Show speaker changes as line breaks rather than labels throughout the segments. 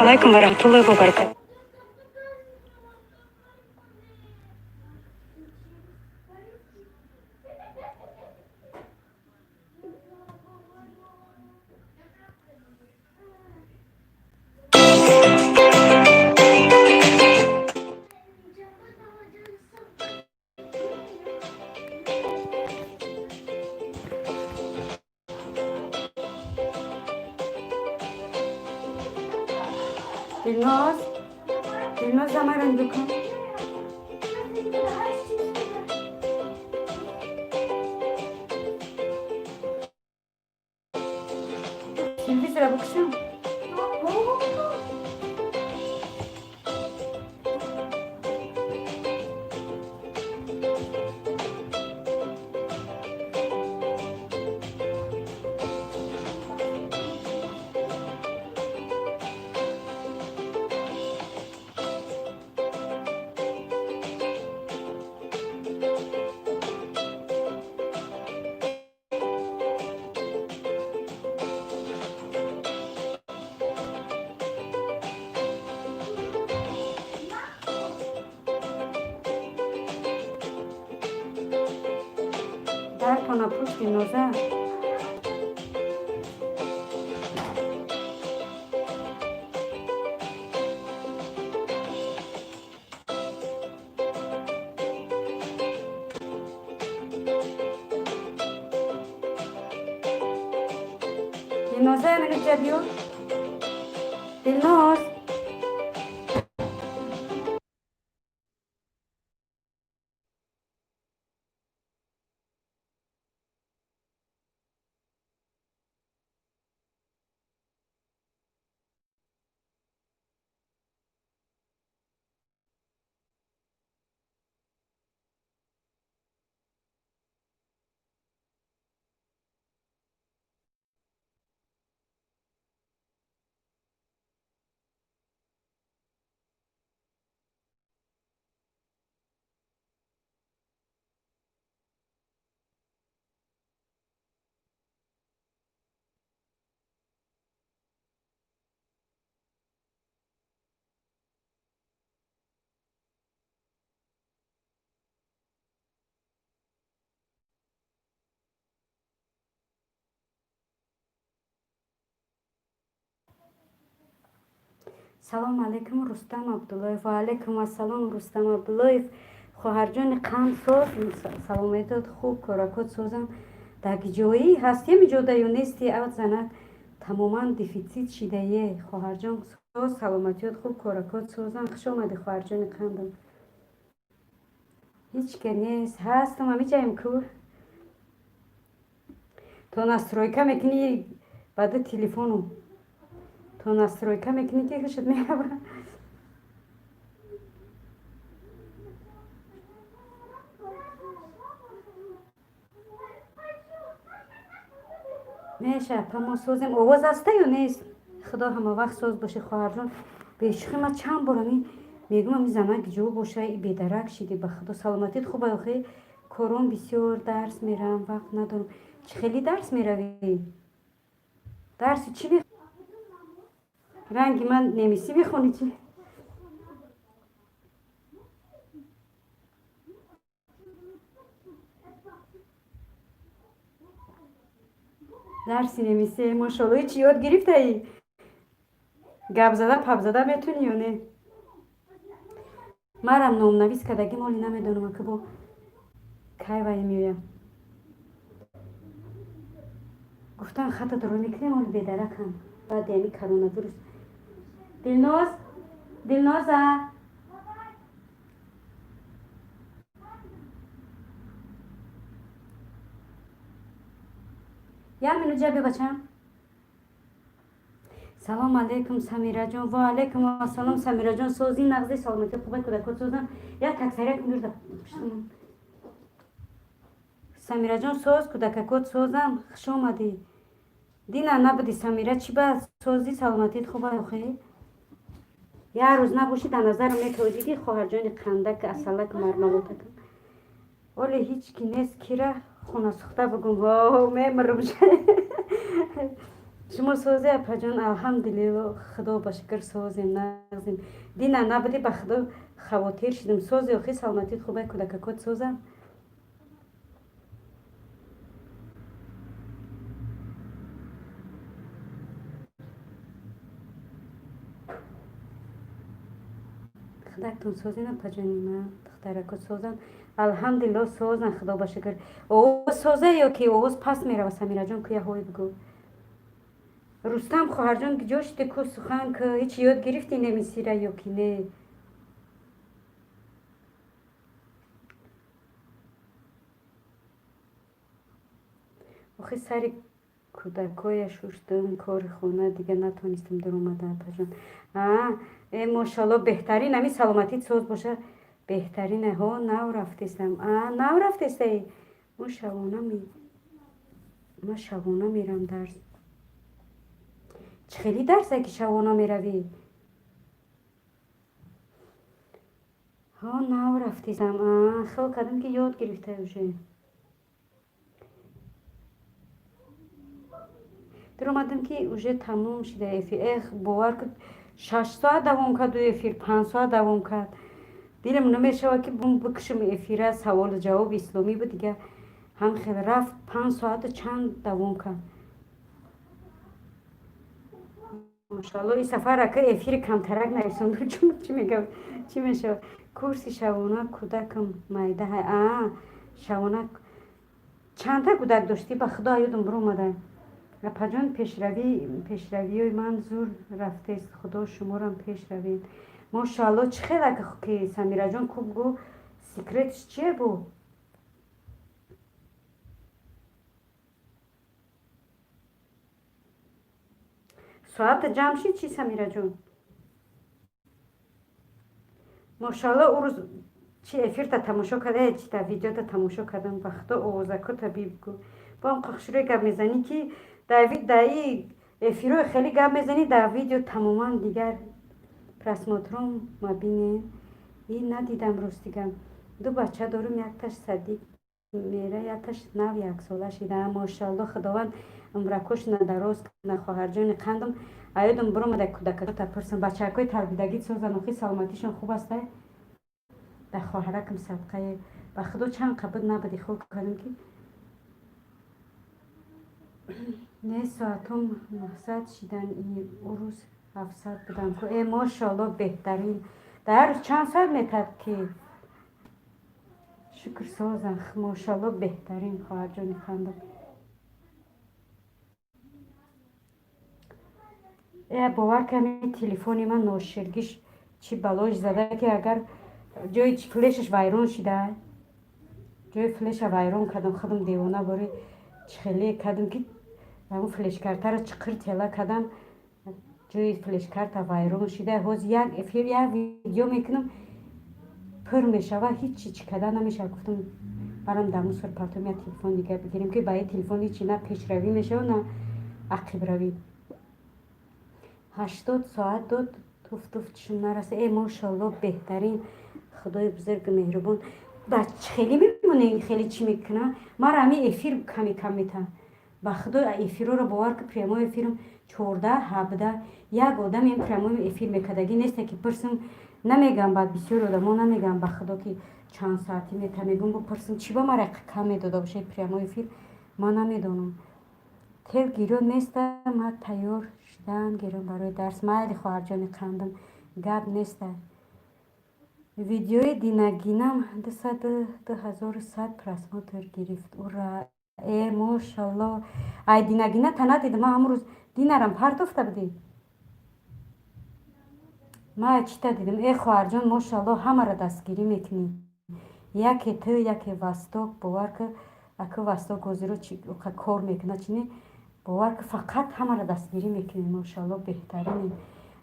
алейкум ва рахматуллоҳи ва баракатуҳ. دلناز دلناز زمرم بکن. تلویزیون را بکشم. در کنه پوست نوزه. دلنازه منو جدیو دلناز سلام علیکم رستم عبداللهیف و علیکم السلام رستم عبداللهیف. خواهرجان قند ساز سلامتت خوب کارکات سازم در جایی هستی می جاده یا نیستی اوت زنک تماما دیفیسیت شده یه خواهرجان ساز سلامتیت خوب کارکات سازم. خوش آمدی خواهرجان قندم. هیچ که نیست هستم همی جایم کور تو نسترویکا میکنی بعد تلفنو تو نسترویکا میکنی که خشت میرم میشه پا سازیم آواز هسته یا نیست خدا همه وقت ساز باشه خواهرجان. بیشخی ما چند بارمی میگم امی زنک جو باشه بیدرک شدی به خدا سلامتیت خوبه آخه کارون بسیار درس میرم وقت ندارم. چه خیلی درس میروی درس چی رنگی من نمیسی میخونی چی درسی نمیسی ماشاءالله چی یاد گرفته ای گپ زده پپ زده میتونی یا نه مرم نام نویس کدگی مالی نمیدونم که با کی وای میویم گفتن خط درو میکنی مال بیدرکم بعد یعنی کرونا ویروس. دلناز دلنازه یا منو جبه بچم. سلام علیکم سمیرا جان و علیکم السلام سمیرا جان سازی نغزه سلامتی خوبه کودکات سازم یا تکسریت میرده سمیرا جان ساز کودکات سازم خوش آمدی دینا نبودی سمیرا چی بس سازی سلامتیت خوبه آخه یه روز نباشی در نظر میتوجیدی خواهر جان قندک اصلک مرمالات کن ولی هیچ کی نیست کی را خونه سخته بگم واو میمرم شما سازی اپا جان الحمدلله خدا با شکر سازیم نغزیم دینا نبودی به خدا خواتیر شدیم سازی آخی سلامتیت خوبه کودککات سازم خداکتون سازین اپا جانی من دخترکات سازم الحمدلله سازن خدا با شکر او سازه یا که اوز پس میره و سمیرا جان که هوی بگو رستم خواهر جان جاش کو سخن که هیچ یاد گرفتی نمیسیره یا که نه آخه سر کودکای ششتم کار خونه دیگه نتونستم در اومده اپا جان ماشاءالله بهترین همی سلامتی ساز باشه بهترینه ها نو رفتستم نو رفتسته ما شبانه ما شبانه میرم درس چه خیلی درسه که شبانه میروی ها نو رفتستم خیلی کدام که یاد گرفته باشه در اومدم که اوجه تموم شده اخ باور کد 6 ساعت دوام کرد و افیر 5 ساعت دوام کرد دیلم نمیشه که بوم بکشم افیره سوال و جواب اسلامی بود دیگه هم خیلی رفت 5 ساعت چند دوام کرد ماشاءالله این سفر که افیر کمترک نرسوند چون چی میگم چی میشه کورسی شبانه کودکم مایده های شبانه چند تا کودک داشتی به خدا یادم برو اومده پجان پیشروی من زور رفته است خدا شما رو پیش روید ماشاءالله چه خیلی که سمیرا جان خوب گو سیکرتش چیه بود ساعت جمشید چی سمیرا جان ماشاءالله او روز چی افیر تا تماشا کرده چی تا ویدیو تا تماشا کردم بخدا اوزاکو طبیب گو با هم قخشوری گب میزنی که دایی افیرو خیلی گب میزنی در ویدیو تماما دیگر پرسماتروم ما بینیم این ندیدم رستیگم دو بچه دارم یکتش صدیق میره یکتش 9 ساله شده ماشاءالله خداوند عمرکش ندراز کنه خواهر جان قندم ایادم برم در کودکات تپرسم بچه های تربیدگی سازن و سلامتیشون خوب است در خواهرکم صدقه به خدا چند قبض نبودی خوب کردم که نه ساعتم 900 شدن این روز 700 بودم که ای ماشاءالله بهترین در چند ساعت میتد که شکر سازم ماشاءالله بهترین خواهر جان خندم باور کنی تلفنی من ناشرگیش چی بلاش زده که اگر جای فلشش ویران شده جای فلش ویران کردم خودم دیوانه باری چخلی کردم که اون فلش کارت را چقر تلا کردم جای فلش کارت ویران شده هاز یک افیر یک ویدیو میکنم پر میشه و هیچی چی کردن نمیشه گفتم برام دموس پر پرتم یا تلفن دیگه بگیریم که با این تلفن هیچی نه پیش روی میشه و نه عقب روی 80 ساعت داد توف چشم نرسه ای ماشاءالله بهترین خدای بزرگ مهربان بچه خیلی میمونه خیلی چی میکنه ما را همی افیر کم میتن با خدا افیر رو باور که پریمو افیرم 14 17 یک آدم این پریمو افیر میکدگی نیست که پرسم نمیگم بعد بسیار آدم ها نمیگم با خدا که چند ساعتی میتن میگم بپرسم چی با ما را کم میداده باشه پریمو افیر ما نمیدونم تل گیرون نیست ما تیار شدن گیرون برای درس مایلی خواهر جان قندم گب نیست ویدیوی دینگینم 2100 پرسماتر گرفت او را ای ماشاءالله ای دینگینه تنه دیدم من امروز دینرم پرت افته بودی ما چیتا دیدم ای خواهر جان ماشاءالله همه را دستگیری میکنی یکی تو یکی وستاک باور که اکو وستاک گوزی رو کار میکنه چینی باور که فقط همه را دستگیری میکنی ماشاءالله بهترین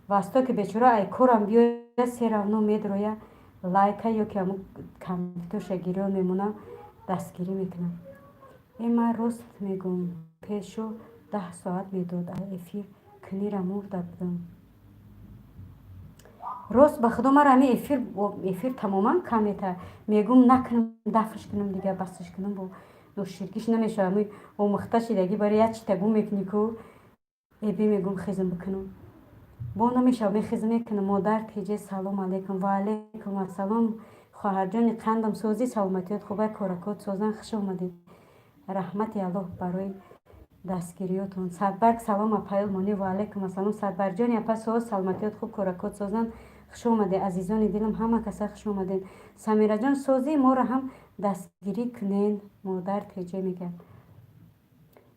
وستاک بیچاره ای کارم بیاید سیرانو میدرویه لایکه یا که همون کمپیوترش گیرون میمونه دستگیری میکنم این من راست میگم پیشو 10 ساعت میداد افیر کنی را مرده بودم راست به خدا من همی افیر تماما کمیته میگم نکنم دفعش کنم دیگه بستش کنم با نوشیرگیش نمیشه همی او مخته شدگی برای یک چی تگو میکنی که ابی میگم خیزم بکنم با نمیشه میخیزم میکنم مادر تیجه سلام علیکم و علیکم السلام خواهر جان قندم سوزی سلامتیت خوبه کارکات سوزن خوش اومدید رحمت الله برای دستگیریاتون صدبرگ سلام اپایل مانی و علیکم السلام صدبرگ جان اپا سوز سلامتیت خوب کارکات سوزن خوش اومده عزیزان دلم همه کسا خوش اومدین سمیرا جان سوزی ما را هم دستگیری کنین مادر تیجه میگه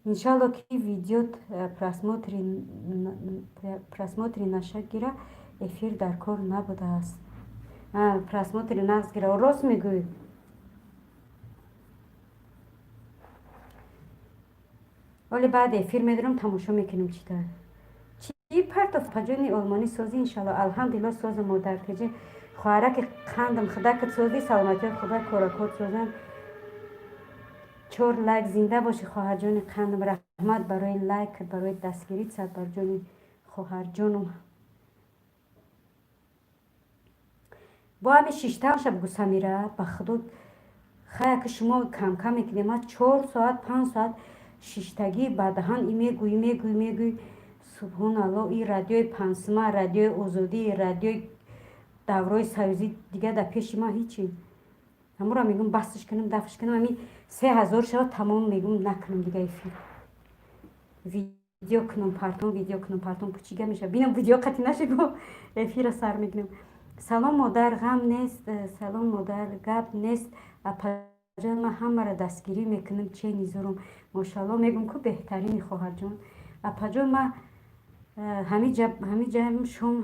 иншалло ки видеот просмотри наша гира эфир дар кор набудааст просмотри нағз гира рост мегӯй оли баъд эфир медарам тамошо мекунем читар чи партов паҷони олмонӣ созӣ иншалло алҳамдулилло соза модартиҷи хоҳараки қандам худакат созӣ саломатиёт худа коракот созан 4 лайк зинда боши хоҳарҷони қандам раҳмат барои лайк барои дастгирит садбарҷони хоҳарҷонам бо ҳами шиштамша бугӯ самира ба худо хая ки шумо камкам мекунем ма 4 соат 5 соат шиштагӣ ба даҳан и мегӯй субҳоналло и радиои пансима радиои озодӣ радиои даврои союзӣ дига дар пеши ма ҳичи ҳамуро мегум бастш кунам дафш кунам ами 3000 шавад тамом мегум накунам дига эфир видео кунам партон пучига мешавад бинам видео қати нашид бо эфира сар мегирам салом модар ғам нест салом модар гап нест апаҷон ма ҳамаро дастгирӣ мекунам че низорум мошалло мегум ку беҳтарини хоҳарҷон апаҷон ма ҳами ҷам шум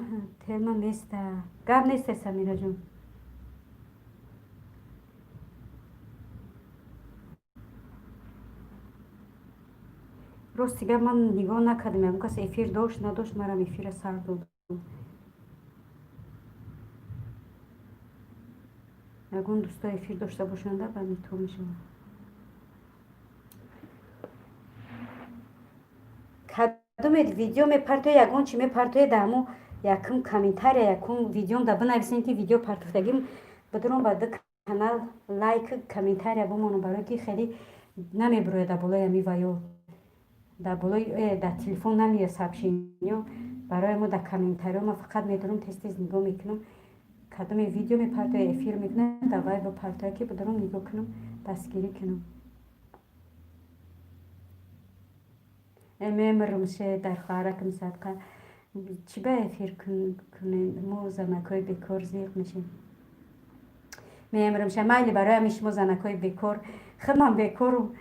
телма места гап неста самираҷон рости гап ман нигоҳ накардам ягон кас эфир дошт надошт марам эфира сар додам ягон дӯсто эфир дошта бошанда ба митоъ мешавад кадомед видео мепартоед ягон чи мепартоед дамо якум комментария якум видеом да бинависем ки видео партофтагим бидурон ба ду канал лайк комментария бумонам барое ки хеле намебурояд дар болои ами ваё дар болои дар телефон намеяд сообщениё барои мо дар комментариё ма фақат медорам тез нигоҳ мекунам кадоме видео мепартоя эфир мекунам давай бо партоя ки бидорам нигоҳ кунам дастгирӣ кунам мемрумше дар хоҳаракам садқа чӣ ба эфир кунем мо занакои бекор зиқ мешем мемрумша майли барои ами шумо занакои бекор худман бекорум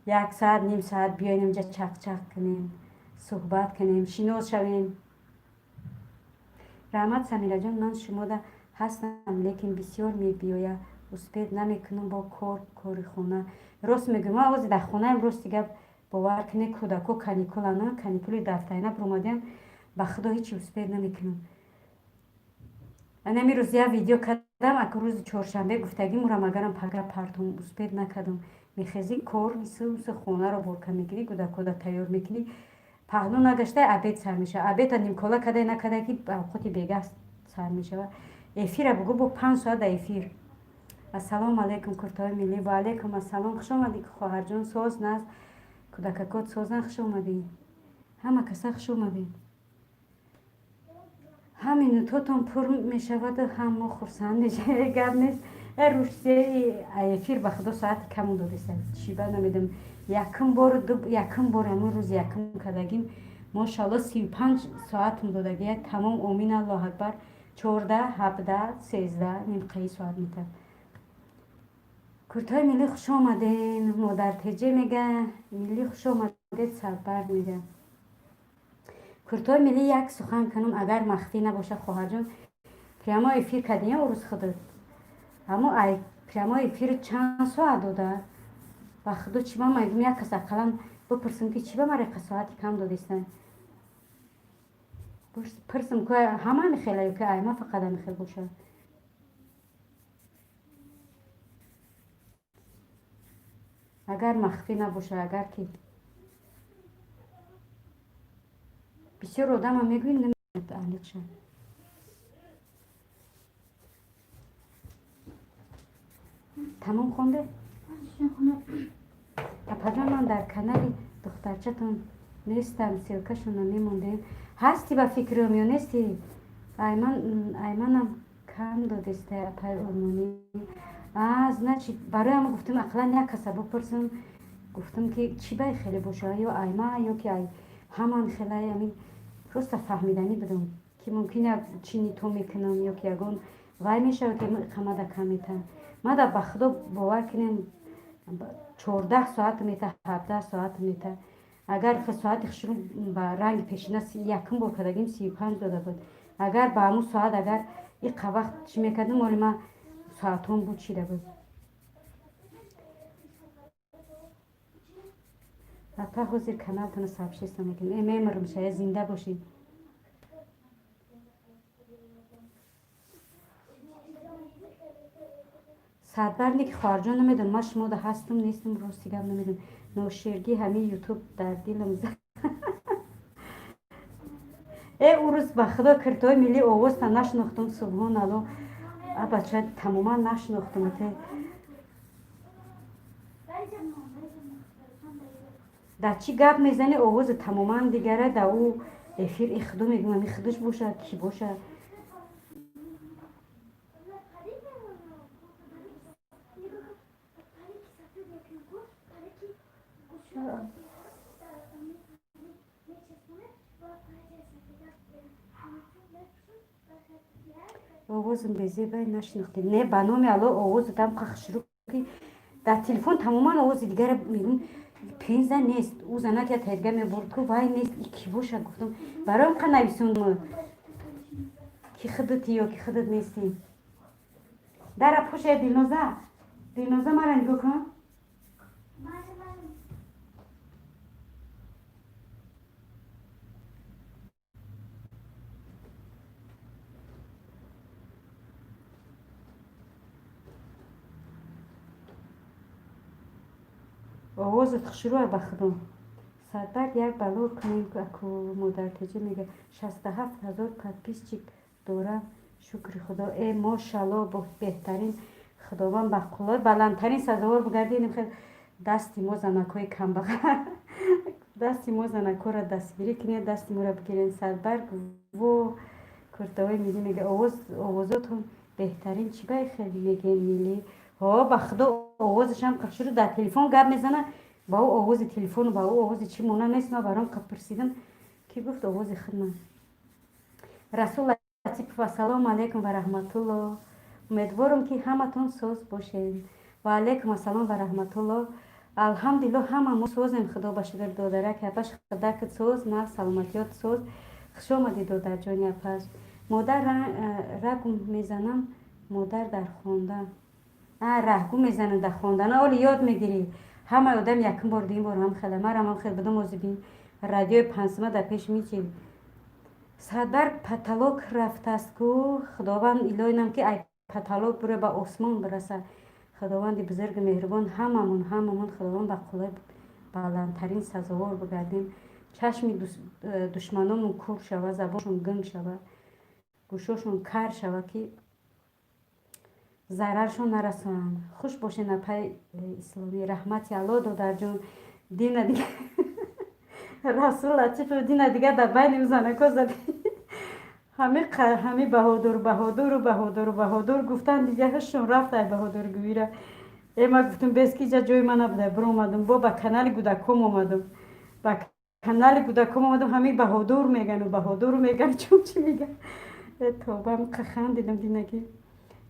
1 саат ним саат биёем инҷа чақчақ кунем суҳбат кунем шинос шавем раҳмат самираҷон ман шумода ҳастам лекин бисёр мебиёя успед намекунам бо кори хона рост мегӯям ман ози дар хонаам рости гап бовар кунӣ кӯдако каникулана каникули дафтарина пуромадиам ба худо ҳичи успед намекунам анами рӯз я видео кардам аку рӯзи чоршанбе гуфтагимра магарам пага партом успед накардам мехезӣ кор миси хонаро борка мегирӣ гӯдакода тайёр мекунӣ паҳлӯ нагашта абед сар мешава абеда нимкола кадай накадай ки авқоти бега сар мешава эфира бугӯ бо 5 соат дар эфир ассалому алайкум куртои миллӣ ва алайкум ассалом хуш омадӣ хоҳарҷон соз наст кӯдакакот созан хуш омадӣ ҳама каса хуш омадӣ ҳам минутотон пур мешаваду ҳам мо хурсанд мешавем гап нест рӯшсияи эфир ба худо соати каму додиста чӣ ба намедам якум бор амн рӯз якум кардагим мошалло 35 соатм додагия тамом омин аллоҳ акбар 14 17 13 нимқаи соат мета куртои миллӣ хуш омаден модартеҷе мега миллӣ хуш омадед сарбар мега куртои миллӣ як сухан кунам агар махфӣ набоша хоҳарҷон прямо эфир кардия урӯз худот аммо прямо эфир чанд соат дода ба худо чиба мегум як кас ақаллан бипурсим ки чиба мареқа соати кам додистан пурсим ку ҳама михела ё ки айма фақат михел боша агар махфӣ набоша агар ки бисёр одама мегӯям намеяд алиша тамом хонде апаҷон ман дар канали духтарчатон نیستم سیلکشون نمیموندیم هستی با فکرم یا نیستی ایمانم کم دادسته اپای ارمانی از نه چی برای هم گفتم اقلا یک کسا بپرسم گفتم که چی بای خیلی باشه یا ایما یا که همان خیلی همین پروستا فهمیدنی بدم که ممکنه چینی تو میکنم یا که یگون وای میشه که خمده کمیته ما در بخدا باور کنیم 14 ساعت میته 17 ساعت میته اگر ساعت شروع با رنگ پیشینه یکم با کدگیم 35 داده بود اگر با همون ساعت اگر این وقت چی میکردم مالی ما ساعتون بود چیده بود حتی حضور کانال تانو سابشیستم میکنم میمرم شاید زنده باشید صدبر که خارجان نمیدون ما شما ده هستم نیستم راستی گم نمیدون نوشیرگی همین یوتیوب در دیلم زد ای او روز به خدا کرتای ملی آواز تا نشناختم سبحان الله بچه تماما نشناختم در چی گپ میزنی آواز تماما دیگره در او افیر اخدو میگم امی خدوش باشه کی باشه آوازم بزی بای نشناختی نه بنامی الان آواز دم قخشرو که در تلفن تماما آواز دیگر میگم پینزه نیست او زنه که تایدگه میبرد که وای نیست ای کی باشه گفتم برام که نویسون کی خودتی یا کی خودت نیستی در پوشه دینوزه مرا نگاه کن آواز تخشرو بخدم صدق یک بلو کنیم که اکو مادر تجه میگه 67,000 پدپیس دارم شکر خدا ای ماشالله بهترین خداوند بخلای بلندترین سزاوار بگردیم خیلی دستی ما زنکای کم بخیر دستی ما زنکا را دستگیری کنید دستی ما را بگیرین سربرگ و کرتوای میگه میگه آوازاتون بهترین چی بای خیلی میگه میلی ها بخدا آوازش هم قفشو رو در تلفن گپ میزنه با او آواز تلفن و با او آواز چی مونه نیست ما برام پرسیدم کی گفت آواز خدمت رسول لطیف و سلام علیکم و رحمت الله امیدوارم که همتون سوز باشین و علیکم السلام و رحمت الله الحمدلله همه ما سوزیم خدا بشکر دادره که اپش خدا که سوز نه سلامتیات سوز خوش آمدی دادر جانی اپش مادر رگم میزنم مادر در خواندن رهگو میزنن در خواندن اولی یاد میگیری همه آدم یکم بار دیم بار هم خیلی مرم هم خیلی بدم موزی بین رادیوی پنسمه در پیش میچید صدر پتالوک رفته است که خداوند ایلاینم که ای پتالوک بره با آسمان برسه خداوند بزرگ مهربان هممون خداوند با خدای بلندترین سزاوار بگردیم چشم دشمنامون کور شوه زبانشون گنگ شوه گوشاشون کر شوه که ضررشون نرسن خوش باشین اپای اسلامی رحمتی الله دادر جون دین دیگه رسول لطیف دین دیگه در بین زنکا زدی همه بهادر گفتن دیگه هشون رفت ای بهادر گویره ای ما گفتم بس که جا جای من نبوده برو اومدم با کانال گودکم اومدم با کانال گودکم اومدم همه بهادر میگن چون چی میگن توبه هم خندیدم دینگی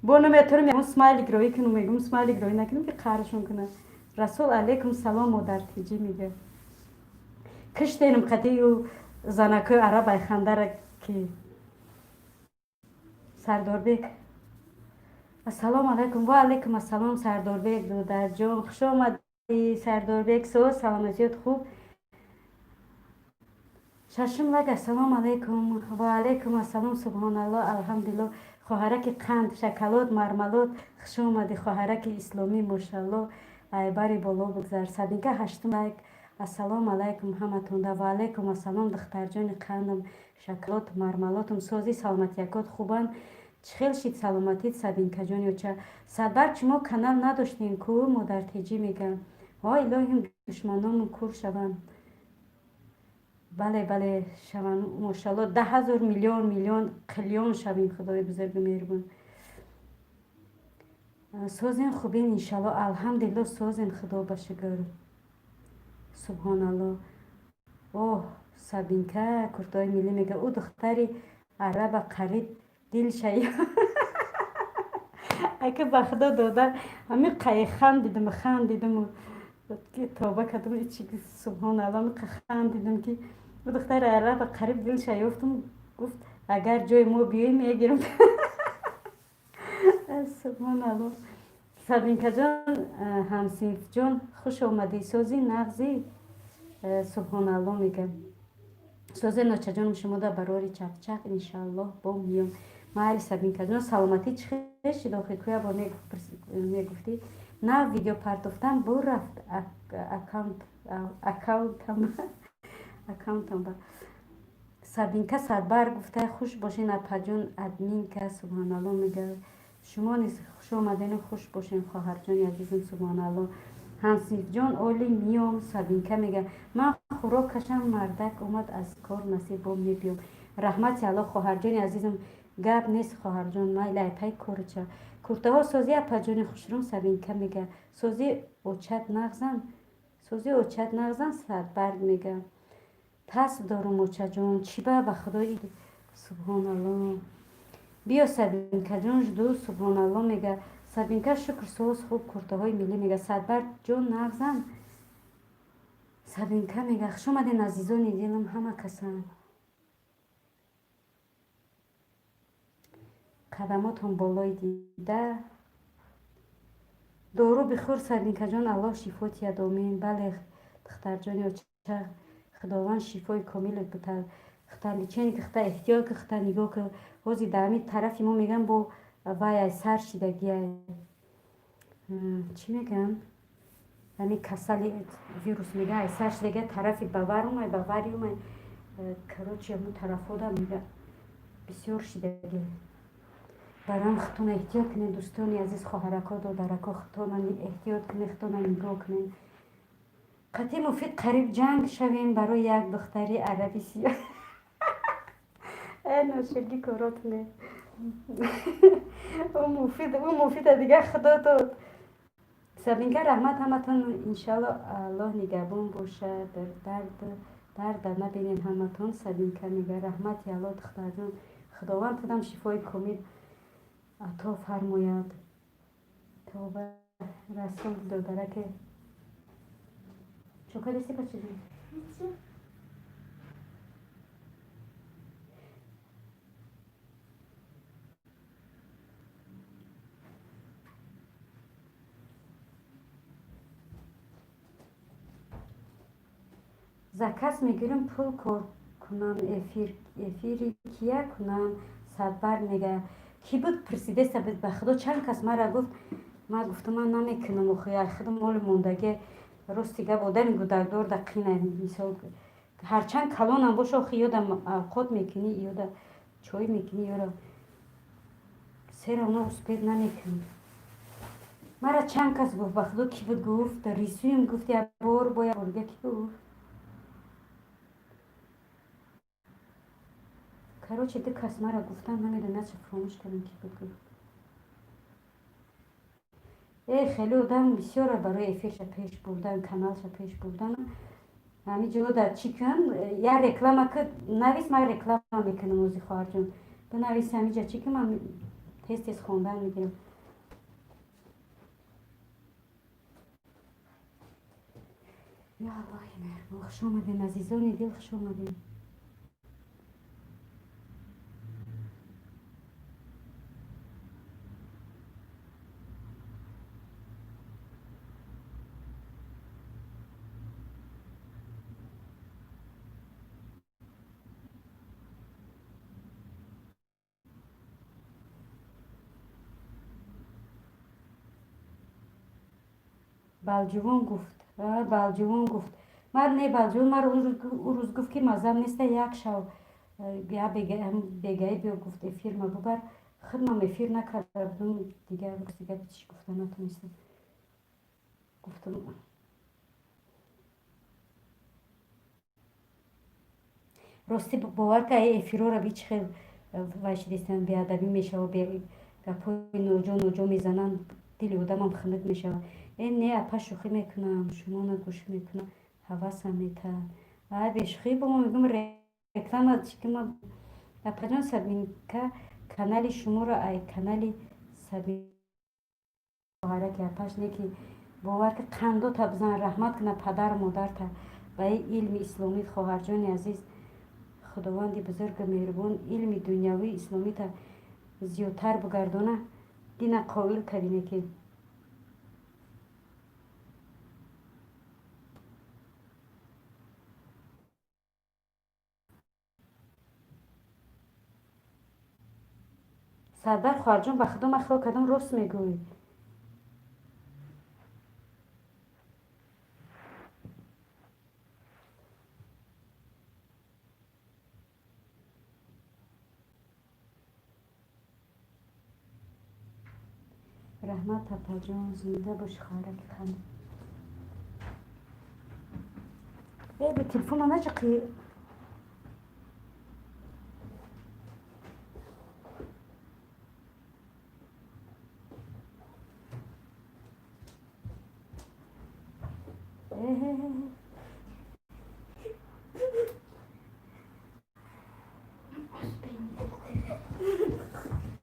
با نمیتونم اون سمایل گروهی کنم میگم سمایل گروهی نکنم که قهرشون کنه رسول علیکم سلام مادر تیجی میگه کشتینم قطعی و زنکای عرب ای خنده که سردار بیگ السلام علیکم و علیکم السلام سردار بیگ دادر جان خوش آمدی سردار بیگ سلامتیت خوب ششم لگ السلام علیکم و علیکم السلام سبحان الله الحمدلله خواهرک قند شکلات مرملات خوش آمدی خواهرک اسلامی ماشاءالله ای بری بالا بگذار صدیقه هشتم لگ السلام علیکم همتون و علیکم السلام دختر جان قندم شکلات مرملاتم سازی سلامتیکات خوبن چخیل شید سلامتیت صدیقه جان یا چه صدبر شما کانال نداشتین کو مادر تیجی میگن ها الهی دشمنان کور شوند بله بله شوان ماشاءالله 10,000 میلیون میلیون قلیون شویم خدای بزرگ مهربان سازین خوبین انشالله الحمدلله سازین خدا بشکر سبحان الله اوه سابینکا کورتای ملی میگه او دختری عرب قریب دل شای اگه به خدا داده همین قای خندیدم و که توبه کردم چی سبحان الله می خندیدم که او دختر عرب قریب دل شای افتم گفت اگر جای ما بیایی میگیرم سبحان الله سابینکا جان همسیف جان خوش آمدی سازی نغزی سبحان الله میگم سوز نوچه جانم شما در براری چک انشالله با میام مالی سابینکا جان سلامتی چخش داخل کویا با میگفتی نه ویدیو پرداختم بو رفت اکاونتم با سابینکا صدبر گفته خوش باشین اپا ادمین که سبحان الله میگه شما نیز خوش آمدین خوش باشین خواهر جان عزیزم سبحان الله حنسیف جان اولی میام سابینکا میگه من خوراک کشم مردک اومد از کار نصیب با میبیام رحمت الله خواهر جان عزیزم گپ نیست خواهر جان مایل ایپای کورچه کورته ها سازی اپا جان خوشروم سابینکا میگه سازی اوچت نغزن صدبر میگه پس دارم اوچه جان چی به خدایی سبحان الله بیا سابینکا جان دو سبحان الله میگه سابینکا شکر سوز خوب کرده های ملی میگه صدبر جان نغزن سابینکا میگه خوش آمدین عزیزان دلم همه کسان قدماتون بالای دیده دارو بخور سابینکا جان الله شفات یادامین بله دختر جان چه خداوند شفای کامل بده خطر لیچین که خطر احتیاط که خطر نگاه که وزی درمی طرفی ما میگن با وای سر شدگی چی میگن یعنی کسل ویروس میگه ای سر شدگی طرفی باور اومد کروچی همون طرف ها میگه بسیار شدگی برام خطون احتیاط کنین دوستانی عزیز خواهرکا دادرکا خطون احتیاط کنین خطون نگاه کنین قطعی مفید قریب جنگ شویم برای یک دختری عربی سیاه ناشگی کاراتونه اون مفید دیگه خدا داد سابینکا رحمت همتون انشالله الله نگهبان باشه درد نبینین همتون سابینکا میگه رحمت الله دختر جان خداوند تدم شفای کامل عطا فرماید توبه رسول دادره که چوکالیسی با چیزی زکس میگیرم پول کار کنم افیری کیه کنم صدبر میگه کی بود پرسیده سبت به خدا چند کس مرا گفت ما گفتم من نمیکنم خیلی خودم مال موندگی راستیگه بودن گودردار دقیقه مثال هرچند کلانم باشه یادم اوقات میکنی یاد چای میکنی یاد سر اونا اسپید نمیکنی مرا چند کس گفت به خدا کی بود گفت ریسویم گفتی بار باید بارگه کی گفت کروچه ده کس مرا گفتن نمیدونم چه فراموش کردم کی بود گفت خیلی آدم بسیار برای افیرش پیش بردن کانالش پیش بردن همین جلو در چی کن یا رکلام که نویس من رکلام میکنم موزی خواهر جون بنویس همینجا چی که من تست خوندن میگیرم یا الله مهربان خوش آمدین عزیزان دل خوش آمدین بلجوان گفت من نه بلجوان من اون روز گفت که مزم نیست یک شو بیا بگه بیا گفت افیر ما ببر خود من افیر نکردم دیگه چی گفتم نتونستم گفتم рости бовар ка эфирора бичхел вашидистан беадабӣ мешава гапҳои ноҷо мезананд дили одамам хунук мешава не апа шӯхӣ мекунам шумона гӯш мекунам ҳавасам метаҳад бешӯхӣ бо мо мегӯм реклама чикима апаҷон сабинка канали шуморо ай канали сабин хоҳараки апаш неки бовар ки қандота бизан раҳмат кина падару модарта ва илми исломӣ хоҳарҷони азиз худованди бузургу меҳрубон илми дунявии исломита зиёдтар бигардона дина қоил кардине ки сардар хоҳарҷон ба худо ма хело кадом рост мегӯӣ раҳмат апаҷон зинда бош хоҳараки қанд бе телефона начақи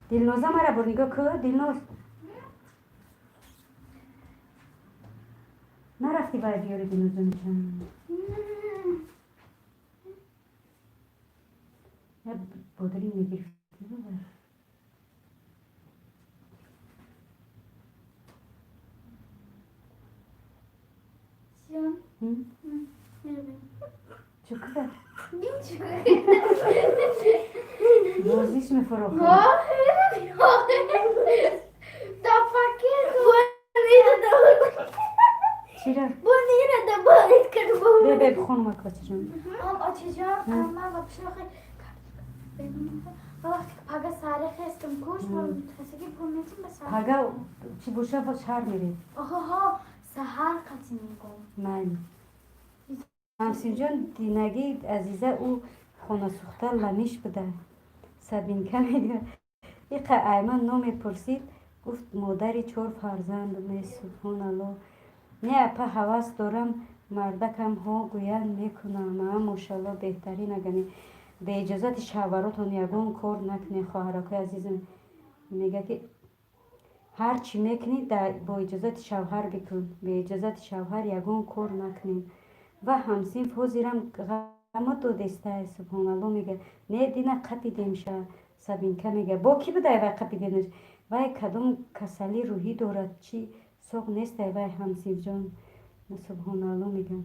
дилноза мара бор нигоҳ кӯ дилноз нарафти бай биёри дилнозоничан бодирӣ мегирифти чукда бозиш мефурохад чира бе бихонум акачаҷон пага чӣ боша шаҳр меред майли ҳамсинҷон динагӣ азиза ӯ хонасӯхта ламиш буда сабинка мега иқа айман номе пурсид гуфт модари 4 фарзанд субҳоналло не апа ҳавас дорам мардакамҳо гӯянд мекунам машалло беҳтарин агани бе иҷозати шавҳаротон ягон кор накунед хоҳаракои азизам мега ки ҳар чӣ мекунӣ бо иҷозати шавҳар бикун бе иҷозати шавҳар ягон кор накунем ва ҳамсинф ҳозирам ғамат додестай субҳоналло мега не дина қапидемша сабинка мега бо ки будай вай қапидемш вай кадом касали рӯҳӣ дорад чи соғ нестай вай ҳамсинҷон субҳоналло мегам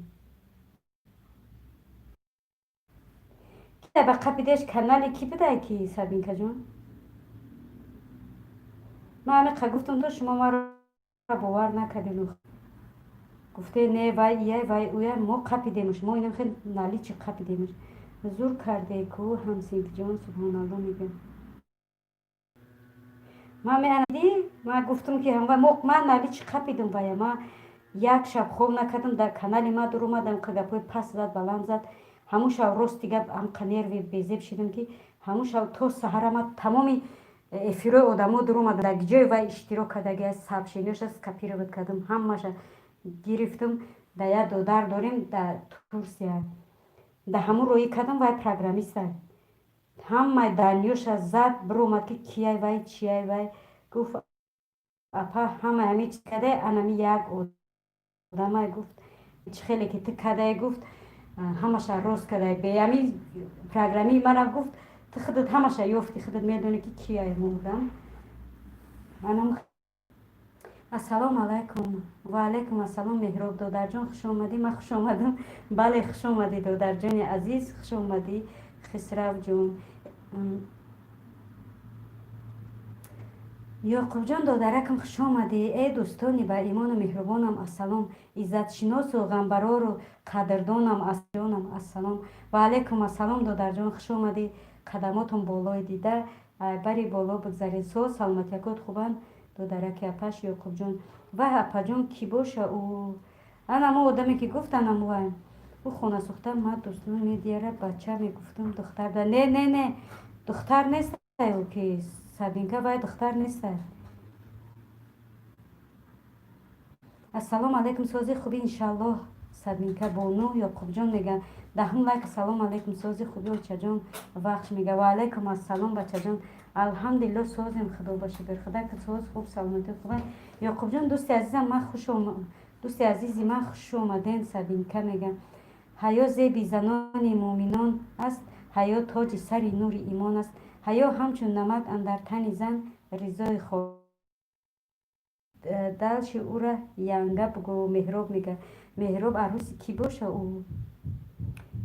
кидай ба қапидеш канали ки будай ки сабинкаҷон ман амиқа гуфтам то шумо маро бовар накардину гуфте не вай ия вай уя мо қапидемш мо инам хел нали чи қапидемш зур кардеку ҳамсинҷон субҳоналло мегам ма гуфтам ки ман нали чи қапидам вая ма як шаб хоб накардам дар канали ма дур омадам ка гапҳои паст зад баланд зад ҳамун шаб рости гап амқа нерви безеб шидам ки ҳамун шаб то саҳарама тамоми эфирои одамо дур омада дар ҷои вай иштирок кардаги сообщениёша скопировать кардам ҳамаша гирифтам да як додар дорем дар Турсия да ҳамун роӣ кардам вай программиста ҳамаи даниёша зад биромад ки кияй вай чияй вай гуфт апа ҳамаи ҳами чи кадай анами як одамай гуфт чи хеле ки ту кадай гуфт ҳамаша рост кадай бе ами программи мара гуфт ту худат ҳамаша ёфти худат медонӣ ки кияй модам манам ассалому алайкум ва алайкум ассалом меҳроб додарҷон хуш омадӣ ман хуш омадам бале хуш омадӣ додарҷони азиз хуш омадӣ хисравҷон ёқубҷон додаракам хуш омадӣ эй дӯстони ба имону меҳрубонам ассалом иззатшиносу ғамбарору қадрдонам ҷонам ассалом ва алайкум ассалом додарҷон хуш омадӣ қадамотон болои дида бари боло бигзаред со саломатиякот хубанд додараки апаш ёқубҷон ва апаҷон ки боша ана мо одаме ки гуфтанам вай او خونه سوخته ما دوستان میدیاره بچه میگفتم دختر ده. نه نه نه دختر نیست او که سبینکه باید دختر نیست. السلام علیکم سازی خوبی انشالله سبینکه بانو یعقوب جان میگه دهم لایک. سلام علیکم سازی خوبی بچه جان وقت میگه و علیکم السلام بچه جان الحمدلله سازیم خدا باشه بر خدا که ساز خوب سلامتی خوبه. یعقوب جان دوستی عزیزم من خوش دوستی عزیزی من خوش اومدین. سبینکه میگه حیا زیبی زنان مؤمنان است، حیا تاج سر نور ایمان است، حیا همچون نمک اندر تن زن رضای خود دلش او را ینگه بگو. مهراب میگه مهراب عروس کی باشه او.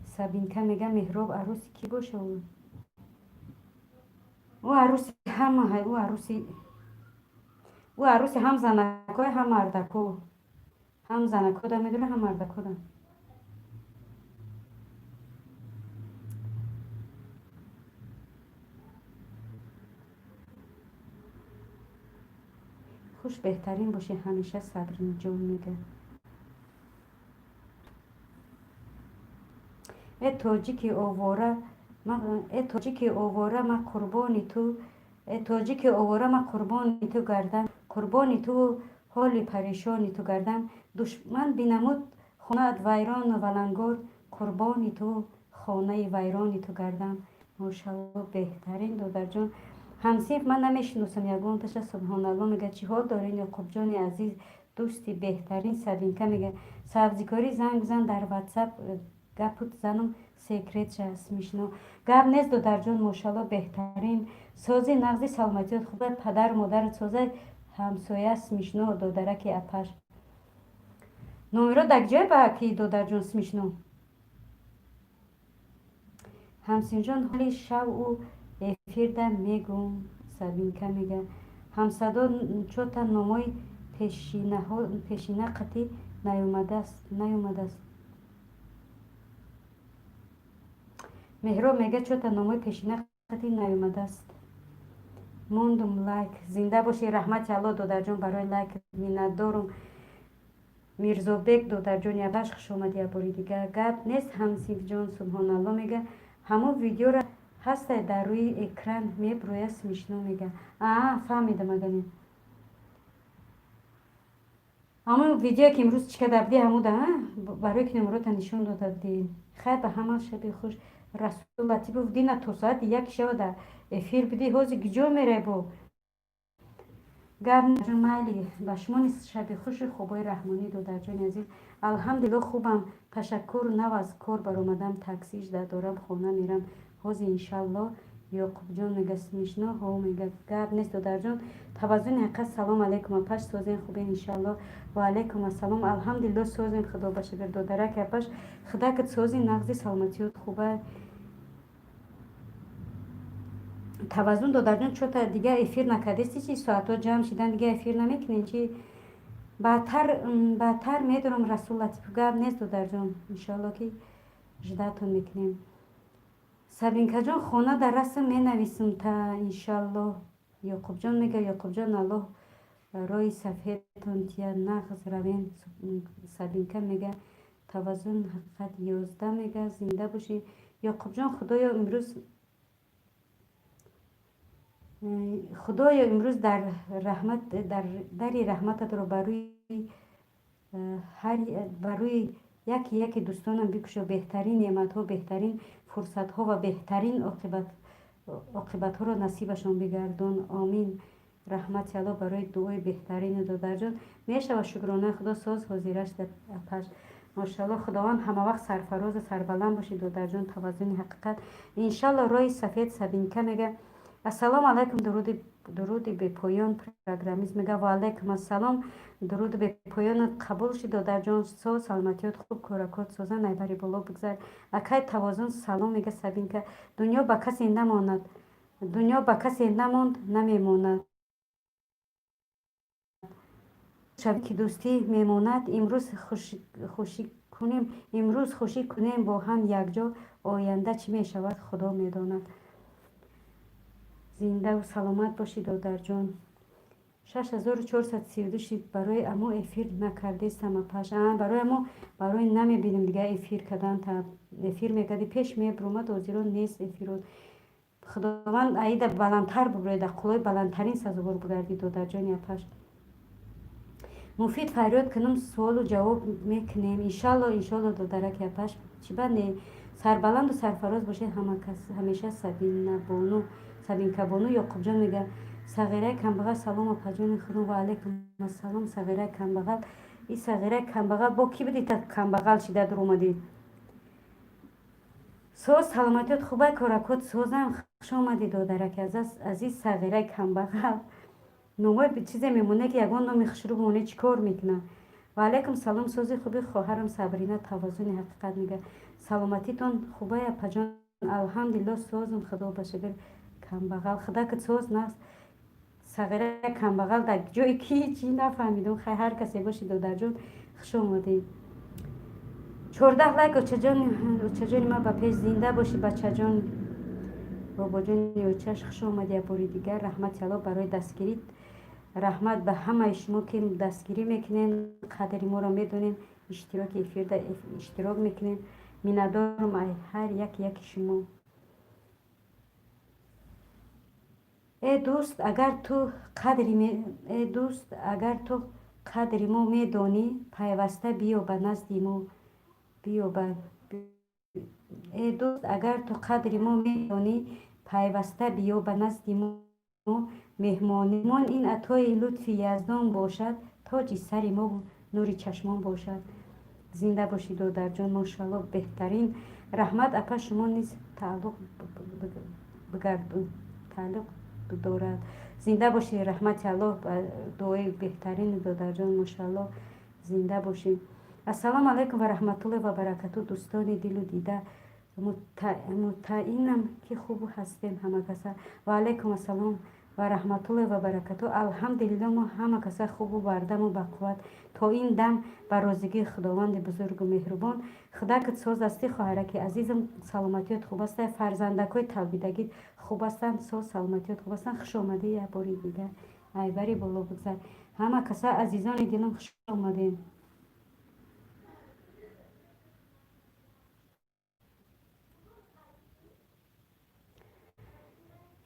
سبینکه میگه مهراب عروس کی باشه او عروس همه او عروس هم زنکای هم مردکو هم زنکو ده میدونه هم مردکو ده. خوش بهترین باشه همیشه صبرین جون میگه. ای تاجیک آواره ای تاجیک آواره ما قربانی تو. ای تاجیک آواره ما قربانی تو گردم، قربانی تو حال پریشانی تو گردم. دشمن بینمود خونه ویران و ولنگار، قربانی تو خانه ویرانی تو گردم. ماشاءالله بهترین دادر جان همسیف من نمیشناسم یگان تشه. سبحان الله میگه چی حال دارین یعقوب جان عزیز دوستی بهترین. سبینکه میگه سبزیکاری زنگ بزن در واتساپ گپت زنم سیکرت هست میشنو. گپ نیست دادر جان ماشاءالله بهترین سازی نغزی سلامتیت خوبه. پدر مادرت سازه همسایه است میشنو دادرک اپش نومیرا دک جای با کی دادر جان میشنو. همسین جان حالی شو او افیر ده میگم. سبینکه میگه همصدا چوتا نمای پیشینه قطی نیومده است. مهراب میگه چوتا نمای پیشینه قطی نیومده است. موندم لایک. زنده باشی رحمت الله دادر جان برای لایک مینت دارم. میرزابک دادر جان یبش خوش اومدی باری دیگه گپ نیست. همسیف جان سبحان الله میگه همون ویدیو را هست در روی اکران میبرویست میشنو میگه. فهمیدم اگه همون ویدیو که امروز چیکار دادی همون ده برای که نمرات نشون دادی. خیر به همه شب خوش. رسول لطیف بودی نه تو ساعت یک شو در افیر بدی حوزی گجو میره بو گرم جون مالی باشمانی شب خوش خوبای رحمانی دادر جان عزیز الحمدلله خوبم تشکر نو از کار بر اومدم تاکسیش دارم خونه میرم حوزی انشالله. یعقوب جان میگه میشنا ها میگه گرم نیست دادر جان توازن حقیقت. سلام علیکم پش سوزین خوبه انشالله. و علیکم السلام الحمدلله سوزین خدا باشه بر دادرک پش خدا که سوزین نغزی سلامتیت خوبه. توازن دادر جان چوتا دیگه افیر نکردستی چی ساعتها جمع شدن دیگه افیر نمیکنین چی بعدتر میدونم رسول لطیف گرد نیست دادر جان انشالله که جدتون میکنیم. سبینکه جان خونه در رسم می نویسم تا انشالله. یعقوب جان میگه یعقوب جان الله رای صفحتون تیا نغز روین. سبینکه میگه توازن حقیقت 11 میگه زنده باشی. یعقوب جان خدایا امروز در رحمت در رحمتت رو بروی یکی دوستانم بکشو. بهترین نعمت ها بهترین فرصت ها و بهترین عاقبت ها رو نصیبشان بگردون آمین. رحمت الله برای دعای بهترین دادر جان میشه و شکرانه خدا ساز حاضرش در پش. ماشاءالله خداوند همه وقت سرفراز و سربلند باشید دادر جان توازن حقیقت انشالله. رای سفید سبینکه میگه السلام علیکم درود به پایان پروگرامیز میگه و علیکم السلام درود به پایان قبول شد دادر جان سو سلامتیت خوب کارکات سازن ایبری بالا بگذار اکای توازن سلام میگه سبینکه دنیا با کسی نماند دنیا با کسی نماند نمیماند شبی که دوستی میماند امروز خوشی کنیم با هم یک جا آینده چی میشود خدا میداند. زنده و سلامت باشی دادر جان 6432 шид барои амо эфир накардестам паш барои амо барои намебинем дига эфир кадан та эфир мекади пеш мебурмад озирон нест эфирот худованд аида баландтар бубуред қулои баландтарин сазовор бугарди додарҷони апаш муфид фарёд кунам суолу ҷавоб мекунем иншалло додарак япаш чиба не сарбаланду сарфароз бошед ҳамеша сабинкабону ёқубҷон мега сағираи камбағал салом апаҷони худам ва алайкум ассалом сағираи камбағал и сағираи камбағал бо ки будита камбағал шида дур омадид соз саломатиёт хубай коракот созам хуш омадид додарак азиз сағираи камбағал номой чизе мемоне ки ягон номи хушрӯ бимоне чӣ кор мекунам ва алайкум салом сози хуби хоҳарам сабрина тавазуни ҳақиқат мега саломатитон хубай апаҷон алҳамдулилло созам худо ба шукр камбағал худа ки соз наст сағираи камбағал дар ҷои ки чӣ нафаҳмидам хай ҳар касе боши додарҷон хуш омадед 14 лайк очаҷони ма ба пеш зинда боши бачаҷон бобоҷони очаш хуш омадӣ як бори дигар раҳмати алло барои дастгирӣ раҳмат ба ҳамаи шумо ки дастгирӣ мекунед қадри моро медонед иштироки эфирда иштирок мекунед миннатдорам ҳар яки шумо дӯст агар ту қадри мо медонӣ пайваста биё ба назди мо дӯст агар ту қадри мо медонӣ пайваста биё ба назди мо меҳмонимон ин атои лутфи яздон бошад тоҷи сари мо нури чашмон бошад зинда боши додарҷон мошалло беҳтарин раҳмат апа шумо низ тааллуқ дорад зинда боши раҳмати аллоҳ ба дуои беҳтарини додарҷон мошалло зинда бошед ассалому алайкум ва раҳматуллоҳи ва баракату дӯстони дилу дида мутаинам ки хуб ҳастем ҳама каса ва алайкум ассалом ва раҳматуллоҳи ва баракату алҳамдулилло мо ҳама каса хубу бардаму бақувват то ин дам ба розигии худованди бузургу меҳрубон худа ки соз асти хоҳараки азизам саломатиёт хуб аста фарзандакҳои талбидагит хуб астанд соз саломатиёт хуб астанд хуш омадӣ як бори дигар айбари боло бигзар ҳама каса азизони дилам хуш омадем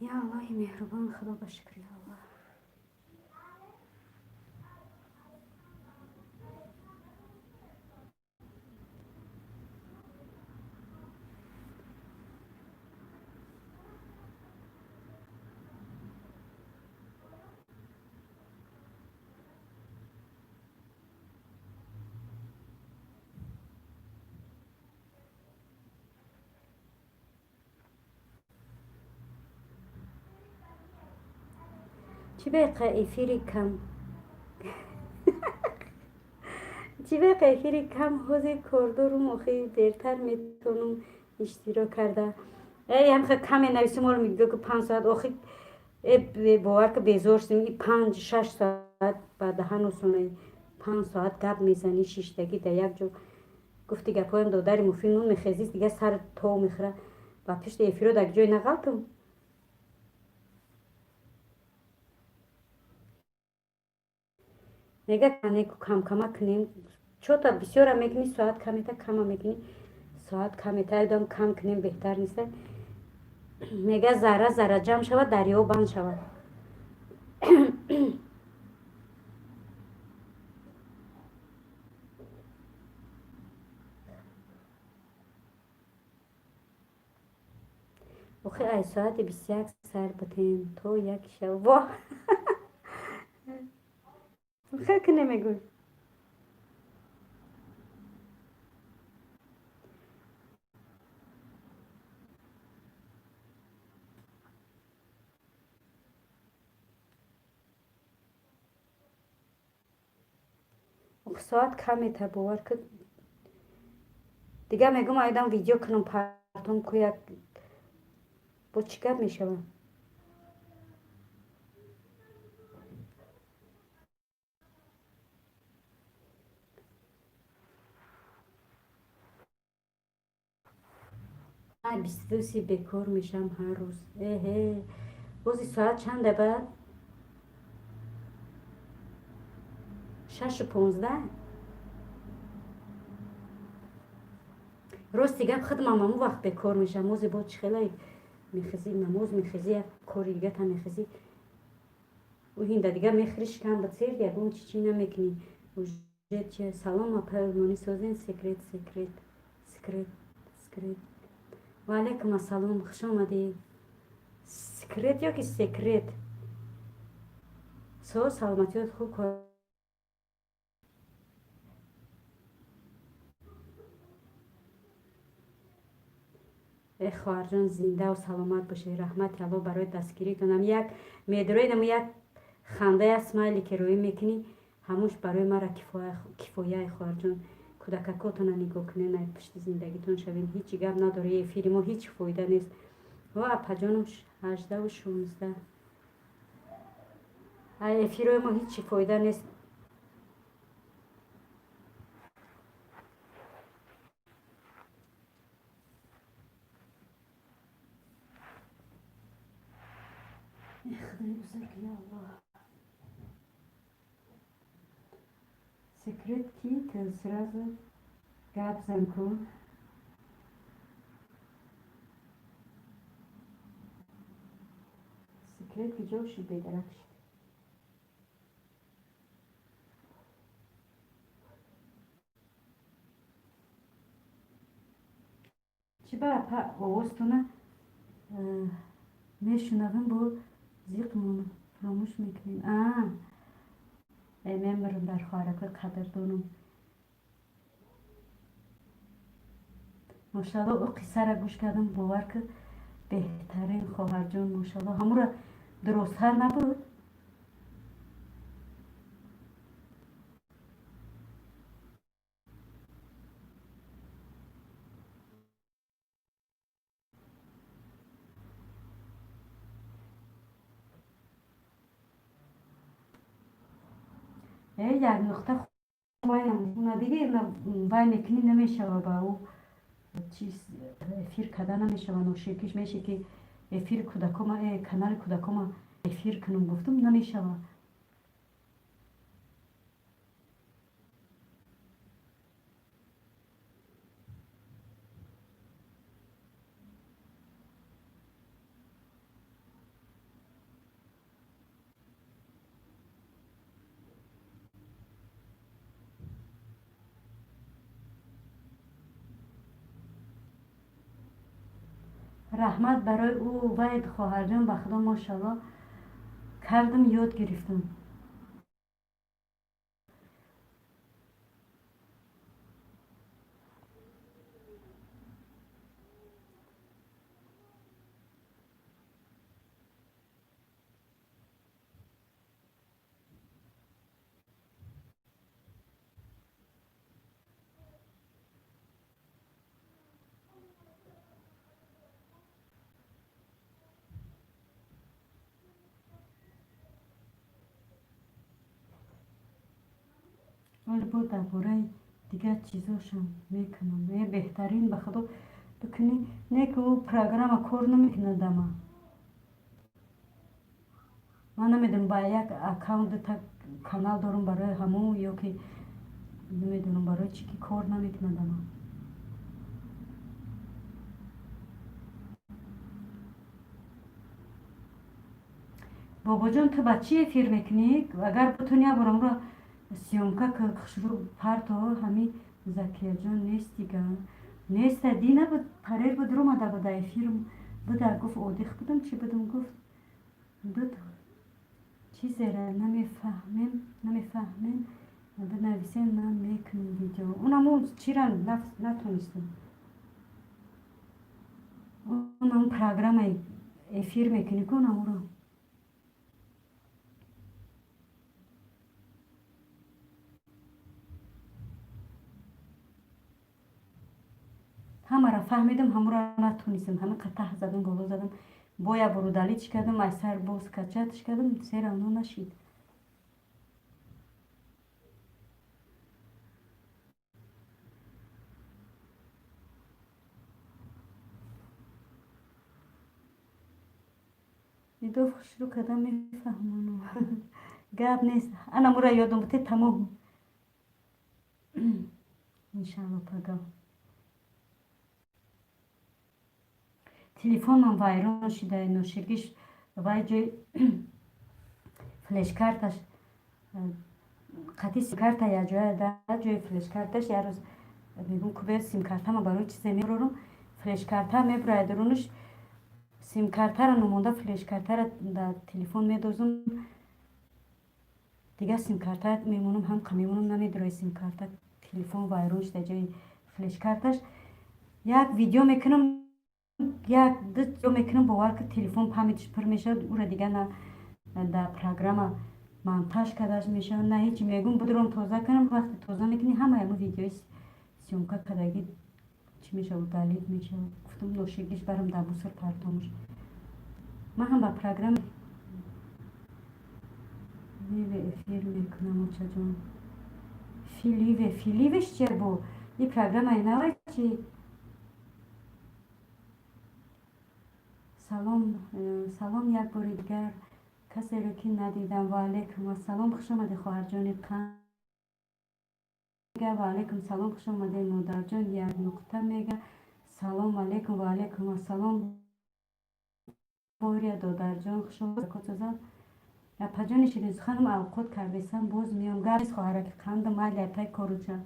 یا الله مهربان خدا با شکر الله چی به افیری کم حوزی کردورم اخی دیرتر میتونم اشتراک کرده هم خیلی کمی نویسیم رو میگه که 5 ساعت اخی باور که بیزورستیم 5-6 ساعت بعد هنوزونه 5 ساعت گپ میزنی شیشتگی در یک جو گفتی گپایم داداری مفید نون میخیزیست دیگه سر تو میخوره و پشت افیرو در جای نقلتم میگه کم کنیم چون تا بسیار میکنی ساعت کم میکنی ساعت کمیتر ایدام کم کنیم بهتر نیست میگه ذره جمع شود دریا بند شود اوخی ای ساعت 21 سر بتیم تو یک شب واه خیلی که نمیگوی ساعت کمی تا باور که دیگه میگم ایدم ویدیو کنم پرتم که یک با چی گپ میشوم من 22 بکار میشم هر روز بازی ساعت چنده بعد 6:15 راستی گپ خود مامامو وقت به کار میشه موزی با خیلی میخزی نماز میخزی کاری دیگه تا میخزی و هینده دیگه میخریش کم بسیر دیگه اون چی نمیکنی و چه سلام اپل مونی سازین سکرت سکرت و علیکم السلام خوش آمدی سکرت یا که سکرت سلامتیات خوب کار ای خواهر جان زنده و سلامت باشی رحمت الله برای دستگیری کنم یک میدروی یک خنده اسمایلی که روی میکنی هموش برای مرا کفایه خواهر جان کودککاتون نگاه کنین نه پشت زندگیتون شوین هیچی گپ نداره فیلمو هیچ فایده نیست و اپا جانم 18 و 16 افیروی ما هیچی فایده نیست خدای بزرگ یا الله سکرت کی که سرازو گپ زن کن سکرت که جوشی بیدرکش چی با اپا آوازتونه میشنویم با زیقمون فراموش میکنیم میمرم در خارقه قدردانم ماشاءالله او قصه را گوش کردم باور که بهترین خواهر جان ماشاءالله همون را درست‌تر نبود یک نقطه اونا دیگه وای میکنی نمیشه و با او چیز افیر کده نمیشه و نوشیکیش میشه که افیر کودکوما کانال کودکوما افیر کنم گفتم نمیشه و رحمت برای او وید خواهر جان به خدا ماشاءالله کردم یاد گرفتم ولی با درباره دیگر چیزاشم میکنم بهترین به خدا بکنی نه که او پروگرام کار نمیکنه دما من نمیدونم با یک اکاونت تا کانال دارم برای همون یا که نمیدونم برای چی که کار نمیکنه دما بابا جان تو بچه افیر میکنی اگر بتونی برام را سیومکا که خشرو پرتو همی زکیه جان نیست دیگه نیست دی نبود پریر بود رو مده بود افیرم بوده گفت اودیخ بودم چی بودم گفت دو چیزی را نمیفهمین بنویسین من میکنم ویدیو اونم چی را نتونستم اونم پروگرام افیر میکنی کنم اون رو همه را فهمیدم همه را نتونستم همه قطع زدم بالا زدم بایا برو دلیچ کردم از سر باز کچتش کردم سر اونو نشید ایدو خوش رو کدام میفهمونو گاب نیست انا مرا یادم بوده تمام انشالله پگاه تلفنم ویران شده نوشگیش وای جای فلش کارتش قطعی سیم کارت یا جای فلش کارتش یه روز میگم که باید سیم کارت ما برای چیزی میبرم فلش کارت میبره درونش سیم کارت را نمونده فلش کارت را در تلفن میدوزم دیگه سیم کارت میمونم هم میمونم نمیدروی سیم کارت تلفن ویران شده جای فلش کارتش یک ویدیو میکنم یک دو ویدیو میکنم باور که تلفن پامیدش پر میشه او را دیگه نه در پروگرام монтаж کردش میشه نه هیچ میگم بدرم تازه کنم وقتی تازه میکنی همه امو ویدیوی سیومکا کدگی چی میشه و دلیل میشه گفتم نوشگیش برم در بوسر پرتامش من هم با پروگرام لیو افیر میکنم اوچا جان فیلیوش چیه بو این پروگرام اینه چی سلام یک بار دیگر کسی رو که ندیدم و علیکم السلام خوش آمده خواهر جان قند میگه و علیکم سلام خوش آمده مادر جان یک نقطه میگه سلام علیکم و علیکم السلام بوریا دادر جان خوش آمده کتوزن یا پجان شیریز خانم اوقات کردیسم باز میام گریز خواهر که قند مال یتای کاروچه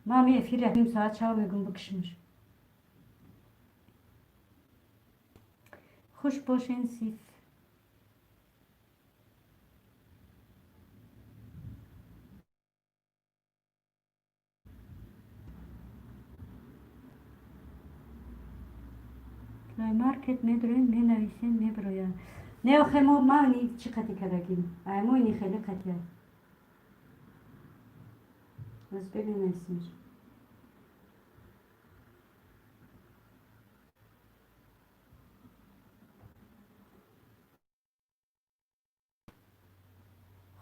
ما می افیر نیم ساعت شو میگم بکشمش خوش باشین سیف لای مارکت میدروین می نویسین می بروین نه آخه ما نی چی قطی کردگیم ایمو اینی خیلی قطیه از ببین اسمش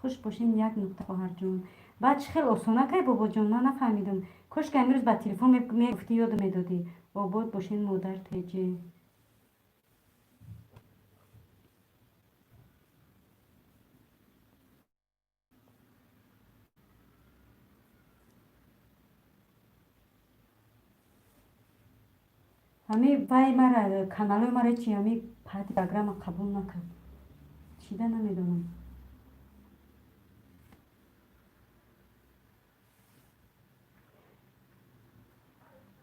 خوش باشین یک نقطه خواهر جون بعد خیلی آسانه که بابا جون من نفهمیدم کاش که امروز با تلفن میگفتی یاد میدادی آباد باشین مادر تیجه همی وای مرا کانال مرا چی همی پاتی تلگرام قبول نکرد چیده نمیدونم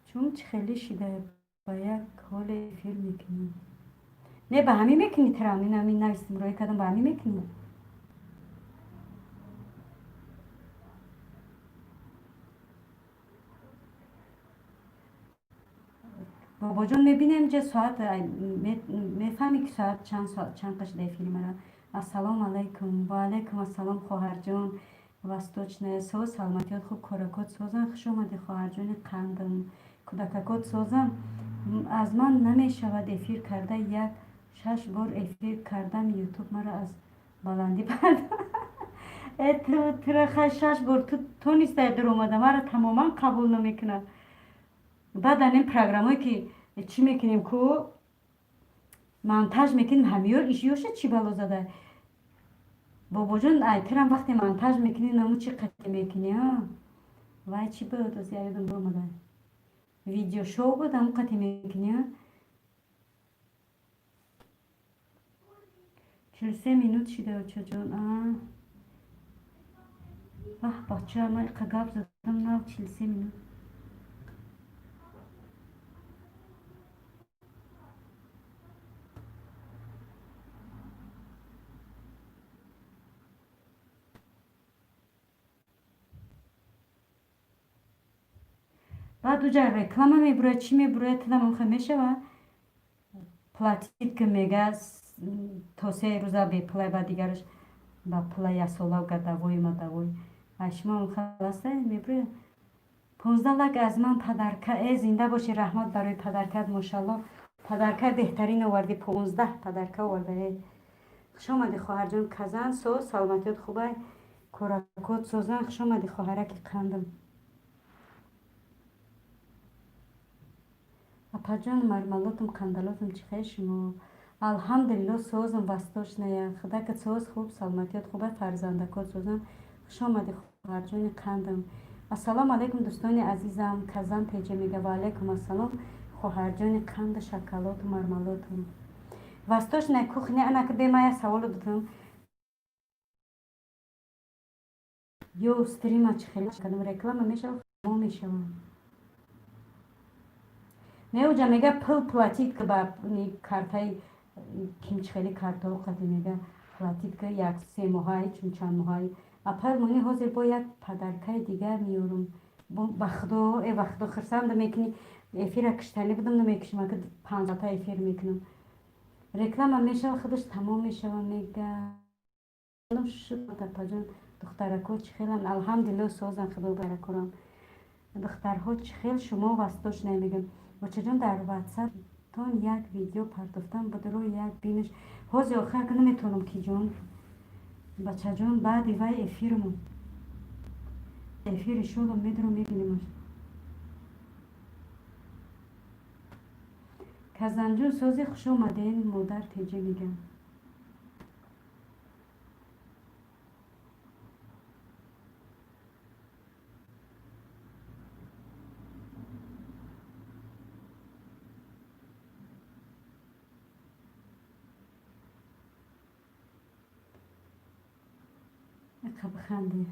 چون خیلی شده با یک حال فیلم میکنی نه به همین میکنی ترامین همین نویسیم روی کدام به همین میکنی بابا جان میبینیم چه ساعت میفهمی که ساعت چند قش ده فیلم را السلام علیکم و علیکم السلام خواهر جان وستوچنه سو سلامتیات خوب کارکات سازن خوش آمدی خواهر جان قندم کودککات سازن از من نمیشود افیر کرده یک 6 بار افیر کردم یوتیوب مرا از بلندی پرد تو ترخه 6 بار تو نیست در اومده مرا تماما قبول نمیکنه بعد این پروگرام هایی که چی میکنیم که монтаж میکنیم همیار ایشیوشه چی بلا زده بابا جان ایترم وقتی монтаж میکنی نمو چی قطعی میکنی ها وای چی بود از یادم برمده ویدیو شو بود همون قطعی میکنی ها 43 مینوت شده چه جان بچه من قگاب زدم نو 43 مینوت بعد دوجه رکلام میبره چی میبره تدام خمیشه و платит که میگه تا 3 روزه به پلای بعد دیگرش با پلای یک ساله و دوای ما دوای اشما خلاصه میبره 15 لک از من پدرکه زنده باشی رحمت برای پدرکت ماشاءالله پدرکه بهترین آوردی 15 پدرکه آورده خوش آمدی خواهر جان کزن سو سلامتیت خوبه کورکوت سوزن خوش آمدی خواهرک قندم اپا جان مرملاتم قندلاتم چی شما الحمدلله سوزم وستاش نیا خدا که سوز خوب سلامتیت خوبه فرزندکات سوزن خوش آمدی خواهرجان قندم. السلام علیکم دوستان عزیزم. کزم پیجه میگه و علیکم السلام خواهرجان قند شکلات و مرملاتم. وستاش نه کухня, انا که به ما سوال دادم یا استریم چه خیلی کردم رکلام میشه ما میشم نه اوجا میگه پل پلاتید که با کارتای کیمچ خیلی کارتا وقتی میگه پلاتید که یک 3 ماهی چون چند ماهی اپل منی حاضر با یک پدرکای دیگر میارم با خدا ای وقت خرسم ده میکنی افیر کشتنی بدم نمیکشم که 15 تا افیر میکنم رکلام میشه خودش تمام میشه و میگه شد پجان دخترکو چه خیلی الحمدلله سازن خدا برکرم دخترها چه خیلی شما وستاش نمیگم و چجون در واتساپ تون یک ویدیو پرداختم با درو یک بینش حاضر آخر که نمیتونم کی جون بچه جون بعد وای افیرمون افیر شد و میدرو میبینیمش کزنجون سازی خوش اومده این مادر تیجه میگم اقا بخنده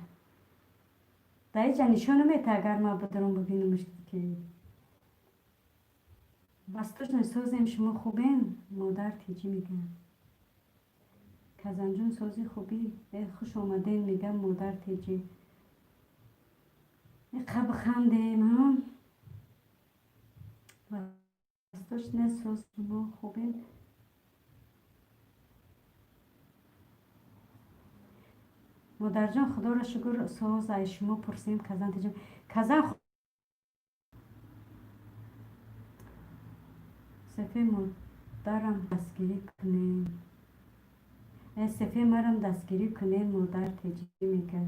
دایی جا نشانه میته اگر ما بدرم ببینمش که وستاش نسازیم شما خوبین مادر تیجه میگم کزنجون سازی خوبی خوش آمدین میگم مادر تیجه اقا بخنده من وستاش نساز شما خوبین مادر جان خدا را شکر ساز از شما پرسیم کزن تیجه کزن صفه مادرم دستگیری کنین صفه مرم دستگیری کنین مادر تیجه میگه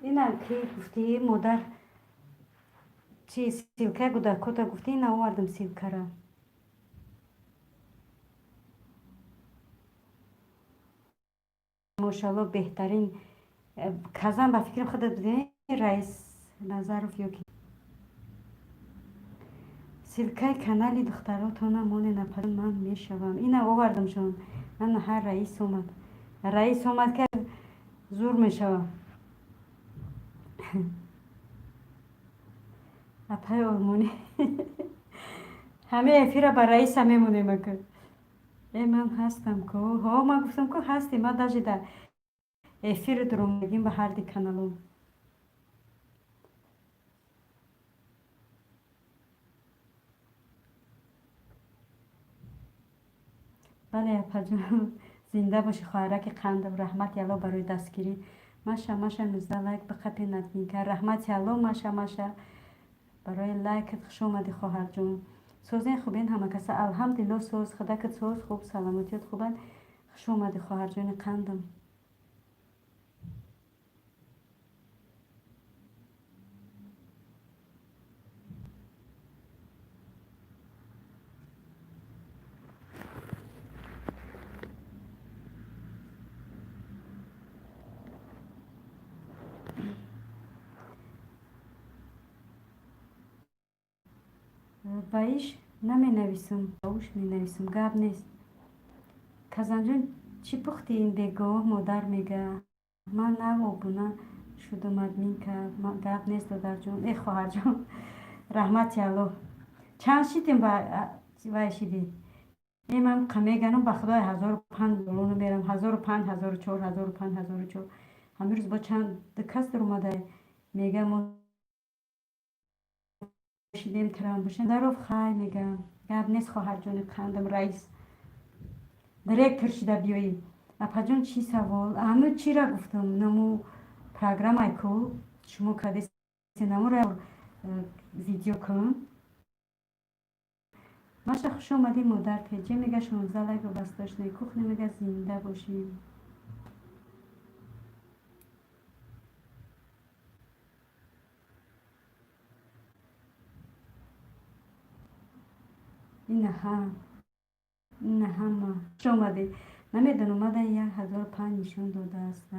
اینم که گفتی مادر چی سیلکه گوده کتا گفتی این آوردم سیلکه را ماشاءالله بهترین کزن با فکر خودت بوده رئیس نظرف یا کی سیلکه کانالی دختراتون مونه نپرن من میشوم این آوردم شون من هر رئیس اومد که زور میشوم اپای آلمانی همه افیره با رئیس همه مونه مکن ای من هستم که ها من گفتم که هستی ما داشتی در افیر درم میگیم به هر دی کانالون بله اپا جان زنده باشی خواهرک قندم رحمت الله برای دستگیری ماشا 19 لایک بخطی ندین که رحمت الله ماشا برای لایکت خوش اومدی خواهر جون سوزین خوبین همه کسا الحمدلله سوز خدا که سوز خوب سلامتیت خوبن خوش اومدی خواهر جون قندم بایش نمی نویسم باوش می نویسم گاب نیست کازان جان چی پختی این دیگاه مادر میگه من نو بونا شدم ادمین که گاب نیست دادر جون ای خواهر جون رحمت الله چند شیدیم وای شیدی ای من میگنم به خدای 1005 دلار میرم 1005 1004 1005 1004 همین روز با چند کس در اومده میگه ما شیدیم ترام باشن دروف خای میگم گاب نیست خواهر جون خندم رئیس دایرکتور شده بیایی اپا جون چی سوال همه چی را گفتم نمو پروگرام ایکو شما کدیس نمو را ویدیو کن ماشا خوش اومدی مادر تیجه میگه 16 لایک و بس داشت نیکوخ نمیگه زنده باشیم این هم نه همه خوش اومدی نمیدونم اومده 1005 نشون داده است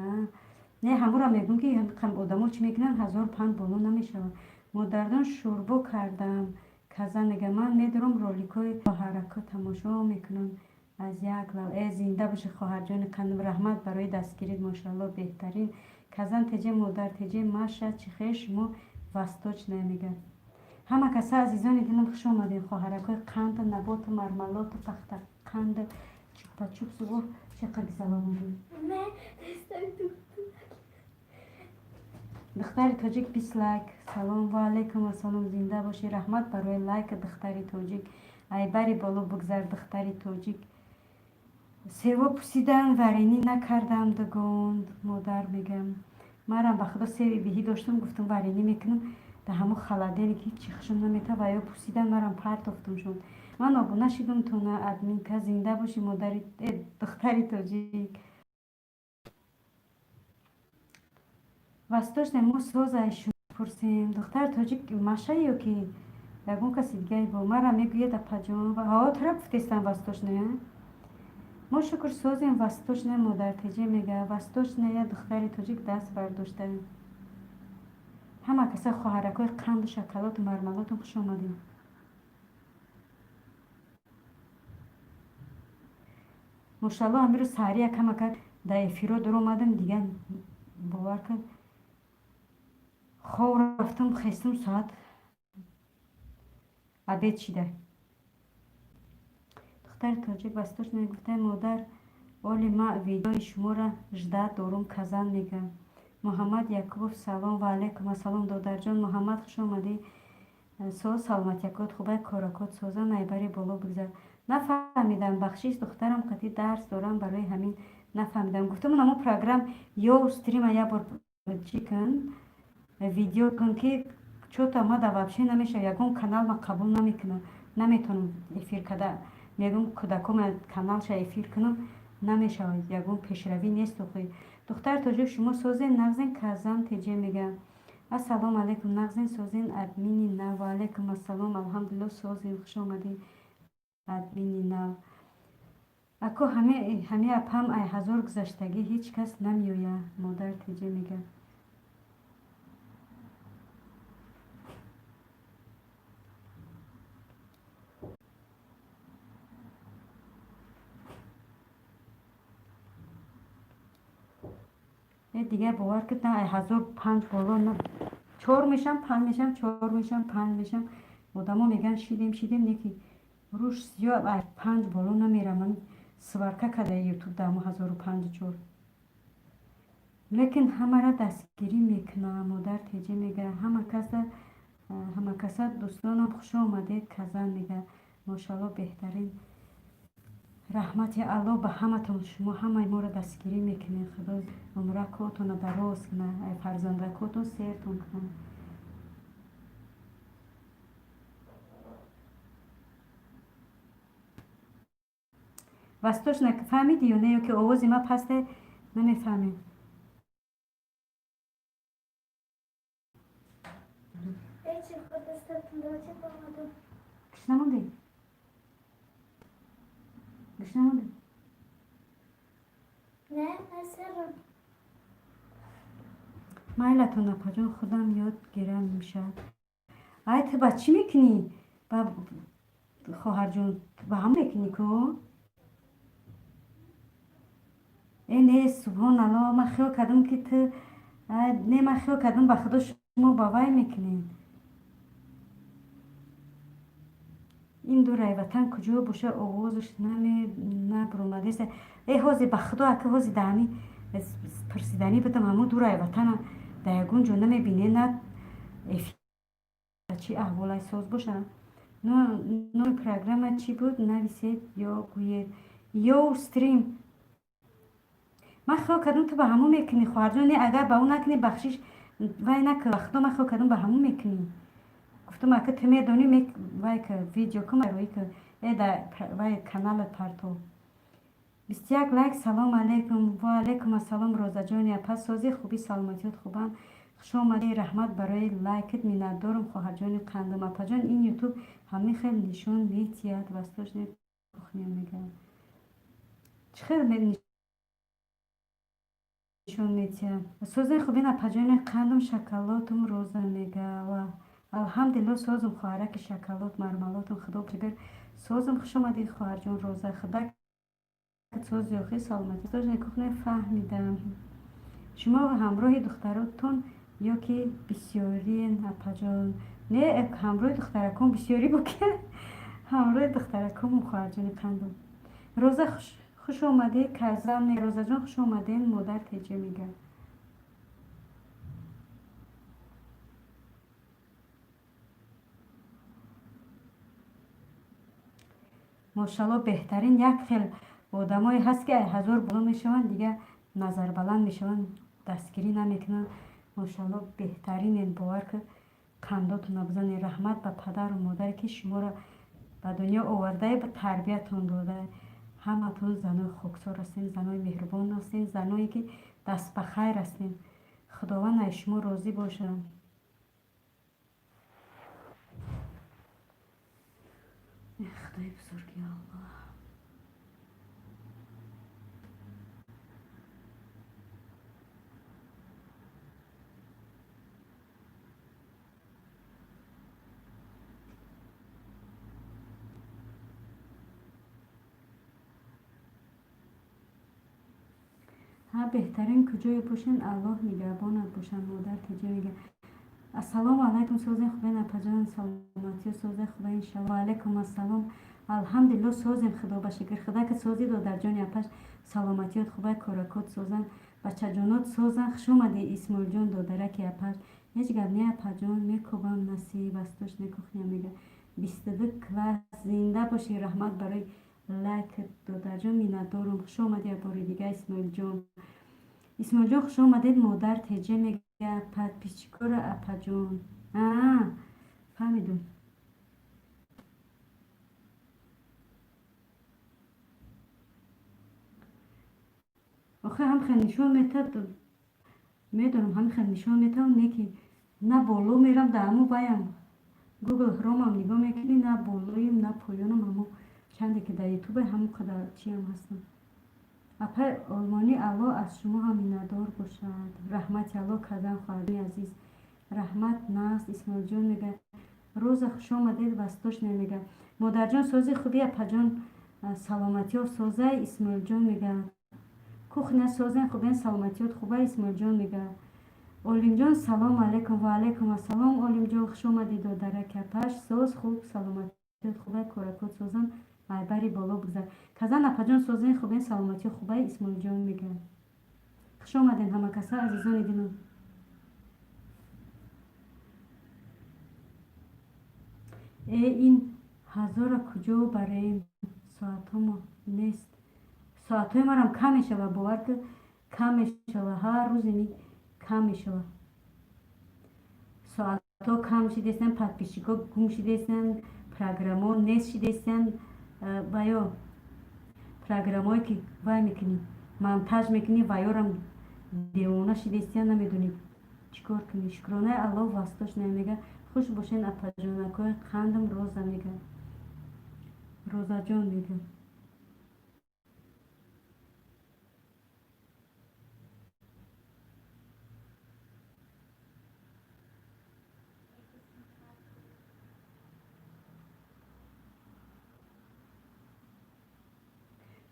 نه همه را میگم که هم آدمو چی میکنن 1005 بالا نمیشود مادردان شوربو کردم کازا میگه من میدارم رولیکوی با حرکات تماشا میکنم از یک لو ای زنده باشه خواهر جان قندم رحمت برای دستگیرید ماشاءالله بهترین کازان تجه مادر تجه ماشه چی خیش مو وستوچ نمیگه همه کسا عزیزان دلم خوش آمدین خواهرکای قند نبات مرملات پخت قند چوپا چوپ سگو چقدر سلام بودیم دختر تاجیک 20 لایک سلام و علیکم و سلام زنده باشی رحمت برای لایک دختری تاجیک ای بری بالا بگذر دختری تاجیک سیوا پوسیدن ورینی نکردم دگوند مادر میگم مرم به خدا سیوی بهی داشتم گفتم ورینی میکنم در همون خلادینی که هیچ چیخشم نمیتا و یا پوسیدن مرم پرت افتم شد من آبونه شدم تو نه ادمین که زنده باشی مادری دختری تاجیک وستاش نمو سوزش پرسیم دختر تاجیک ماشه یا که یکون کسی دیگه با مرم میگوید پجام و ها طرف فتیستن وستاش نه ما شکر سازیم وستاش نه مادر تجی میگه وستاش نه دختری تاجیک دست برداشته همه کسا خواهرکای قند و شکلات و مرملات خوش آمدیم ماشاءالله امیر سحری کم کرد در افیرو در اومدم دیگه باور کرد خواب رفتم خستم ساعت عبید شده دختر تاجیک وستاش نگفته مادر اولی ما ویدیوی شما را جده دارم کزن میگه محمد یعقوب سلام و علیکم السلام دادر جان محمد خوش آمدی سو سلامت یکات خوبه کارکات سازن ایبری بالا بگذار نفهمیدم بخشیش دخترم قطعی درس دارم برای همین نفهمیدم گفتم اونمو پروگرام یا استریم یا بار چی کن ویدیو کن که چوتا ما در وبشه نمیشه یکون کانال ما قبول نمیکنه نمیتونم افیر کده میگم کدکم کانال شه افیر کنم نمیشه یکون پیشروی نیست خوی دختر تاجیک شما سازین نغزین کازان تیجه میگه السلام علیکم نغزین سازین ادمینی نه و علیکم السلام الحمدلله سازین خوش آمدین ادمینی نه اکو همه اپم ای هزار گذشتگی هیچ کس نمیویه مادر تیجه میگه دیگه باور کردن ای 1005 بالا نه 4 میشم 5 میشم 4 میشم 5 میشم آدما میگن شیدیم نیکی روش زیاد ای 5 بالا نمیره من سوارکا کده یوتیوب دامو 1054 لیکن همه را دستگیری میکنه مادر تیجی میگه همه کسا دوستانم خوش آمدید کزن میگه ماشاءالله بهترین رحمت الله به همتون شما همه ما را دستگیری میکنید خدا عمرکاتون دراز کنه ای فرزندکاتون سیرتون کنه وستوش نفهمیدی یا نه که آوازی ما پسته نمیفهمید کش نمونده
نه نسرم
مایلتون نپا جان خودم یاد گیرم میشه ای تو بچی میکنی با خواهر جون با هم میکنی کو نه سبحان الله من خیال کردم که تو نه من خیال کردم با خدا شما با وای میکنین این دو رای وطن کجا باشه آوازش نه برومده است ای حوزی به خدا اکه حوزی دهمی پرسیدنی بدم همو دو رای وطن دایگون جو نمیبینه نه چی احوالای ساز باشه نوع پروگرام چی بود نویسید یا گوید یا استریم من خیال کردم تو به همون میکنی خواهر جان اگر به اون نکنی بخشش وای نکن وقتا من خیال کردم به همون میکنی گفتم اگه تو میدونی وای که ویدیو کم روی که ای در وای کانال پرتو 21 لایک سلام علیکم و علیکم السلام روزا جانی پس سازی خوبی سلامتیت خوبم خوش آمدی رحمت برای لایکت میند دارم خواهر جان قندم اپا جان این یوتیوب همین خیلی نشون میتید وستاش نکنیم میگم چخیلی نشون میتید سازی خوبی اپا جان قندم شکلاتم روزا میگه و الحمدلله سازم خواهرک شکلات مرملاتم خدا بگر سازم خوش آمدی خواهر جان روزا خدا ساز یاخی سلامتی داشت نکوخ نفهمیدم شما همراه دختراتون یا که بسیاری اپا نه همراه دخترکم بسیاری بود که همراه دخترکم خواهر جان قندم روزا خوش آمده کازم روزا جان خوش آمده مادر تیجه میگه ماشاءالله بهترین یک خیل آدمایی هست که هزار بالا میشون دیگه نظر بلند میشون دستگیری نمیکنن ماشاءالله بهترین این باور که قنداتون بزنی رحمت به پدر و مادر که شما را به دنیا آورده به تربیتون داده همتون زنای خوکسار هستین زنای مهربان هستین زنایی که دست به خیر هستین خداوند از شما راضی باشه خدای بزرگی الله ها بهترین کجای باشین الله نگهبانت باشن مادر تیجه میگه السلام علیکم سوزن خوبه نپجان سلامتی سوزن خوبه انشالله و علیکم السلام الحمدلله سوزن خدا بشکر خدا که سوزی دو در جان اپش سلامتیات خوبه کارکات سوزن بچه جانات سوزن خوش اومدی اسماعیل جان دو درک اپش هیچ گپ نه اپجان میکوبم نصیب استوش نکوخنیا میگه 22 کلاس زنده باشی رحمت برای لایک دو در جان میندارم خوش اومدی باری دیگه اسماعیل جان اسماعیل جان خوش آمدید مادر تیجه میگه پیچکور اپا جون فهمیدم آخه هم خیلی نشون میتد میدونم هم خیلی نشون میتد نیکی نه بالو میرم در همو بایم گوگل هروم هم نگاه میکنی نه بالویم نه پایانم همو چنده که در یوتیوب همو قدر چی هم هستم اپا آلمانی الله از شما هم میندار باشد رحمت الله کردن خواهری عزیز رحمت ناس اسماعیل جان میگه روز خوش آمدید وستاش نمیگه مادر جان سازی خوبی اپا جان سلامتی ها سازه اسماعیل جان میگه کوخنه سازن خوبین سلامتیات خوبه اسماعیل جان میگه اولیم جان سلام علیکم و علیکم السلام اولیم جان خوش آمدید دو درک اپش ساز خوب سلامتیات خوبه کارکات سازن بری بالا بگذار کزن اپا جان سازن خوبین سلامتی خوبه اسماعیل جان میگه خوش آمدین همه کسا عزیزان دینم این هزار کجا برای ساعت ما نیست ساعت های من هم کم میشه و باور که کم میشه و هر روز می کم میشه ساعت ها کم شدیستن پد پیشیکا گم شدیستن پروگرام ها نیست شدیستن و یا پروگرام هایی که وای میکنی منتج میکنی و یا هم دیوانه شدیستن نمیدونی چیکار کنی شکرانه الله وستاش نمیگه خوش باشین اپا جانکای خندم روزا میگه روزا جان میگه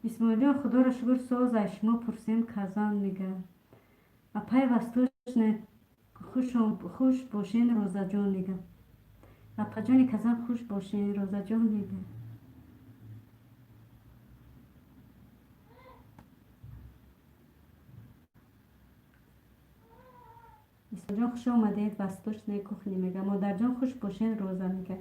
اسماعیل جان خدا را شکر ساز از شما پرسیم کازان میگه اپای وستوش نه خوش باشین روزا جان میگه اپا جانی کازان خوش باشین روزا جان میگه اسماعیل جان خوش آمدید وستوش نه کخنی میگه مادر جان خوش باشین روزا میگه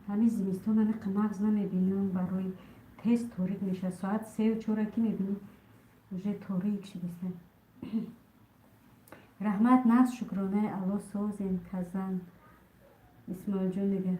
همین زمستون من مغز نمیبینم برای تست تاریک میشه ساعت 3 و 4 که میبینی уже تاریک شده رحمت نفس شکرانه الله سازیم کزن اسماعیل جون میگه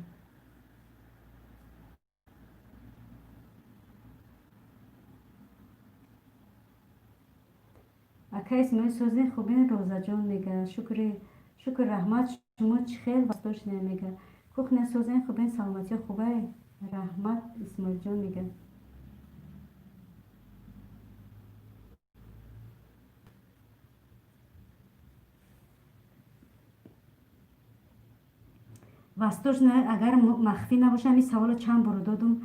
اکا اسماعیل سازین خوبین روزا جان میگه شکر رحمت شما چی خیل وقتاش نمیگه کوک نسازین خوبین سلامتی خوبه رحمت اسماعیل جان میگه وستاش نه اگر مخفی نباشه همین سوال چند بار دادم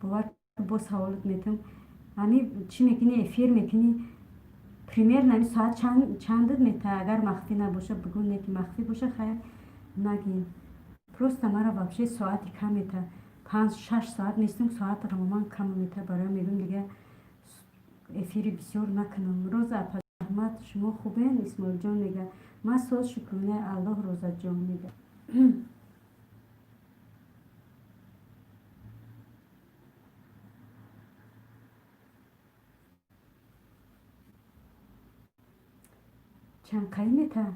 باور با سوالت میتونم همین چی میکنی افیر میکنی پریمیر نمی ساعت چندت میته اگر مخفی نباشه بگو نه که مخفی باشه خیر نگین просто مرا вообще ساعتی کم میته 5-6 ساعت نیستم ساعت تماما کم میته برای میگم دیگه افیری بسیار نکنم روز احمد شما خوبین اسماعیل جان میگه من ساز شکرانه الله روزا جان میگه چند قیمته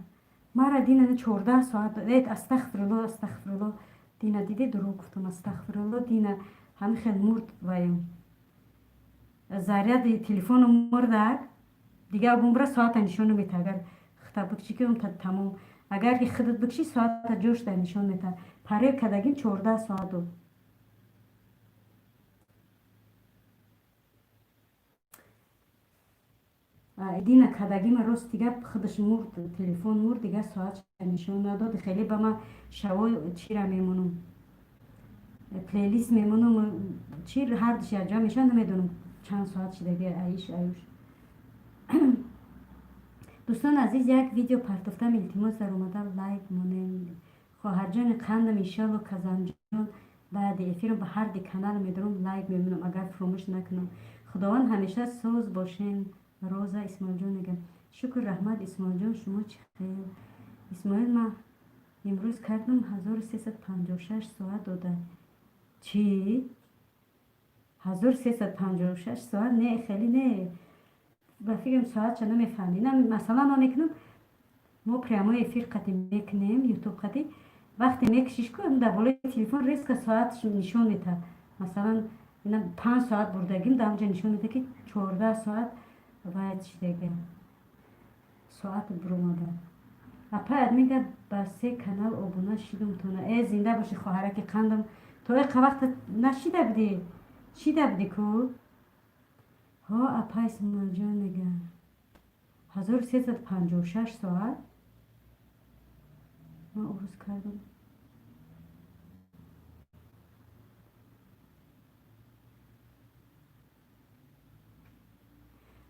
مرا دینا 14 ساعت دید استغفرالله دینا دیدی دروغ گفتم استغفرالله دینا همین خیلی مرد ویم заряд телефоном مرد دیگه عمره ساعت نشون میده اگر خطا بکشی که اون تمام اگر که خودت بکشی ساعت جوش در نشون میده پره کدگین 14 ساعت دو دینا کدگی من راست دیگه خودش مرد تلفن مرد دیگه ساعت نشون نداد خیلی به من شوای چی را میمونم پلیلیست میمونم چی هر دشی انجام میشن نمیدونم چند ساعت شده ایش دوستان عزیز یک ویدیو پرتفتم التماس در اومدم لایک مونین خواهر جان قندم ایشالله کزن جان بعد افیرم به هر دی کانال میدارم لایک میمونم اگر فراموش نکنم خداوند همیشه سوز باشین روزا اسماعیل جان میگم شکر رحمت اسماعیل جان شما چی خیر اسماعیل من امروز کردم 1356 ساعت داده چی 1356 ساعت نه خیلی نه با فکرم ساعت چه نمیفهمی نه مثلا ما میکنم ما پریامو افیر قطعی میکنیم یوتیوب قطعی وقتی میکشیش کنم در بالای تلفن ریسک ساعت نشون میده مثلا اینا 5 ساعت بردگیم در اونجا نشون میده که 14 ساعت باید چیدگه ساعت برومده اپا میگه با 3 کانال ابونه شیدم تونه ای زنده باشی خواهره که قندم تو ای وقت نشیده بودی شیده بودی کو ها اپا اسماعیل جان میگه 1356 ساعت من عروض کردم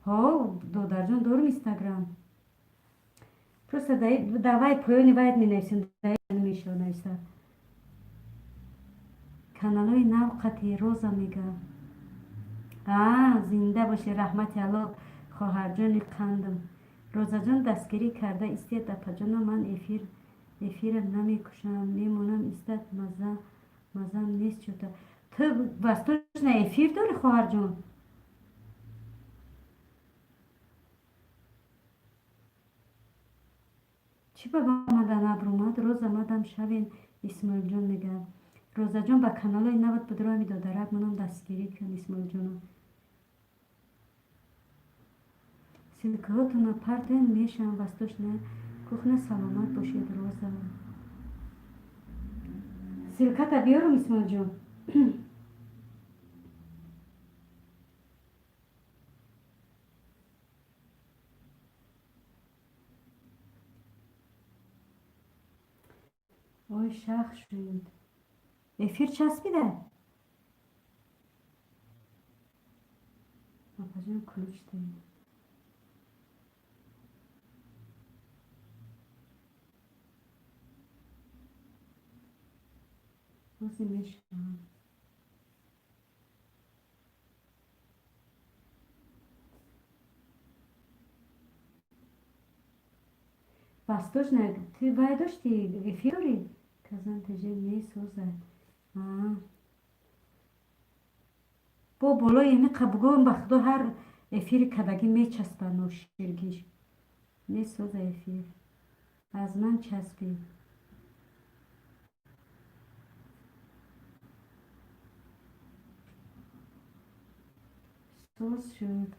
ها دادر جان دارم اینستاگرام просто давай поёни باید می نویسیم نمیشه نویسه کانالای نو قطعی روزا میگه زنده باشی رحمت الله خواهر جان قندم روزا جان دستگیری کرده استید اپا جان من افیر نمی کشم میمونم استید مزم نیست شده تو بستوش نه افیر داری خواهر جان چی با آمدن ابر اومد روز آمدم شبین اسماعیل جان میگه روزا جان با کانال های نوت بدرو می دادرک منم دستگیری کن اسماعیل جانم سلکه هاتون پرتین میشم وستوش نه کخنه سلامت باشید روزا سلکه تا بیارم اسماعیل جان اوی شخ شد. افیر چسبیده. آپاجان کلوچته. بازی میشم. Восточная, ты вайдаш ти эфири? Казан теже не созад. Бо боло ями қабгон ба худо ҳар эфири кадаги мечаспа ноширгиш. Не соза эфир. Аз ман часпи. Соз шуд.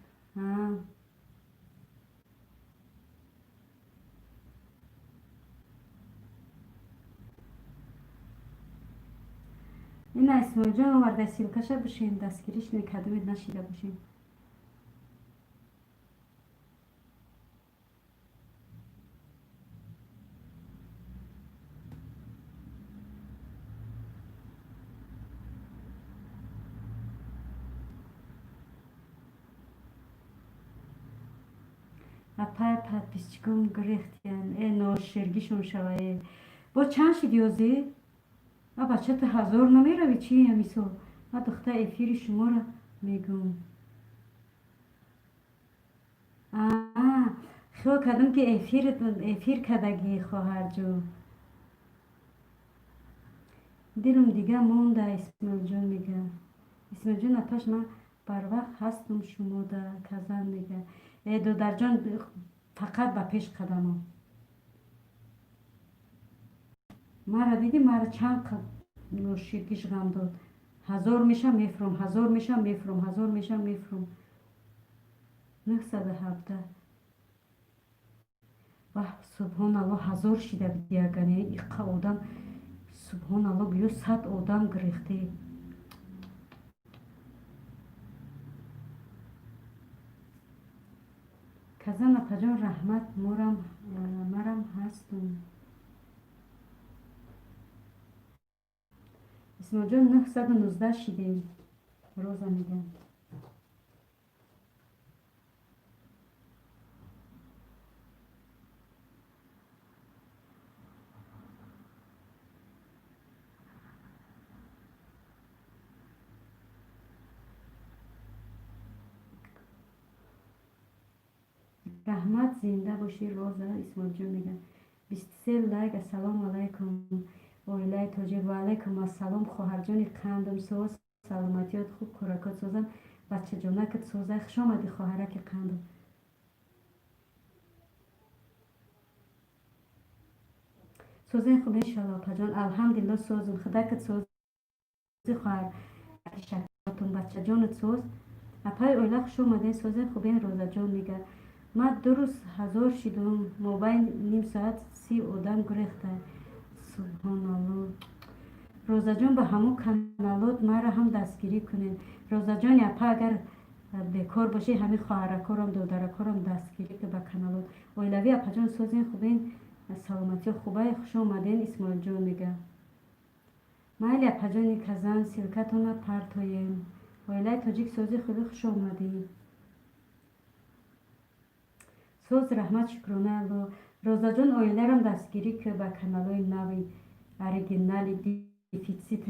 این اسماعیل جان آورده سیلکشه بشین دستگیریش نکدوید نشیده باشین اپای подписчикам грехтиян ноширгишон шавае бо чанд шид ёзи бача ту ҳазор намеравӣ чи ҳамисо ма духта эфири шуморо мегум хиёл кардам ки эфир кардагӣ хоҳарҷон дилам дига монда исмоилҷон мега исмоилҷон апаш ман барвақт ҳастам шумода казан мега додарҷон фақат ба пеш қадамо мара диди мара чанд ноширгиш ғам дод ҳазор мешам мефуром ҳазор мешам мефуром ҳазор мешам мефуром 917 ваҳ субҳоналло ҳазор шида биягане иқа одам субҳоналло биё 100 одам гирехте казан апаҷон раҳмат марам ҳастум исмоилҷон 919 шидем роза мегам раҳмат зинда бошӣ роза исмоилҷон мегам 23 лайк ассалому алайкум оилаи тоҷик ва алайкум ассалом хоҳарҷони қандам соз саломатиёт хуб кӯракот созам бачаҷонакат созай хушомадӣ хоҳараки қандам созен хуб иншалло опаҷон алҳамдулилло созум худакат сози хоҳар шакатум бачаҷонат соз апай оила хушомаден созен хубен розаҷон мега ма ду рӯз ҳазор шидум мобайн ним соат 30 одам гурехта субҳоналло розаҷон ба ҳамон каналот мара ҳам дастгирӣ кунед розаҷони апа агар бекор бошӣ ҳамин хоҳаракорам додаракорам дастгирӣ ба каналот оилави апаҷон созен хубен саломатиё хубай хушомаден исмоилҷон мега майли апаҷони казан силкатона партоем оилаи тоҷик сози хуби хушомадӣ соз раҳмат шукрона алло розаҷон оиларам дастгирӣ кӯ ба каналои нави оригинали дефитсит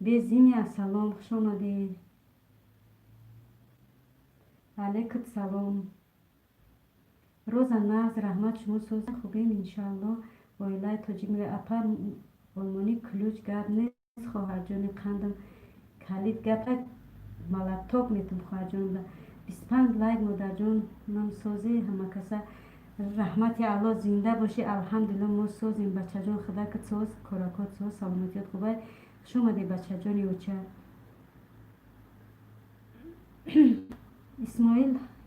безими ассалом хушомадӣ алайкум салом роза нағз раҳмат шумо сози хубем иншаалло оилаи тоҷик мега апа олмонӣ ключ гап нест хоҳарҷони қандам калид гапа малатток метум хоҳарҷонда 25 лайк модарҷон намсози ҳамакаса раҳмати алло зинда бошӣ алҳамдулилло мо созим бачаҷон худакат соз кӯракот соз саломатиёт хубай хушомадӣ бачаҷони уча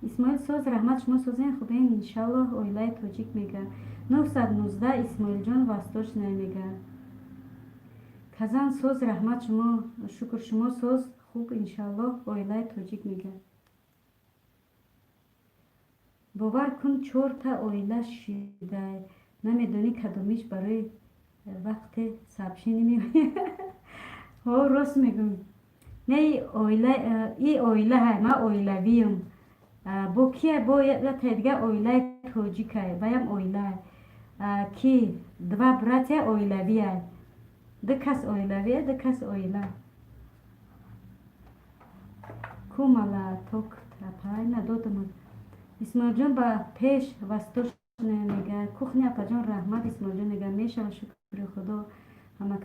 исмоил соз раҳмат шумо созен хубен иншалло оилаи тоҷик мега 919 исмоилҷон восточная мега казан соз раҳмат шумо шукр шумо соз хуб иншалло оилаи тоҷик мега бовар кун 4 та оила шидай نمیدونی کدومیش برای وقت سبشی نمی‌آید. ها راست میگم. نه ای اویله های ما اویلویم. با کیه با یه دیگه اویله توجیکه بایم اویله کی دوا براتیا اویلویه دکس اویلویه دکس اویله کومالا توک تپای ندادم اسماعیل جان با پیش وستوش میگه کخنی اپا جان رحمت اسماعیل جان میگه میشه و شکر خدا همه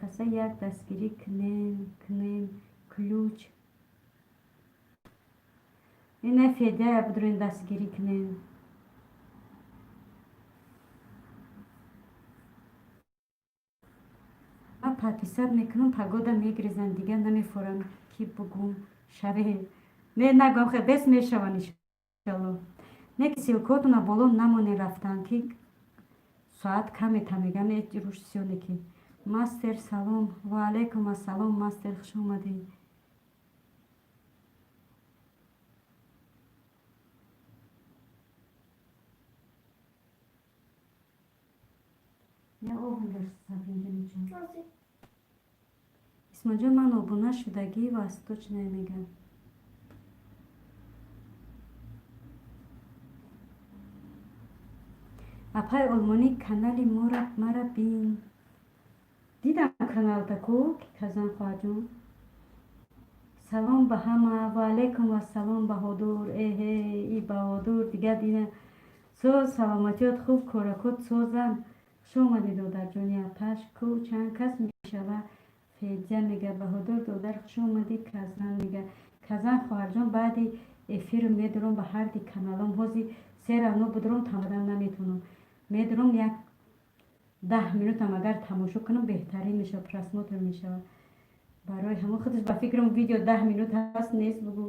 کسای یک دستگیری کنیم کلوچ این فیده بدرین دستگیری کنیم من پاتیسات میکنم پگودا میگریزن دیگه نمیفورم کی بگم شبه نه نگم خیلی بس میشون ایشالله نه که سیلکوتنا боло намоне рафтан ки соат каме тамегам руш сиёне ки мастер салом ва алейкум ассалом мастер хуш омадӣ я овундар сабинҷаничон
Rosie.
исмоҷон ман обуна шудагӣ васточ намегам апай олмонӣ канали мара бин дидам каналта ку казан хоҳаҷон салом ба ҳама ва алейкум ассалом баҳодур эҳе и баҳодур дига дидам соз саломатиёт хуб коракот созам хуш омадӣ додарҷони апаш ку чанд кас мешава федя мега баҳодур додар хуш омадӣ казан мега казан хоҳарҷон баъди эфир медурам ба ҳарди каналам ҳози се равно будурам тамадан наметунам медурам як 10 минутам агар тамошо кунам беҳтарин мешава просмотр мешава барои ҳама худаш ба фикрам видео 10 минут ҳаст нест бугу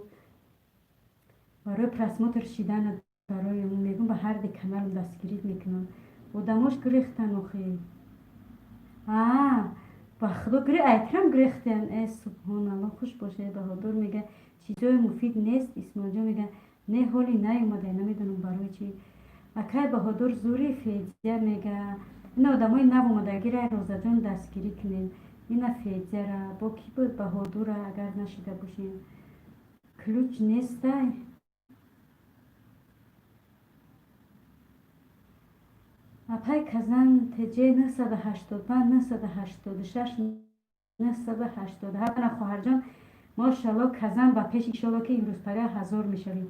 барои просмотр шидан барои мегум ба ҳарди каналам дастгирӣ мекунам одамош гирехтан охи ба худо айтрам гирехтан субҳоналлоҳ хуш бошед баҳодур мега чизои муфид нест исмоилҷон мега не ҳоли наомада намедонам барои чи акай баҳодур зури федя мега ин одамои нав омадагира розаҷон дастгирӣ кунем ина федяра бо ки буд баҳодура агар нашида бошем ключ нестай апай казан тж 985 986 987 хоҳарҷон мошалло казан ба пеш иншолло ки имрӯзпара 1000 мешавӣ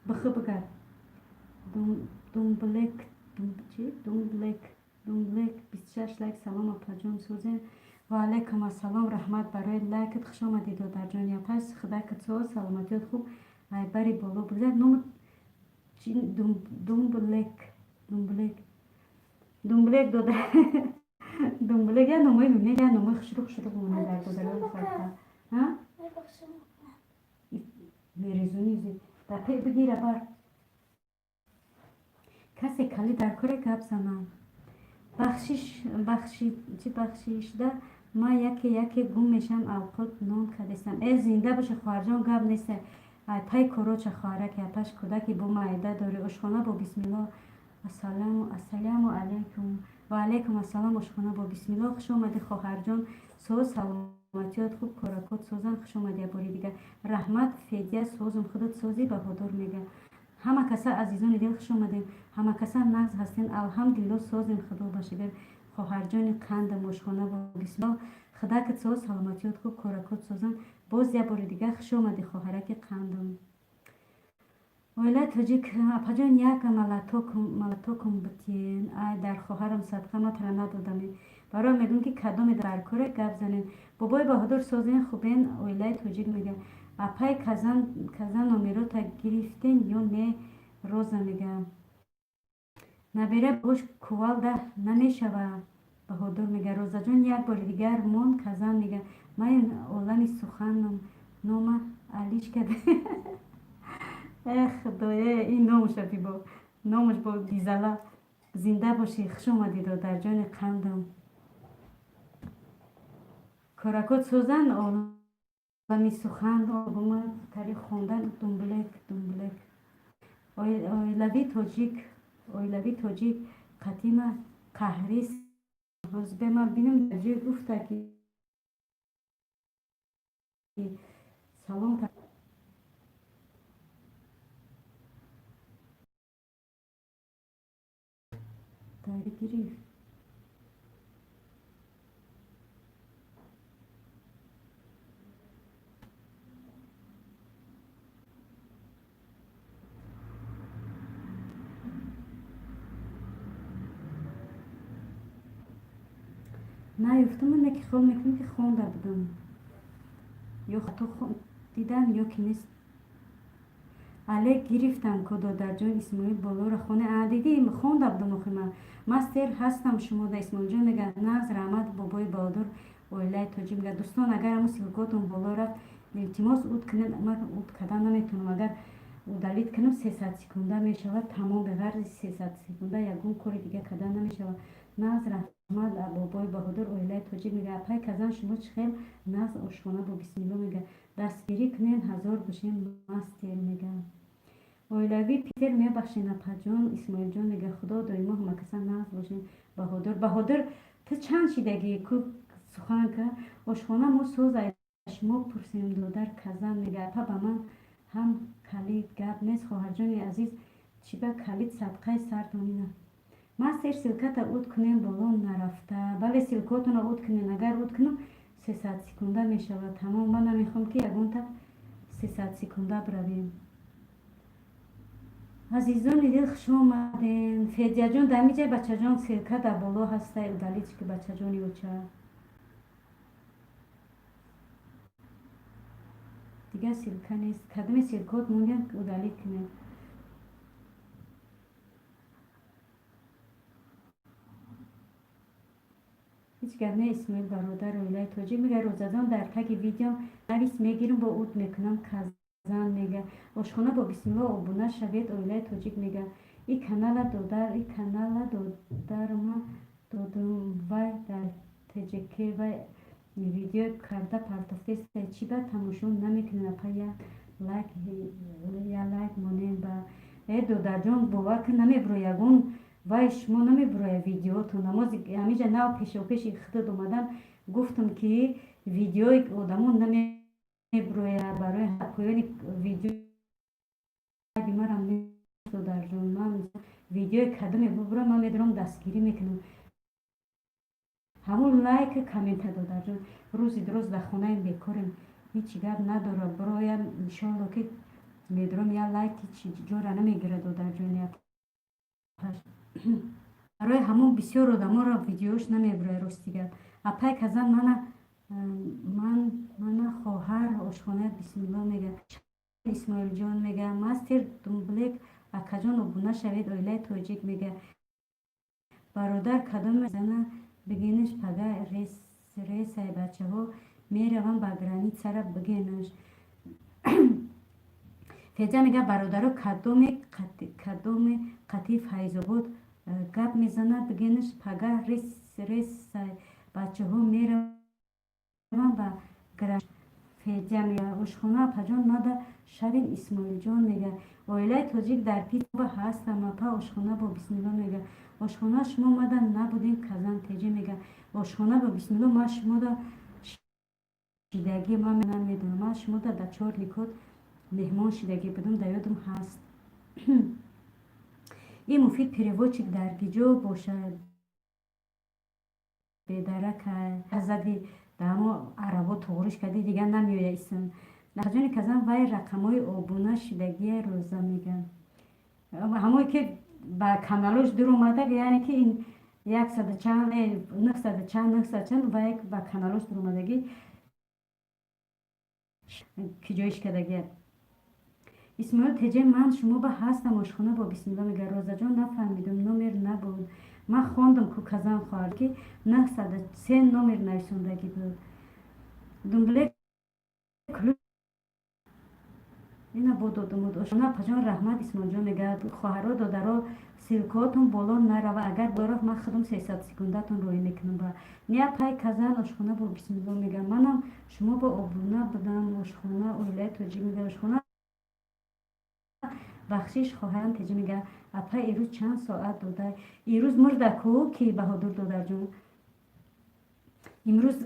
бихӯ бигар думблек 26 лайк салом апаҷон сӯзем ва алейкум ассалом раҳмат барои лайкат хуш омадӣ додарҷони апас худакат соз саломатиёт хуб айбари боло бигзар номи думблек дода думблек я номои мемед я номои хушрӯ монедар додарон фарқа мерезунизи дапе бигира бар касе кали дар коре гап занам бахшишда ма яке гум мешам авқот нон кадестам зинда боша хоҳарҷон гап нест пай короча хоҳараки апаш кӯдаки бо маида дори ошхона бо бисмилло ассалому алейкум ва алейкум ассалом ошхона бо бисмилло хуш омадӣ хоҳарҷон соз саломатиёт хуб коракот созам хуш омадӣ бори дига раҳмат федя созум худат созӣ баҳодур мега ҳама каса азизони дил хуш омадем ҳама каса нағз ҳастем алҳамдулилло созем худо бошагар хоҳарҷони қандам ошхона бо бисмилло худакат соз саломатиёт хуб коракот созам боз я бори дига хуш омадӣ хоҳараки қандам оила тоҷик апаҷон як малатокум бутиен ай дар хоҳарам садқа матара надодаме барои мегӯм ки кадоме дар коре гап занем бобои баҳодур созен хубен оилаи тоҷик мега апай казан номерота гирифтен ё не роза мега набира бош кувалда намешава баҳодур мега розаҷон як бори дигар мон казан мега ман олами суханам нома алишка худоя ин номуша бибо номуш бо дизала зинда бошӣ хуш омадӣ дар ҷони қандам коракот созан олами сухан обума тари хондан думблек оилави тоҷик қатима қаҳрис ҳозбема бинам даҷи гуфта ки салом тари гирифт. наёфтам ана ки хол мекунам ки хонда будам ё хато дидам ё ки нест. алек гирифтам кодо дар ҷон исмоил болора хона дидӣ хонда будам охи ман сер ҳастам шумода исмоилҷон мега нағз раҳмат бобои баҳодур оилаи тоҷӣ мега дӯстон агар ҳамун силкотон боло рафт илтимос уд кунед ман уд кардан наметавонам агар удалит кунам 300 секунда мешавад тамом бе ғарзи 300 секунда ягон кори дига кардан намешавад. нағз раҳмат бобои баҳодур оилаи тоҷик мега апай казан шумо чӣ хел нағз ошхона бо бисмилло мега дастгирӣ кунед ҳазор бошем мастер мега оилави питер мебахшен апаҷон исмоилҷон мега худо доимо ҳамакасан нағз бошем баҳодур ту чанд шидагӣ ку сухан ка ошхона мо созай шумо пурсем додар казан мега апа ба ман ҳам калид гап нест хоҳарҷони азиз чӣ ба калид садқаи сартонина мастер силката уд кунем боло нарафта бале силкотона уд кунем агар уд кунам 300 секунда мешавад тамом ман намехоҳам ки ягонта 300 секунда биравем. азизони дил хуш омаден. федяҷон дамиҷа бачаҷон силка дар боло ҳастай удалички бачаҷони уча дига силка нест кадами силкот мондем удалит кунем. ҳеҷ гап не исмоил бародар оилаи тоҷик мега розаҷон дар таги видеом навис мегирам бо уд мекунам казан мега ошхона бо бисмилло обуна шавед оилаи тоҷик мега и канала додарма додум вай дар тҷк вай видео карда партофтеста чӣ ба тамошо намекунем апа я лайк монем ба додарҷон бовар кун намебуро ягон вай шумо намебуроя видеото намози ҳамиҷа нав пешопеши худод омадам гуфтам ки видеои одамон намебуроя барои поёни видео марам додарҷон ман видеои кадаме бубура ман медорам дастгирӣ мекунам ҳамун лайк коммента додарҷон рӯзи дуруз дар хонаем бекорем ҳеҷ гап надора бироям иншоалло ки медорам я лайки чӣ ҷора намегира додарҷони барои ҳамон бисёр одамонро видеош намебурад рости гап апай казан мана хоҳар ошхона бисмилло мега исмоилҷон мега мастер думблек акаҷон обуна шавед оилаи тоҷик мега бародар кадом зана бигиниш пага ресай бачаҳо меравам ба границара бигинаш феҷа мега бародаро кадоме қатив ҳайзобод гап мезанад бигинаш пага ресай бачаҳо меравам ба границара феҷа мега ошхона апаҷон нада шавин исмоилҷон мега оилаи тоҷик дар питба ҳастам апа ошхона бо бисмилло мега ошхона шумо мада набудем казан теҷа мега ошхона бо бисмилло ман шумода шидагӣ ман намедонам ман шумода дар 4 ликот меҳмон шидагӣ будам дар ёдам ҳаст ин муфид переводчик дар гиҷо бошад бедарака азади дамо араво тоғриш кади дига намеоя исм наҷони казан вай рақамҳои обуна шидагия роза мегам ҳамое ки ба каналош дур омада яъне ки ин 100 чанд 900 чанд вай ба каналош дур омадагӣ ки ҷоиш кардагия исмоил теҷа ман шумо ба ҳастам ошхона бо бисмилло мега розаҷон нафаҳмидам номер набуд ман хондам ку казан хоҳар ки 903 номер нависондагӣ буд думблек ина бо додумуд ошхона апаҷон раҳмат исмоилҷон мега хоҳаро додаро силкотон боло нарава агар борафт ман худам 300 секундатон роӣ мекунам ба ния пай казан ошхона бо бисмилло мега манам шумо бо обуна будам ошхона оилаи тоҷик мега ошхона бахшиш хоҳарам теҷа мега апа ирӯз чанд соат дода ирӯз мурдаку ки баҳодур додарҷон имрӯз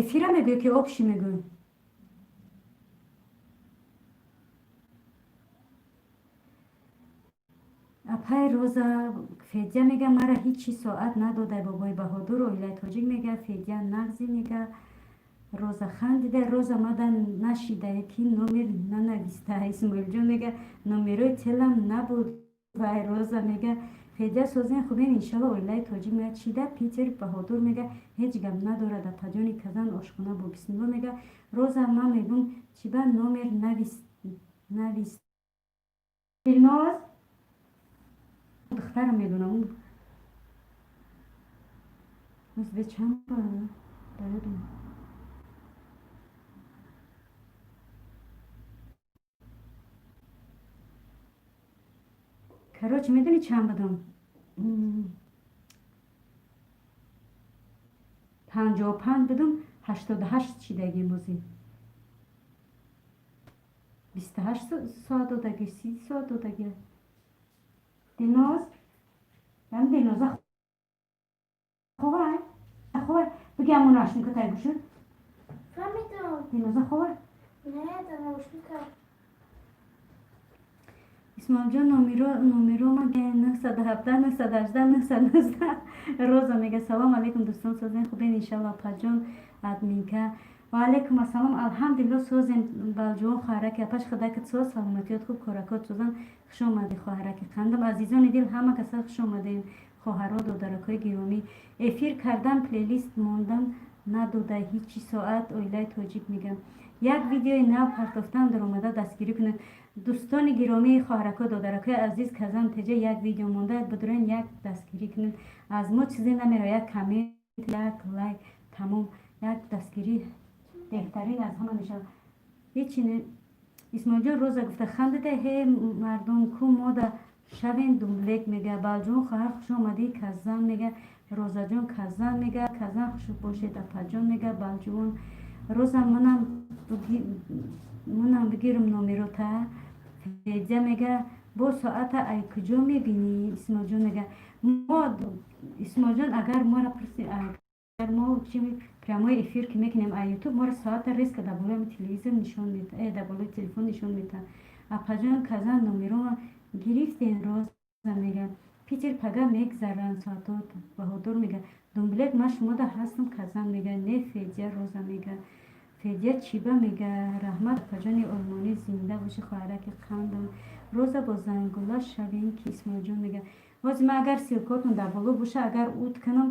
эфира мегӯй ки обши мегӯй апай роза федя мега мара ҳичи соат надодай бобои баҳодур оилаи тоҷик мега федя нағзи мега роза хандида роза мада нашидае ки номер нанависта исмоилҷон мега номерои телам набуд вай роза мега федя созен хубем иншалло оилаи тоҷик мега чида питер баҳодур мега ҳеҷ гап надорад апаҷони казан ошхона бо бисмилло мега роза ман мегум чиба номер навист дилноз духтарам медонам мусбе чанд барадум короче медони чанд будам 55 будам 88 чидаги мози 28 соат додаги 30 соат додаги дилноз ям дилноза ховай ховай бигам наушника тай гӯши
Фамидам.
дилноза ховай
Не, да наушника.
исмоилҷон номеро маге 917 918 919 роза мега салом алейкум дӯстон созен хубен иншалло апаҷон админка ва алейкум ассалом алҳамдулилло созен балҷуон хоҳараки апаш худакат соз саломатиёт хуб коракот созан хуш омади хоҳараки қандам азизони дил ҳама каса хуш омадем хоҳаро додаракҳои гиромӣ эфир кардан плейлист мондан надода ҳичи соат оилаи тоҷик мегам як видеои нав партофтан даромада дастгирӣ кунед дӯстони гиромии хоҳаракҳо додаракҳои азиз казан теҷа як видео мондаед бидурен як дастгирӣ кунед аз мо чизе намеро як комент як лайк тамом як дастгирӣ беҳтарин аз ҳама мешавад ҳечи не исмоилҷон роза гуфта хандида ҳе мардум ку мода шавен думлек мега балҷон хоҳар хуш омадӣ казан мега розаҷон казан мега казан хуш бошед апаҷон мега балҷон роза манам бигирам номерота федя мега бо соата ай куҷо мебинӣ исмоилҷон мега мо исмоилҷон агар мора пурси агар мо чи прямой эфир ки мекунем а ютуб мора соата резко дар болои телевизор нишон мета дар болои телефон нишон мета апаҷон казан номерома гирифтен роза мега питер пага мегзаранд соатот баҳодур мега думблек ман шумода ҳастам казан мега не федя роза мега федя чиба мега раҳмат апаҷони олмонӣ зинда боши хоҳараки қандам роза бо зангула шавем ки исмоилҷон мега ҳози ман агар силкотон дар боло боша агар уд кунам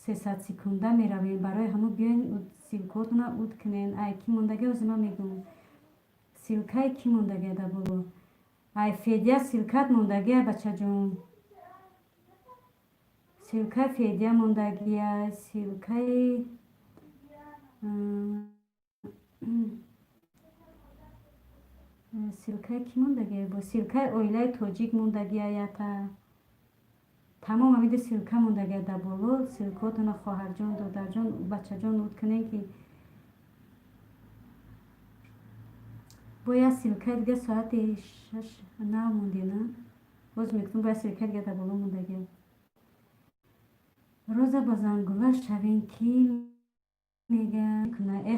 300 секунда меравем барои ҳамо биёин силкотона уд кунен ай ки мондаги ҳози ман мегум силкаи ки мондаги дар боло ай федя силкат мондагия бачаҷон силкаи федя мондагия силкаи силкаи ки мондагия бо силкаи оилаи тоҷик мондагия ята тамом ҳамида силка мондагия дар боло силкотона хоҳарҷон додарҷон бачаҷон уд кунен ки бо як силкаи дига соати 6-9 мондена боз мегуфтам бо як силкаи дига дар боло мондагия роза ба зангула шавен ки мега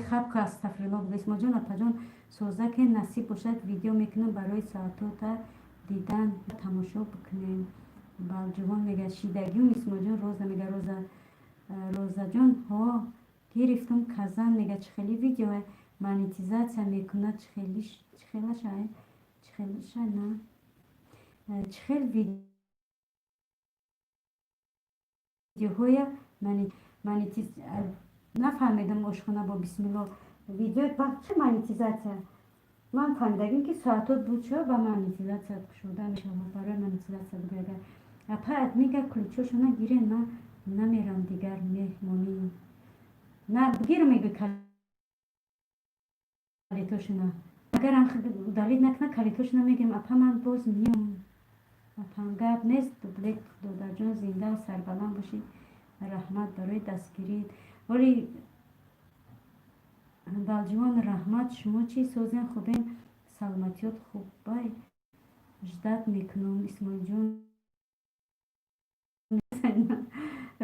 хабка астағфируллоҳ буда исмоилҷон апаҷон созаке насиб бошад видео мекунам барои соатота дидан тамошо бикунем балҷувон мега шидагиум исмоилҷон роза мега розаҷон ҳо гирифтам казан мега чихели видео монетизатсия мекунад чихелаша на чихел видеоҳоя монетиз нафаҳмидам ошхона бо бисмилло видео чӣ монетизатсия ман фаҳмидагим ки соатот буд шо ба монетизатсия шуда мешавад барои монетизатсия буд апа адмига ключошо нагирен ман намерам дигар меҳмонӣ на бигирам мегӯй калитошона агарам далид накунад калитошона мегӯям апа ман боз миём апам гап нест дублек додарҷон зинда сарбаланд бошӣ раҳмат барои дастгирӣ вале балҷувон раҳмат шумо чӣ созен хубем саломатиёт хуб бай ждат мекунам. Исмоилҷон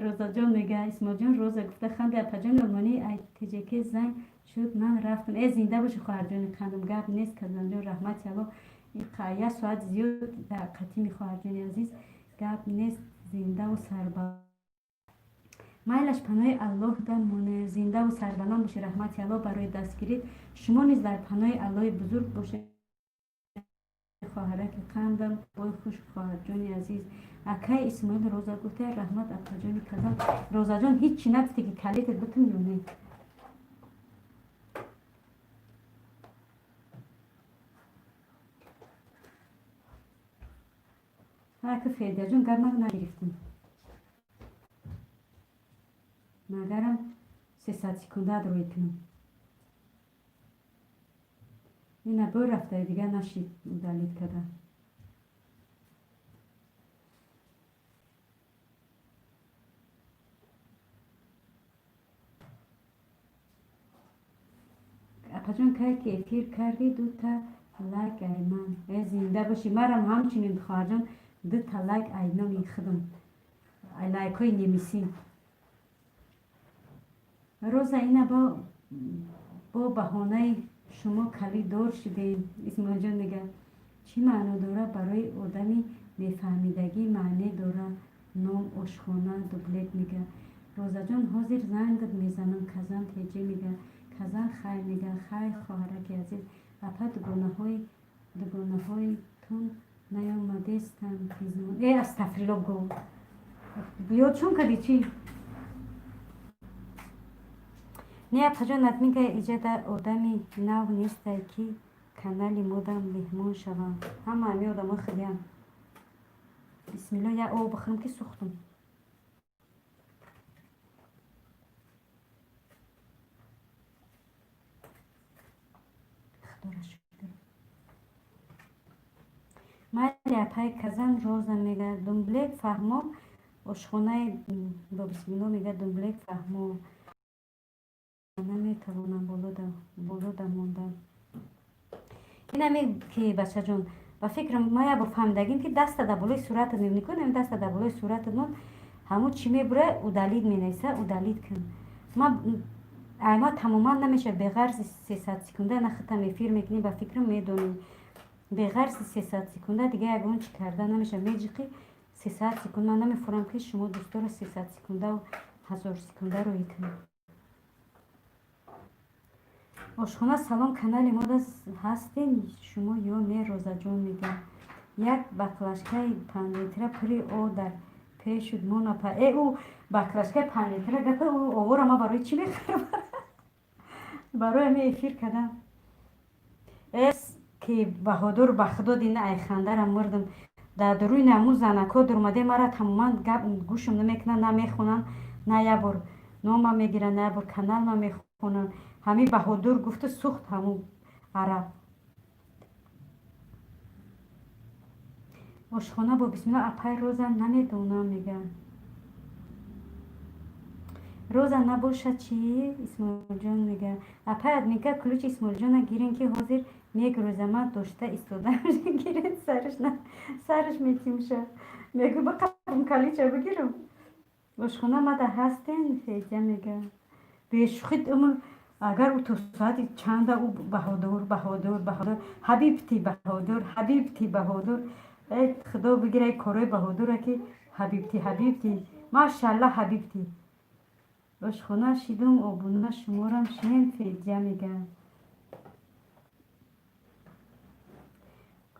розаҷон мега, исмоилҷон роза гуфта ханди апаҷони олмонӣ ай тиҷеки занг шуд, ман рафтам. Зинда боши хоҳарҷони қандам, гап нест казанҷон, раҳмати алло. Як соат зиёд қатими хоҳарҷони азиз, гап нест, зиндаву сарбаланд. майлаш паноҳи аллоҳ дамоне, зиндаву сарбаланд боши, раҳмати аллоҳ барои дастгирид. Шумо низ дар паноҳи аллоҳи бузург бошед. хоҳараки қандам, бой хуш хоҳарҷони азиз. Акай Исмоил роза гуфта, раҳмат апаҷони казан. Розаҷон ҳичи нафти ки калитет бутум ё не? ҳака Федяҷон гап нагирифтем. магарам 300 секундат рӯй кунам. ина бо рафта дига нашид удалит када. апаҷон кай ки эфир карди дута лайк ай ман. Зинда боши. Марам ҳамчунин хоҳарҷон дута лайк ай номи худам. Ай лайкҳои немисӣ. роза ина бо баҳонаи шумо калиддор шудем. Исмоилҷон мега чӣ маъно дорад барои одами мефаҳмидагӣ маъне дорад ном ошхона дублет мега. розаҷон ҳозир зангат мезанам. казан теҷа мега. казан хай мега. хай хоҳараки азиз. апа дугонаҳоятон наёмадестанд хизмон. Астағфируллоҳ гӯ. ёд чун кади чӣ? не апаҷон админка иҷада одами нав нестай ки канали модам меҳмон шавам. Ҳама ҳами одамо хелеам. бисмилло, я об бихӯрам ки сӯхтам. майли апай казан роза мега думблек фаҳмо ошхонаи бо бисмилло мега думблек фаҳмо наметавонам болода мондан. инаме ки бачаҷон ба фикрам ма як бор фаҳмидагим ки даста дар болои суратат мекунем, даста дар болои суратат мон ҳамун чӣ мебура удалит менависа, удалит кун. Ма тамоман намеша беғарзи 300 секунда нахитам эфир мекунӣ, ба фикрам медонӣ беғарзи 300 секунда дига ягон чӣ карда намеша, меджиқи 300 секунд. Ман намефурам ки шумо дӯстдора 300 секундаву 1000 секунда рӯй кунед. ошхона салом, канали мо ҳастем шумо ё не? розаҷон мега як баклажкаи 5 литра пури о дар пеш шуд монапа. Ӯ баклажкаи 5 литра гапа овора ма барои чӣ мехӯрам? барои ҳамин эфир кардам. ки баҳодур ба худо дина ай хандарам мурдам. дар рӯи намун занако дурмаде мара тамоман гап гӯшам намекунанд, намехонанд, на як бор номам мегиранд, на як бор каналам мехонанд. ҳамин баҳодур гуфту сӯхт ҳамун араб. ошхона бо бисмилла апай роза намедонам мега. роза набошад чӣ? Исмоилҷон мега апай админка кулучи Исмоилҷона гирин ки ҳозир мегрӯза. ман дошта истодам гирин сараш метимша. мегӯ бақабам калича бигирам. ошхона мада ҳастен федя мега бешухид агар ӯ то соати чанда ӯ баҳодур ҳабибти баҳодур худо бигирай корои баҳодура ки ҳабибти машалла ҳабибти. ошхона шидум обуна шуморам шем федя мега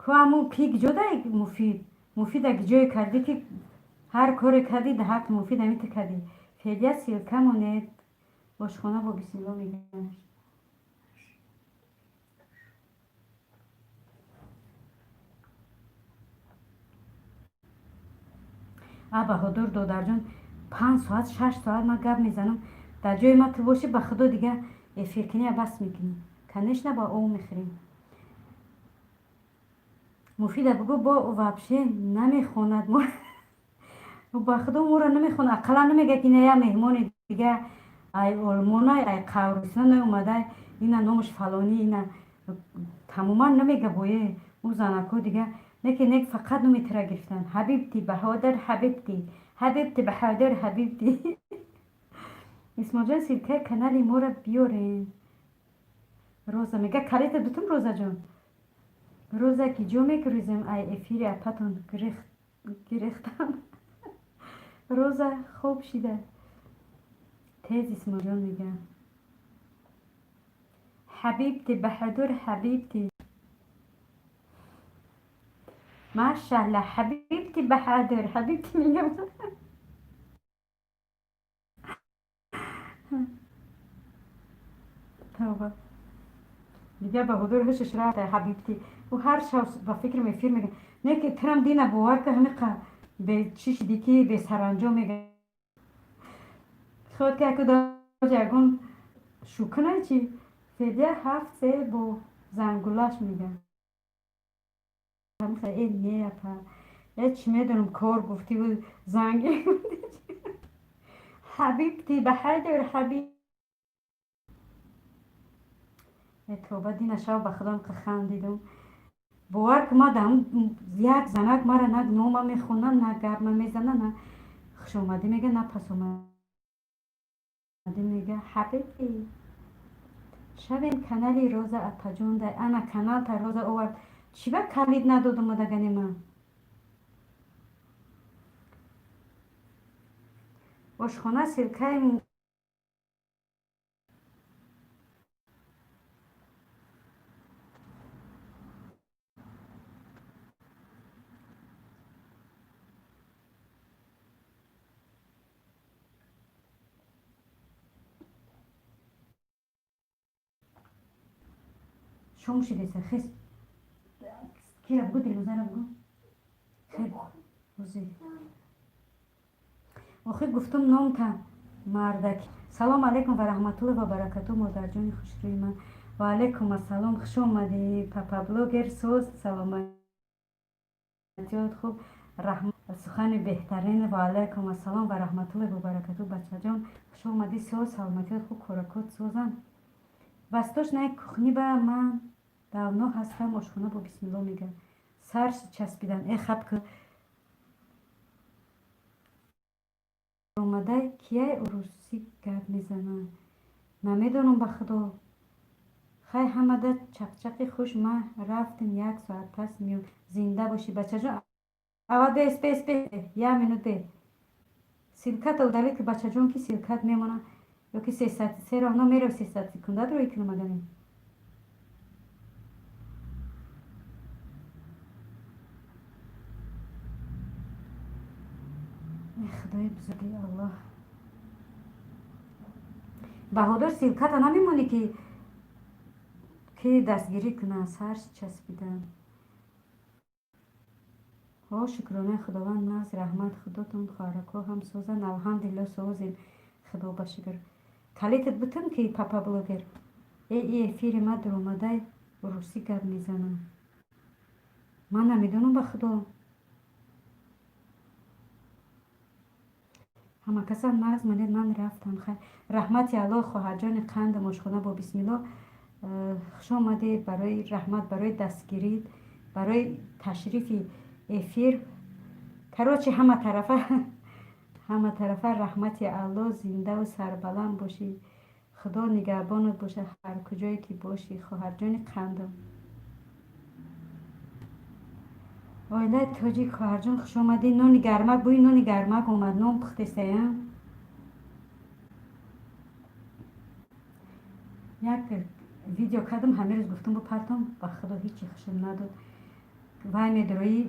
ку ҳамун пик ҷодай муфида гиҷое карди ки ҳар коре карди даҳак муфид ҳамита карди. федя силка монед. ошхона бо бисмилло мега баҳодур додарҷон 5 соат 6 соат ман гап мезанам. дар ҷои ман ту бошӣ ба худо дига эфир кунӣ бас мекунӣ. конечно ба ов мехӯрем. муфида бигӯ бо вообще намехонад мо ба худо моро намехонад. ақаллан намега ки ина як меҳмони дига ай олмона ай қавристон омада ина номаш фалонӣ ина тамоман намега бое. ӯ занако дига نک فقط نمیتره گرفتن حبیبتی بهادر حبیبتی بهادر حبیبتی. اسماعیل جان سیرکه کانالی ما را بیارین. روزا میگه کلیت دوتون روزا جان. روزا که جو میکریزم ای افیری اپاتون گرفتم. روزا خوب شده. تیز اسماعیل جان میگه حبیبتی بهادر حبیبتی. ماشاءالله حبیبتی بهادر حبیبتی میگم. توبه دیگه بهادر هشش رفته حبیبتی و هر شب با فکر میفیر میگه نه که ترم دینا باور که همه به چیش دیگه به سرانجام میگه خود که کدا جگون شوکنه چی فیده هفت سه با زنگولاش میگه همه این نیه پا چی میدونم کار گفتی و زنگی حبیبتی بهادر حبیب توبه دینا شب به خودم که خندیدم باور که ما دم یک زنک ما را نه نوم میخونن نه گرم میزنن نه خوش اومدی میگه نه پس اومدی میگه حبیبی شبین کانالی روزا اپاجون ده انا کانال تا روزا اوورد چی با کلید ندادم دگنی من آشخانه سرکه شوم شده خیس کی را بگو دلوزه بگو خیلی روزی آخه گفتم نام تا مردک سلام علیکم و رحمت الله و برکاته مادر جان خوشروی من و علیکم السلام خوش اومدی پاپا بلوگر سوز سلامتیات خوب رحمت سخن بهترین و علیکم السلام و رحمت الله و برکاته بچه جان خوش اومدی سوز سلامتیات خوب کارکات سوزن بستاش نه کخنی با من давно هستم آشخونه با بسم الله میگه سرش چسبیدن ای خب که اومده کیه عروسی گرد میزنن نمیدونم به خدا خیلی همه چقچقی خوش ما رفتیم یک ساعت پس میام زنده باشی بچه جان اول بیس بیس بیس یه منوت بی سیلکت اودالی که بچه جان که سیلکت میمونه یا که 303 راهنا میره 300 سکونده رو یکنم مگنیم خدای بزرگی الله بهادر سیلکت نمیمونی که دستگیری کنه سرش چسبیدن ها شکرانه خداوند ناز رحمت خداتون خارکو هم سوزن الحمدلله سوزیم خدا بشکر کلیتت بتون که پاپا بلوگر ای افیر ما در اومده روسی گرد میزنم من نمیدونم به خدا همه کسا ناز منید من رفتم خیلی رحمت الله خواهر جان قند مشخونه با بسم الله خوش آمده برای رحمت برای دستگیری برای تشریف افیر کراچی همه طرفه رحمت الله زنده و سربلند باشی خدا نگهبانت باشه هر کجایی که باشی خواهر جان قندم آیله تاجیک خواهر جان خوش آمدی نون گرمک بوی نون گرمک اومد نون پخته سیم یک ویدیو کردم همه روز گفتم با پرتم با خدا هیچی خوشم نداد وای میدروی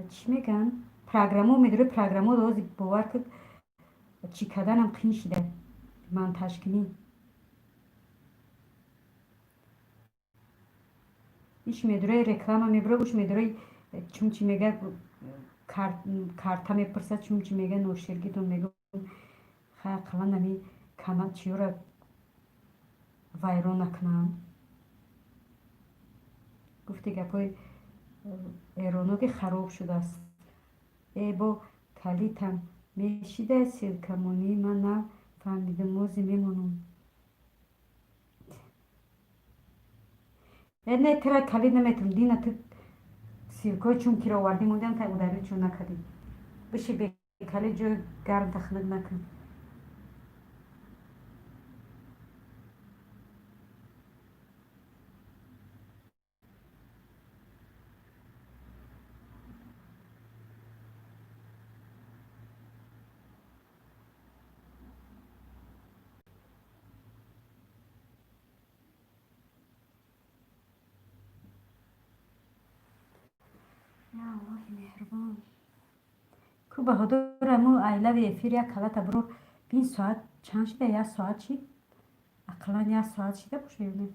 چی میگن پروگرامو میدروی پروگرامو لازم باور کرد چی کردنم قین شده من تشکنی ایش میدروی رکلام میبره اوش میدروی چون چی میگه کارتا میپرسه چون چی میگه نوشرگیتون میگه خیلی قلن نمی کانال چیو را وایرون نکنن گفتی گپای ایرانو خراب شده است ای با کلیتم میشیده سیلکمونی من نه فهمیده موزی میمونم نه ترا کلید نمیتونم دینا تو سیرکای چون کی رو آوردی موندم تا اوداری چون نکردیم بشی به کلید جو گرم تخنک نکن یا الله مهربان کو بهادر مو ایلا و افیر یک کلت برو 20 ساعت چند شده یک ساعت شد اقلا یک ساعت شده باشه یا نه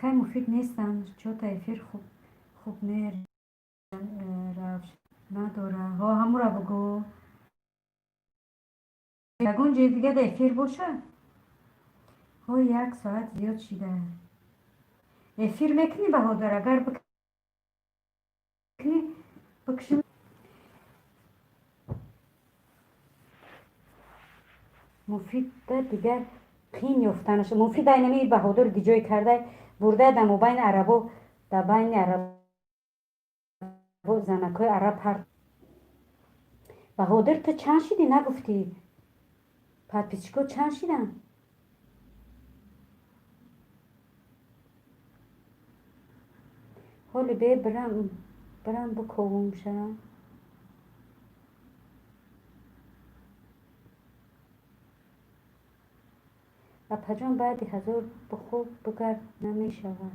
اکای مفید نیستن چون تا افیر خوب نه روش نداره ها همون رو بگو یگون جای دیگه در افیر باشه ها یک ساعت زیاد شده افیر میکنی بهادر اگر بکنی بکشم مفید دیگر قین یافتنش مفید اینمی بهادر دیجای کرده برده در مبین عربا در بین عربا زنکای عرب هر بهادر تو چند شدی نگفتی پد پیچکو چند شدن حالی به برم بکوم شدن و پجان بعدی هزار بخوب بگرد نمی شود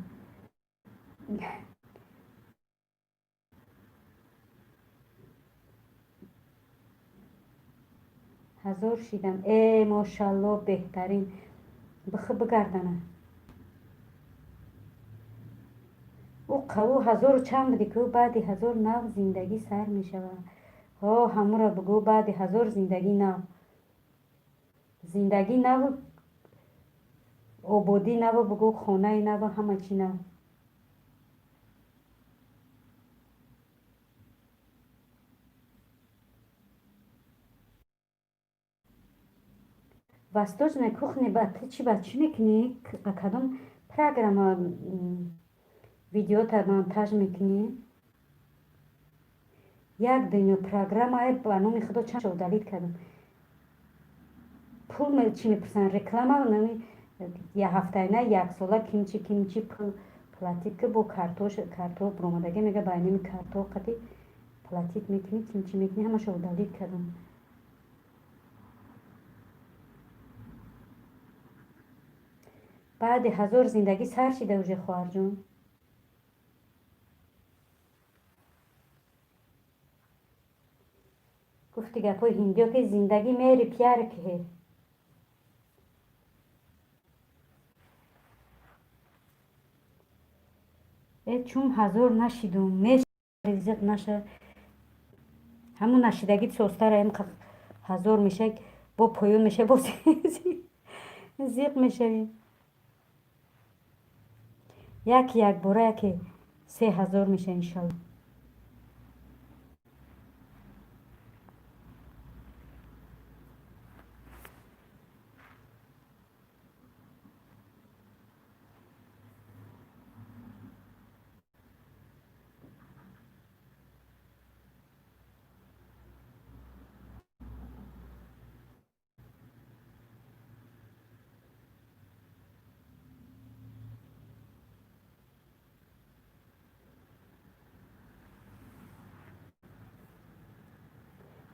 1000 شیدم ای ماشالله بهترین بگردنه او قو 1000 چند بودی که بعدی 1000 نو زندگی سر می شود ها همون را بگو بعدی 1000 زندگی نو آبادی نو بگو خانه نو همه چی نو وستوش نه کخنی چی بچی نکنی کدام پروگرام ویدیو تا مونتاژ میکنی یک دنیا پروگرام های با نام خدا چند شو دلیل کردم پول چی میپرسن رکلام ها نمی یه هفته نه یک ساله کیمچی پلاتیک با کارتو برامدگی میگه باینی کارتو قدی پلاتیک میکنی کیمچی میکنی همه شو دلیل کردم بعد 1000 زندگی سر شده اوژه خواهر جون گفتی گپای هندیو که زندگی میری پیار که چون 1000 نشیدم میشه رزق نشه همون نشیدگی سوستر هم 1000 میشه با پایون میشه با زیق میشه یک باره که 3000 میشه انشالله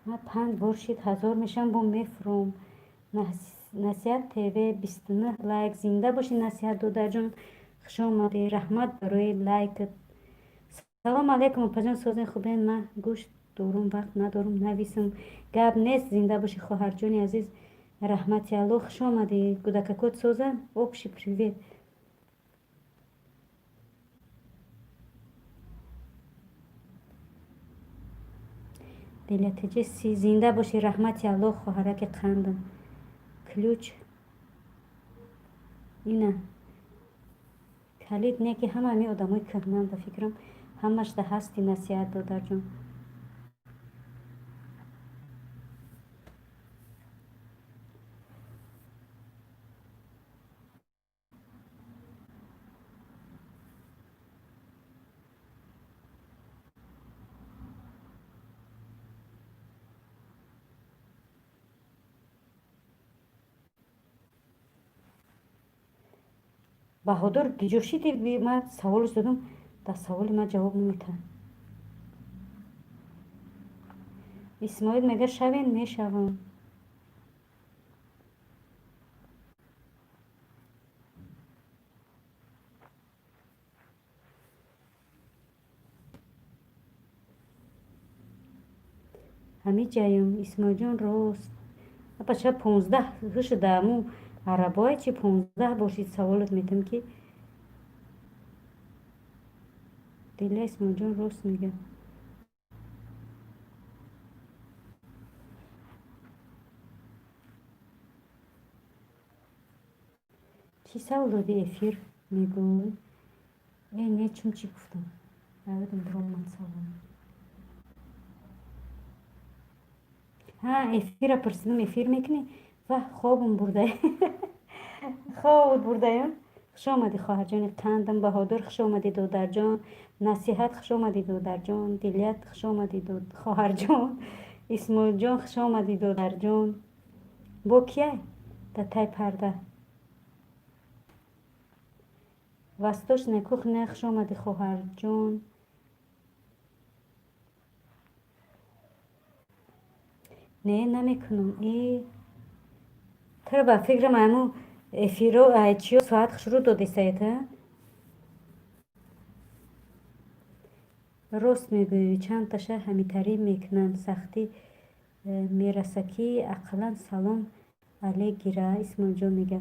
من 5 بار شید 1000 میشم با میفروم نصیحت تیوی 29 لایک زنده باشی نصیحت داده جان خوش آمدی رحمت برای لایک سلام علیکم پجان سوزن خوبین من گوشت دورم وقت ندارم نویسم گپ نیست. زنده باشی خواهر جان عزیز. رحمتی الله خوش آمدی. گودککوت سوزن общий привет. دلت جسی زنده باشی. رحمتی الله خواهرک قندم. کلوچ اینه کلید نه که همه می آدمای کهنم به فکرم همش ده هستی نصیحت دادر جون. بهادر گیجوشیدی بی من سوالش دادم در سوال من جواب نمیده. اسماعیل میگه شوین میشوم. همه جایم اسماعیل جان راست. بچه 15 هش دامو عربای چی 15 باشید سوالت میتم که دیله اسماعیل جان راست میگه. چی سوال دادی افیر میگوی؟ نه چون چی گفتم؟ نبودم برام من سوال. ها افیر پرسیدم افیر میکنی؟ و خوابم برده. خواب برده. خوش آمدی خواهر جان قندم. بهادر خوش آمدی دودر جان. نصیحت خوش آمدی دودر جان. دیلیت خوش آمدی دود خواهر جان. اسماعیل جان خوش آمدی دودر جان. با کیه؟ در تای پرده. وستاش نکوخ نه خوش آمدی خواهر جان. نه نمیکنم ای ترا با فکرم امو افیرو چیو ساعت خشرو دادی سایته راست میگویی چند تاشه همیتری میکنن سختی میرسکی اقلا سلام علیک گیره. اسماعیل جان میگه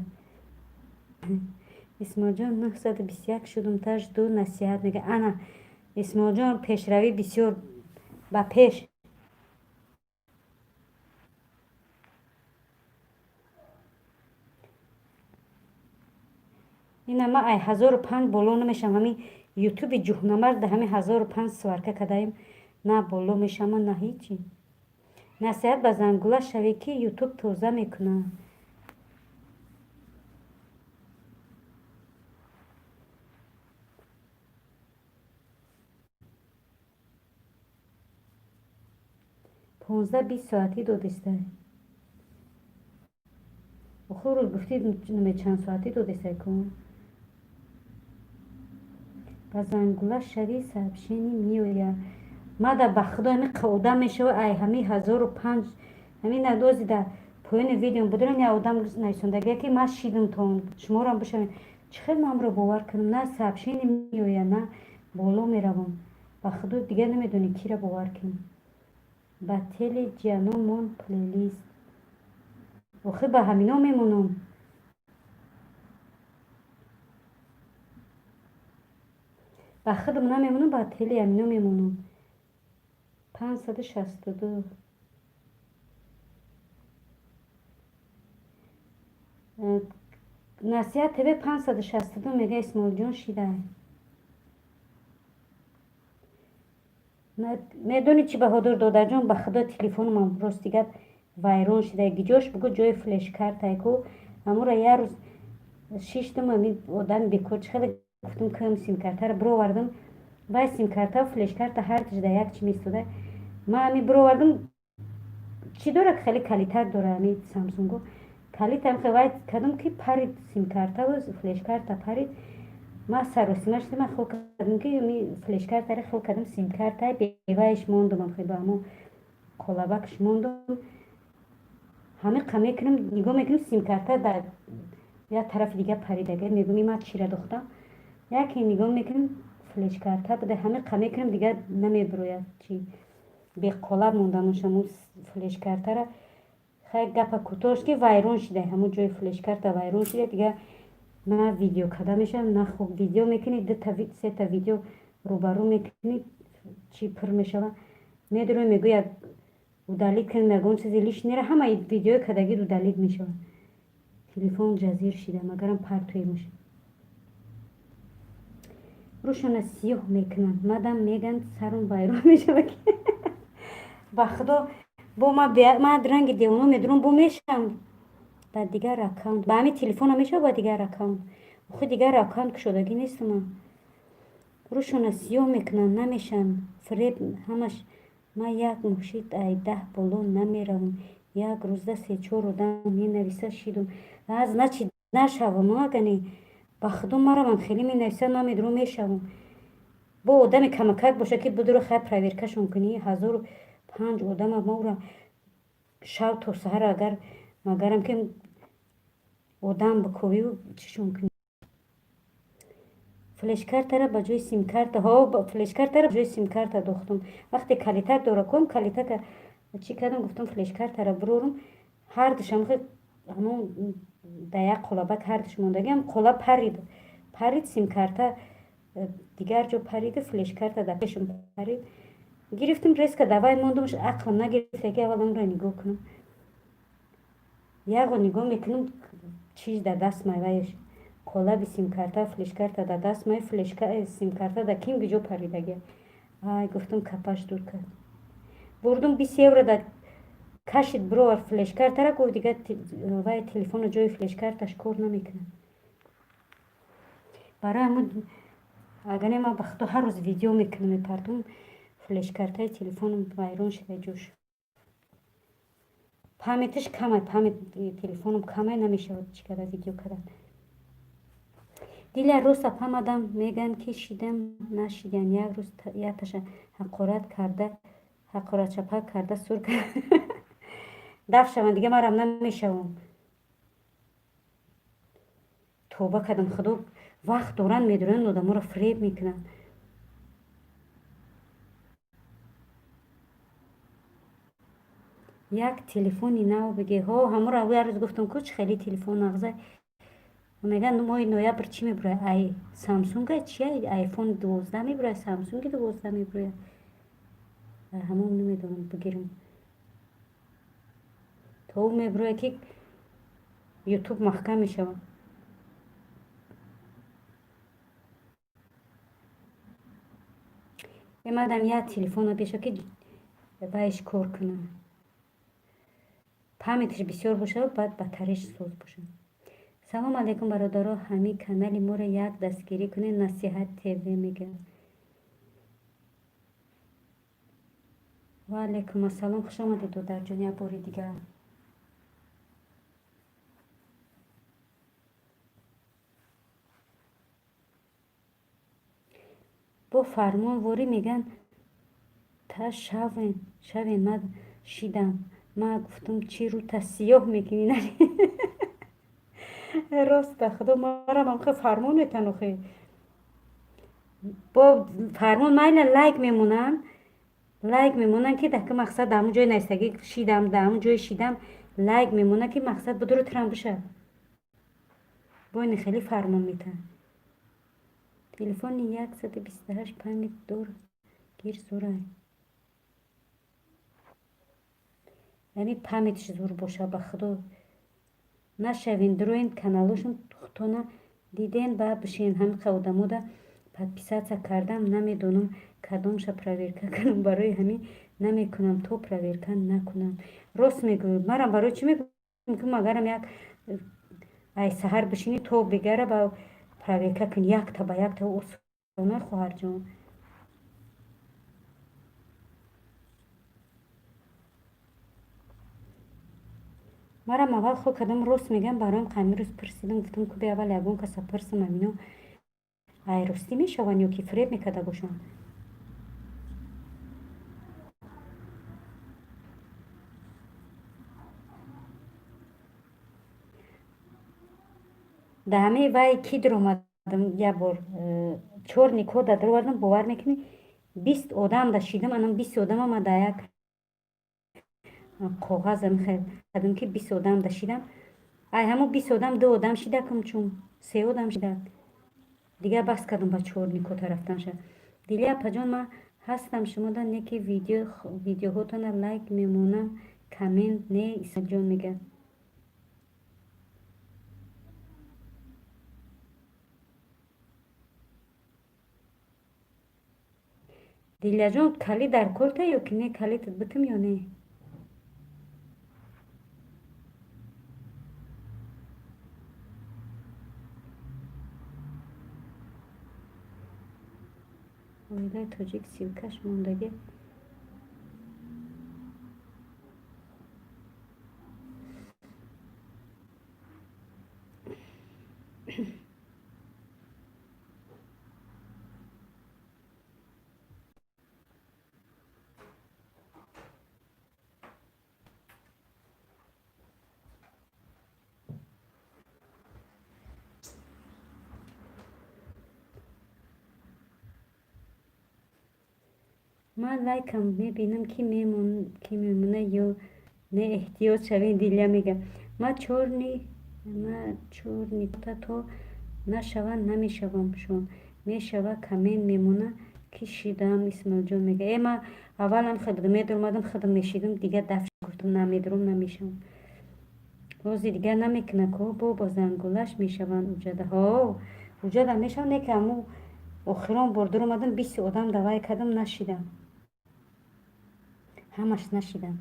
اسماعیل جان 921 شدم تاش دو نصیحت میگه انا اسماعیل جان پیشروی بسیار با پیش. این اما ای 1005 بالا نمیشم. همین یوتیوب جهنمرد همین 1005 سوارکه کدایم نه بالا میشم نه هیچی. نصیحت به زنگوله شوی که یوتیوب توزه میکنه. پونزده 20 ساعتی دادسته بخور رو گفتید نمی چند ساعتی دادسته کن به زنگوله شوی سبشینی میویا ما در بخدا همی قوده میشه ای همی 1005 همی ندازی در پایین ویدیو بودن یا آدم نیسوندگی که ما شیدم تا شما رو هم بشوین چخیل ما هم رو باور کنم نه سبشینی میویا نه بالا میروم بخدا دیگه نمیدونی کی رو باور کنم. با تل جانمون پلیلیست آخه به همینا میمونم. با خودم نمیمونم با تل همینا میمونم. 562 نصیحت تبه 562 میگه اسماعیل جان شیده میدونی چی بهادر دادر جان به خدا تلفنم هم راست دیگه ویران شده گیجاش بگو جای فلش کارت ایکو امو را یه روز شیشتم همی آدم بیکوچ خیلی گفتم کم سیم کارت رو برو وردم وای سیم کارت و فلش کارت هر تجده یک چی میستوده ما همی برو وردم چی داره که خیلی کلیتر داره همی سامسونگو کلیت هم خیلی کدوم که پرید سیم کارت و فلش کارت پرید ما سر و سیمش دیدم خود کردم که می فلش کارت رو خود کردم سیم کارت های بیوایش موندم خیلی با همون قلابکش موندم همه قمه کنم نگاه میکنم سیم کارت در یا طرف دیگه پریدگه میگم ما چی را دختم یکی نگاه میکنم فلش کارت بوده همه قمه کنم دیگه نمیبروید چی беқолаб монданошаму флеш-картара хай гапа кӯтоҳш ки вайрон шида ҳамун ҷои флеш-карта вайрон шида дигар на видео када мешавад на хуб видео мекунӣ сета видео рӯбарӯ мекунӣ чӣ пир мешавад медурӯй мегӯяд удалит кунем ягон чизе лиш нера ҳамаи видеои кадаги удалит мешавад телефон ҷазир шида магарам партӯе мешавад рӯшона сиёҳ мекунанд мадам меган сарум вайрон мешавад ба худо бо ман ранги девоно медурам бо мешавам ба дигар аккаунт ба ҳамин телефона мешавад ба дигар аккаунт охи дигар аккаунт кушодагӣ несту ман рӯшона сиёҳ мекунанд намешаванд фиреб ҳамаш ман як мушит ай 10 боло намеравам як рӯза 3-4 одам менависа шидум аз начи нашавам агани ба худо мараман хеле менависад ман медурам мешавам бо одами камакак бошад ки будуро хай проверкашон кунӣ 1005 одама мора шав то саҳар агар магарам ки одам биковию чишон кунӣ флеш-картара ба ҷои сим-карта флеш-картара ба ҷои сим-карта дохтам вақте калитак дора ком калитака чӣ кардам гуфтам флеш-картара бирорум ҳардушам ҳамон да як қолабак ҳардуш мондагиам қолаб парид сим-карта дигар ҷо париду флеш-карта дар пешум парид гирифтам резка давай мондамш ақлам нагирифт яки аввал онро нигоҳ кунам яго нигоҳ мекунам чиз дар даст майваяш қолаби сим-карта флеш-карта дар даст май сим-карта дар кимги ҷо паридагия ай гуфтам капаш дур кард бурдум 20 евро дар кашид бировар флеш-картара гуфт дигар вай телефона ҷои флеш-карташ кор намекунад барои ҳамун агане ман ба худо ҳар рӯз видео мекунам мепартум флеш-картаи телефонам вайрон шуда ҷош памятиш камай памят телефонам камай намешавад чӣ када видео када диля рост апамадам меган ки шидам нашидам як рӯз якташа ҳақоратчапак карда сур дафт шаванд дига марам намешавам توبه کردم خدا وقت دارن میدونن آدم‌ها رو فریب میکنن. یک تلفنی نو بگه ها همه رو اول روز گفتم کوچ خیلی تلفن نغزه میگن مای نویبر چی میبره ای سامسونگ چیه آیفون 12 میبره سامسونگ 12 میبره همون نمیدونم بگیرم تو میبره که یوتیوب محکم میشه. اومدم یه تلفن رو پیش که بایش کار کنم پامیتش بسیار باشه بعد باتریش سوز باشه. سلام علیکم برادرها همین کانال ما رو یک دستگیری کنین نصیحت تیوی میگه. و علیکم السلام خوش آمدید دو در جون یک باری دیگه. با فرمان واری میگن تا شوین من شیدم ما گفتم چی رو تا سیاه میکنی نری راست خدا ما را هم خیلی فرمان میتن خیلی با فرمان مایل لایک میمونن که دکه مقصد در همون جای نیستگی شیدم در همون جای شیدم لایک میمونن که مقصد بدور ترم بشه با این خیلی فرمان میتن. تلفن 128 پامیت دور گیر زوره یعنی پامیتش زور باشه به خدا نشوین دروین کانالشون خودتون دیدین با بشین هم خودمو подписаться کردم نمیدونم کدومش پرویرکا کنم برای همین نمیکنم تو پرویرکا نکنم راست میگم مرا برای چی میگم که مگرم یک ای سحر بشینی تو بگره با پرویرکا کن یک تا با یک تا اصلا خواهر جان مرا اول خود کدام راست میگم برایم قمی روز پرسیدم گفتم که بیا اول یگون کسا پرسم امینو ای راستی میشون یا که فریب میکده باشن ده همه وای کی در اومدم یه بار 4 نیکو در وردم باور میکنی 20 آدم داشتیدم انم 20 آدم ما در یک کاغذم خیلی کدوم که 20 آدم داشتیدم ای همون 20 آدم 2 آدم شده کم چون 3 آدم شده دیگه بس کردم با 4 نیکو رفتن شد دیگه پجان ما هستم شما در نیکی ویدیوهاتون لایک میمونم کامنت نه ایسا جان میگه دیلیا جان کلی در کلته یا که نه کلی بتم یا نه ویلای تاجیک سیوکش موندگی من لایکم میبینم کی میمونه یا نه احتیاط شوی دیلیا میگه ما چور نی تا نشوه نمیشوم شون میشوه کمین میمونه کی شیدم اسماعیل جان میگه ای ما اولم خدمت اومدم خدم نشیدم دیگه دفع گفتم نمیدرم نمیشم روزی دیگه نمیکنه که با زنگولش میشون اوجده ها اوجده میشون نه که امو اخیران بردر اومدم 20 آدم دوای کدم نشیدم همش نشیدم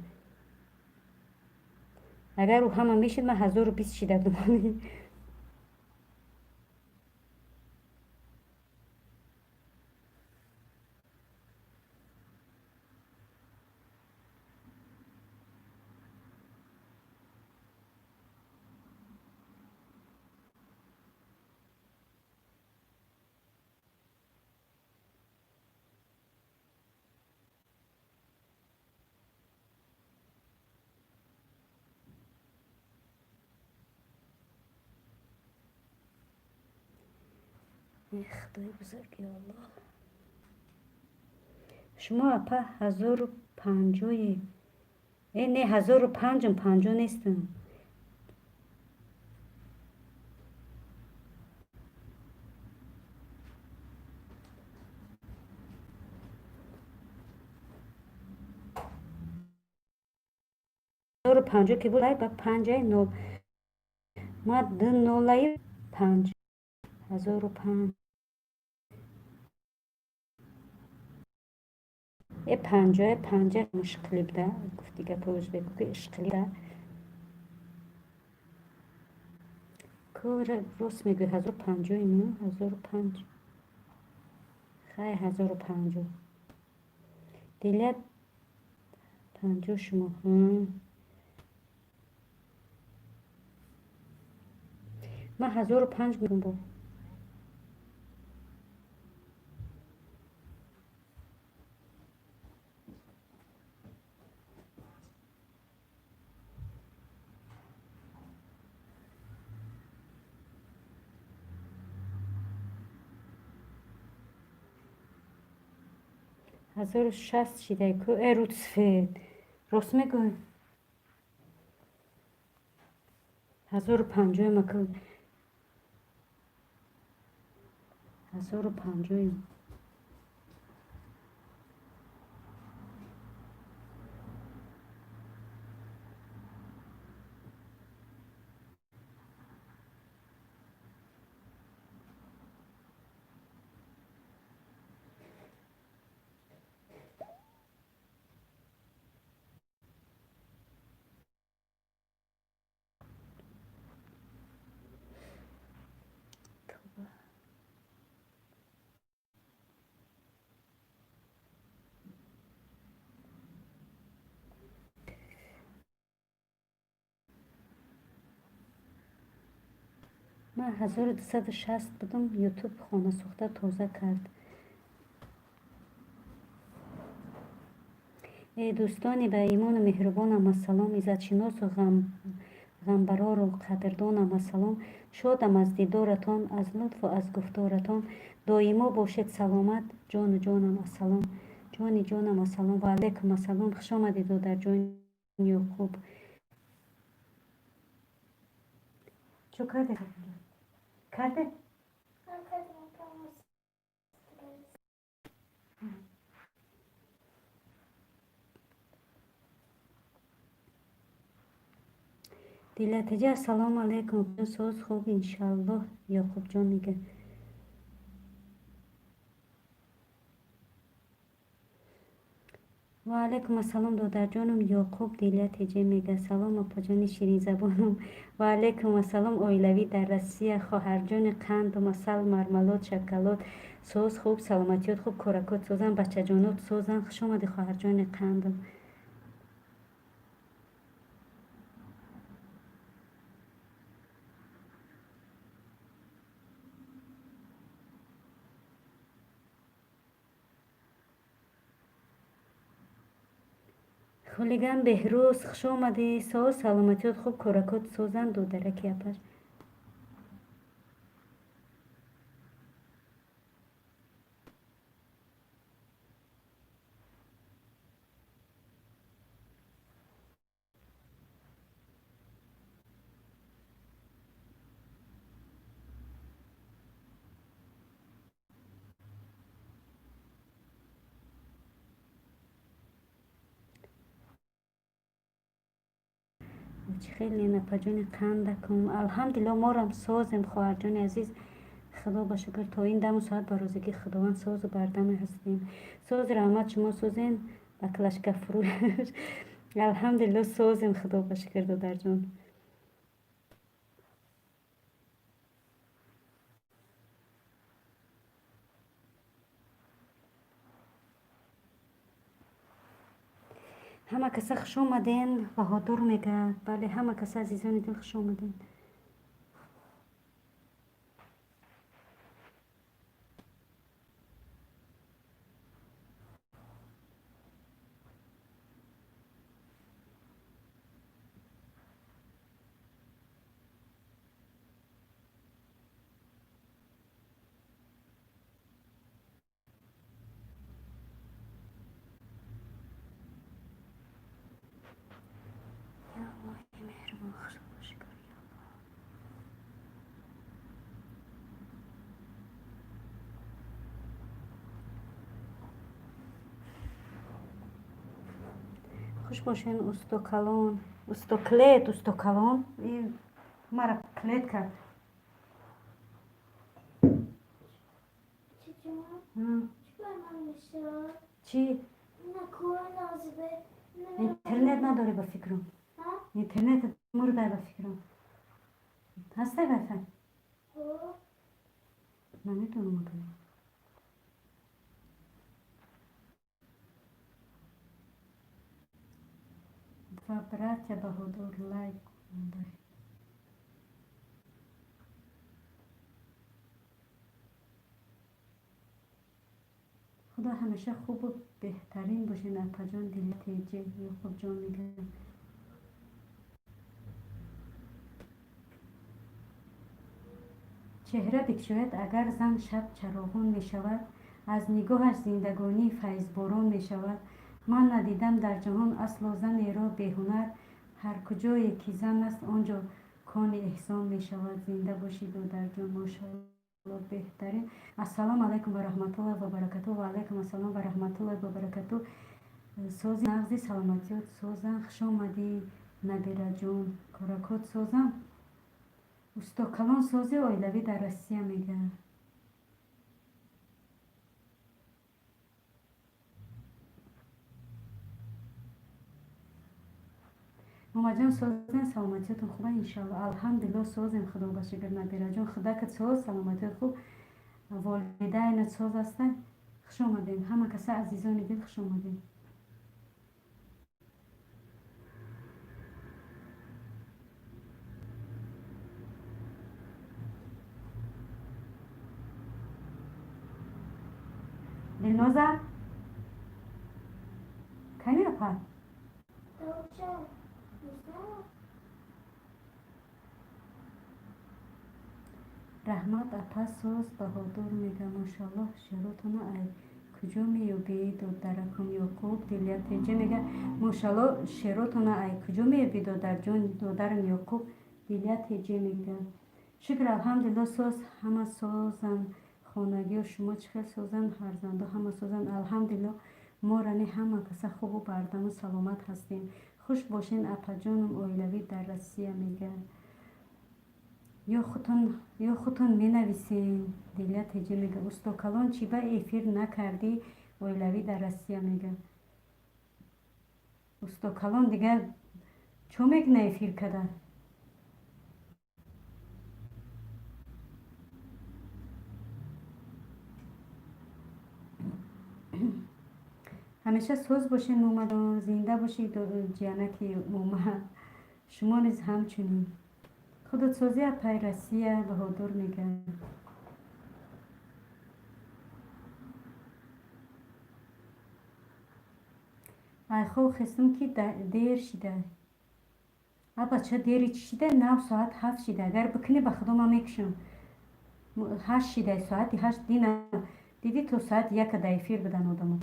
اگر او همه میشید من 1020 شیده دومانی خدای بزرگ یا الله شما اپا 1050 ای نه 1005 50 نیستم 1050 که بود با 5 نو ما دو نولای 5 1005 ای 50 مشکلی بده گفت دیگه پوز بگو که اشکالی ده کور روز میگه 1050 نه 1005 خیلی 1050 دیلیت 50 شما من 1005 میگم با 1060 شیده که ارود سفید راست میگوی 1050 مکن 1050 من 1260 بودم یوتیوب خانه سوخته تازه کرد ای دوستانی به ایمان مهربانم و سلام عزت شناس و غمبرار و قدردانم از سلام. شادم از دیدارتان، از لطف و از گفتارتان. دایما باشد سلامت جان و جانم از سلام. جانی جانم از سلام و علیکم السلام. خوش آمدید و در جان خوب. چو کرده؟ کرده؟ دیلتجه سلام علیکم. سوز خوب انشالله. یعقوب جان میگه و علیکم السلام دادر جانم. یعقوب دیلتجه میگه سلام اپا جان شیرین زبانم. و علیکم السلام اویلوی در روسیه. خواهر جان قند و مسل مرملات شکلات سوز خوب سلامتیات خوب کورکات سوزن بچه جانات سوزن. خوش آمدی خواهر جان قندم. خلیگم بهروز خوش آمدی. سوز سلامتیات خوب کورکات سوزن دو درکی اپر. خیلی نپا جان قندکم. الحمدلله ما رم سازم خواهر جان عزیز. خدا با شکر تا این دم و ساعت با روزگی خداوند ساز و بردم هستیم. ساز رحمت شما سازین و کلشک فروش. الحمدلله سازیم خدا با شکر دادر جان. همه کسا خوش آمدین. بهادر میگه بله همه کسا عزیزان دل خوش آمدین. یا الله مهربان خدا با شکر. خوش باشین. استوکلان استوکلت استوکلان این مرا کلت کرد.
چی برنامه شد؟
چی؟
نه کور نازبه
اینترنت نداره به فکرم. اینترنت مورد به فکرم هسته وفا نمیتونم بکنم. و برات بهادر لایک کنده. خدا همیشه خوب و بهترین باشه. نپا جان دیلت جه خوب جان میگه چهره بکشاید اگر زن شب چراغون می شود. از نگاهش زندگانی فیض باران می شود. من ندیدم در جهان اصل و زنی را بهنر. هر کجایی که زن است آنجا کان احسان می شود. زنده باشید و در جان ماشاءالله بهترین. السلام علیکم و رحمت الله و برکاته. و علیکم السلام و رحمت الله و برکاته. سازی نغزی سلامتیات سازن. خوش آمدی نبیره جان کارکات سازن. استوکلان سازی اویلوی در روسیه میگه. ماما جان سازن سلامتیتون خوبه انشالله. الحمدلله سازیم خدا با شکر. نبیره جان خدا که ساز سلامتیت خوب. والدین ساز هستن. خوش آمدین همه کسا عزیزان دل خوش آمدین. لنوزا کنی اپا
دوچه
رحمت اپسوس بهادر میگه ماشاءالله شعراتون ای کجا میابید و درکم یعقوب دیلیتیجه میگه ماشاءالله شعراتون ای کجا میابید و در جان دادرم یعقوب دیلیتیجه میگه شکر الحمدلله ساز همه سازن خانگی و شما چخیل سازن فرزنده همه سازن الحمدلله ما رنی همه کسا خوب و بردم و سلامت هستیم خوش باشین اپا جانم اویلوی در روسیه میگه یا خودتون می نویسین دیلیت هجی میگه استوکالان چی با افیر نکردی اویلوی در روسیه میگه استوکالان دیگه چو میگه افیر کده همیشه سوز باشین مومد زنده باشید جیانکی مومد شما نیز همچنین خودت سازی پای روسیه بهادر میگه ای خو خستم که دیر شده بچه دیری شده 9 ساعت 7 شده اگر بکنی به خدا ما میکشم 8 شده ساعتی 8 دیدی تو ساعت 1 دایفیر بدن آدم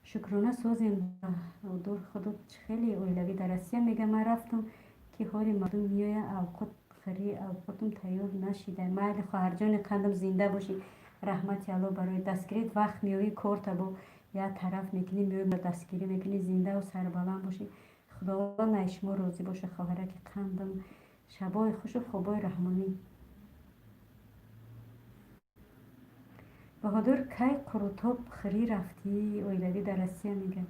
شکرانه سازیم دور خودت خیلی اویلوی در روسیه میگه من رفتم که حالی مردم میایه اوقات خری اوقاتم تیار نشیده مایل خواهر جان قندم زنده باشی رحمت الله برای دستگیریت وقت میایی کار تبو یا طرف میکنی میایی دستگیری میکنی زنده و سربلند باشی خداوند نشما راضی باشه خواهرک قندم شبای خوش و خوبای رحمانی بهادر کی قروتاب خری رفتی اویلوی در روسیه میگه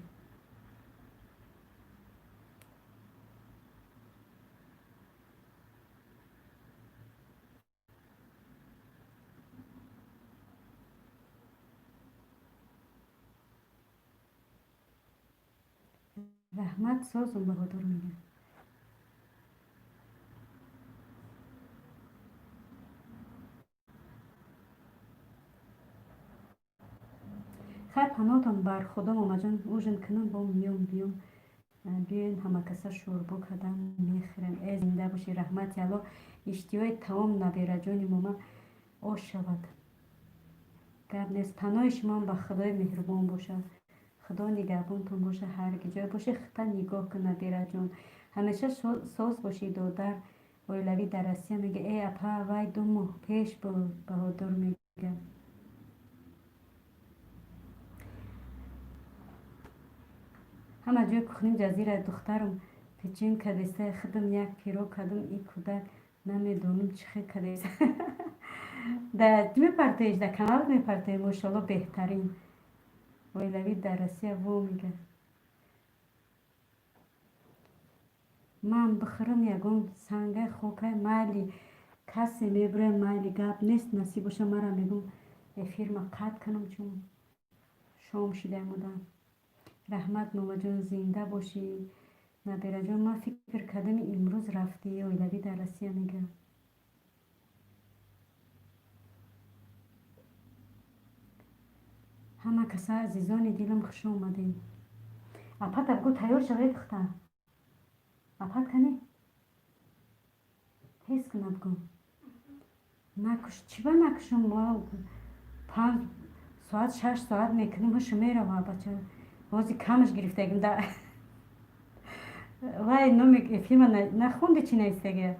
رحمت سازم بهادر میگه خیر پناهتان بر خدا ماما جان اوژن کنم با میام بیام بیاین همه کسا شوربا کردن میخورن ای زنده باشی رحمت الله اشتیای تمام نبیره جان ماما آش شود گرد نیست پناه شما به خدای مهربان باشه خدا نگهبانتون باشه هر جای باشه خطا نگاه کن نبیره جان همیشه ساز باشی دادر اویلوی در روسیه میگه ای اپا وای 2 ماه پیش بهادر میگه همه جای کخنیم جزیره دخترم پیچین کدیسته خودم یک پیرو کدم این کودک نمیدونم چی خیلی کدیسته در میپرتیش در کمال میپرتیش ماشاءالله بهترین اویلوی در روسیه وو میگه من بخورم یگون سنگه خوکه مالی کسی میبره مالی گپ نیست نصیب باشه مرا میگم افیر ما قطع کنم چون شام شده بودم رحمت ماما جان زنده باشی نبیره جان من فکر کردم امروز رفتی اویلوی در روسیه میگه همه کسا عزیزان دیلم خوش آمدین اپت ابگو تیار شوید خطا اپت کنی تیز کن ابگو نکش چی با نکشم ما 5 ساعت 6 ساعت میکنیم شمیره و بچه بازی کمش گرفتگیم در وای نومی فیلم نخونده چی نیستگه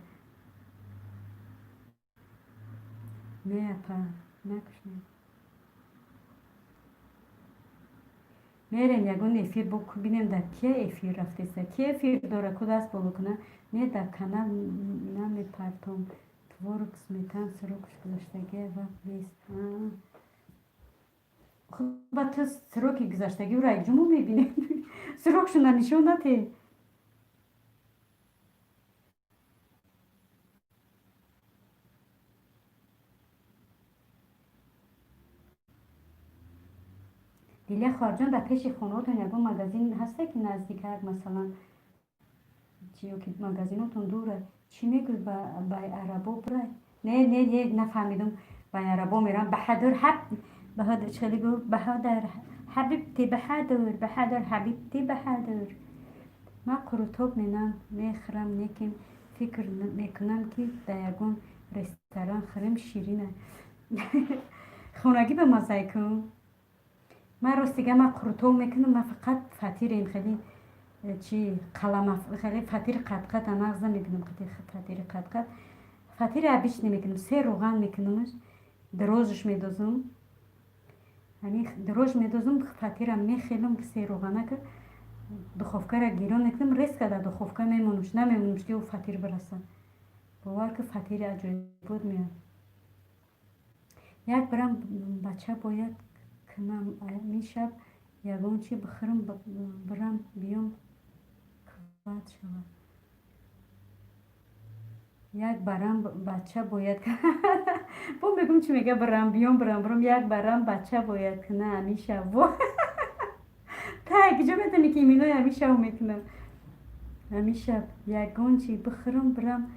نه اپا نکشم میریم یگون افیر بکو بینیم در که افیر رفته است که افیر داره کد است بولو کنه نه در کانال نمیپرتم تورک سمیتن سروکش گذاشتگی وقت نیست خب با تو سروکی گذاشتگی رو یک جمعه میبینیم سروکشون نشون نده دیگه خارجان در پیش خونهاتون یگون مگازین هسته که نزدیک هست مثلا چیو که مگازیناتون دوره چی میگوی با عربا برای نه نفهمیدم با عربا میرم بهادر چلی گو بهادر حبیبتی بهادر حبیبتی بهادر ما قروتوب مینم میخرم نیکیم فکر میکنم که در یگون رستوران خریم شیرینه. خونگی به مزه کن. من راستیگه من قروتو میکنم، من فقط فطیر این خیلی چی قلم خیلی فطیر قد قد مغزه میکنم، فطیر قد قد فطیر عبیش نمیکنم، سه روغن میکنمش، دروژش میدازم، یعنی دروژ میدازم، فطیرم میخیلم که سه روغنه که دخوفکه را گیران نکنم، ریس که در دخوفکه میمونمش، نمیمونمش که او فطیر برسه. باور که فطیر عجایب بود میاد. یک برم بچه باید کنم میشب یگان چی بخورم برم بیام بعد شود. یک برم بچه باید با میگم چی میگه برم بیام یک برم بچه باید کنه همیشه و تا اگه میدونی که اینو همیشه میکنم، همیشه یگان چی بخورم برم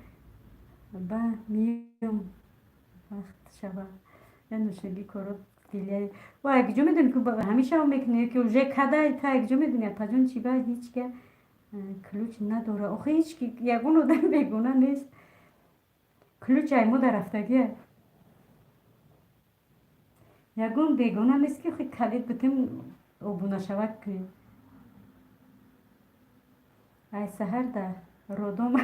با میام وقت شود یا نوشگی کرد دیلیه و اگه جو میدونی که همیشه هم میکنه که اوژه کده تا اگه جو میدونی پجون چی باید هیچ که کلوچ نداره، آخه هیچ که یگون آدم بیگونه نیست، کلوچ ایمو در رفتگیه یگون بیگونه نیست که خیلی کلید بتیم اوبونه شود کنیم. ای سهر در رودوم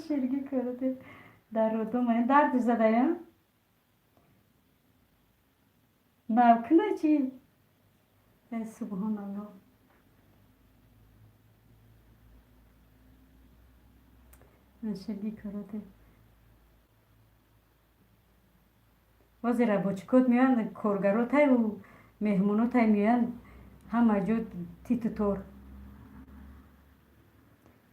شرگی کرده در رودوم درد زده یا نکنه چی ای سبحان الله شرگی کرده واسه را بچکوت میان کارگرا تای و مهمونو تای میان همه جو تیت تور.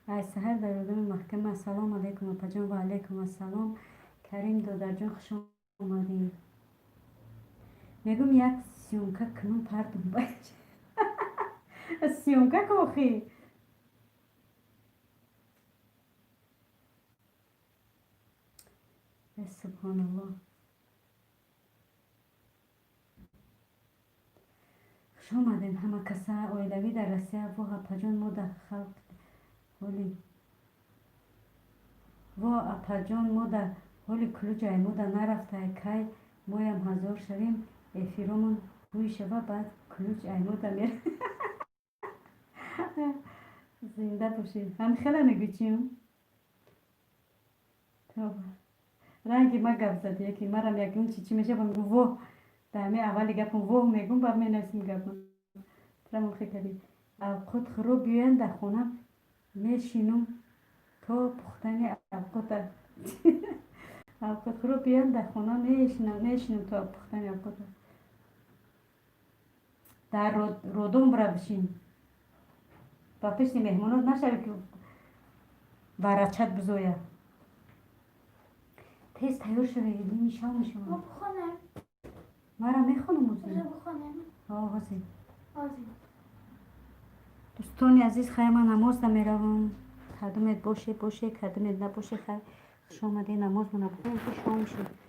ای سهر در رودوم محکمه سلام علیکم اپا جان و علیکم السلام کریم دادر جان خوش آمدید. میگم یک سیونکه کنون پردون باید سیونکه کاخی سبحان الله خوش آمدین همه کسا اویلوی در رسیه و اپا جان ما در خلق حالی و اپا جان ما در حالی کلوچ ایمو در نرفته که مایم هزار شویم افیرومون بوی شوه بعد کلوچ ایمو در میره زنده باشید هم خیلی نگوچیم رنگی ما گپ زد یکی مرم یکیم چی میشه با میگو واه دمی اولی گپم واه میگم بعد می نسیم گپم ترمون خیلی خود خرو بیان در خونه میشینم تا پختنی اوقات اوقات خرو بیان در خونه میشینم تا پختنی اوقات در رودم برا بشین تا پشت مهمونات نشوی که ورچت بزویه تیز تیار شده یه شام شما
ما بخونم
مرا میخونم
بذار بخونم
آه حسین
آزی
دوستانی عزیز خیر من نماز میروم خدمت باشه خدمت نباشه خیر خوش آمدی نماز من بخونم که شام شد.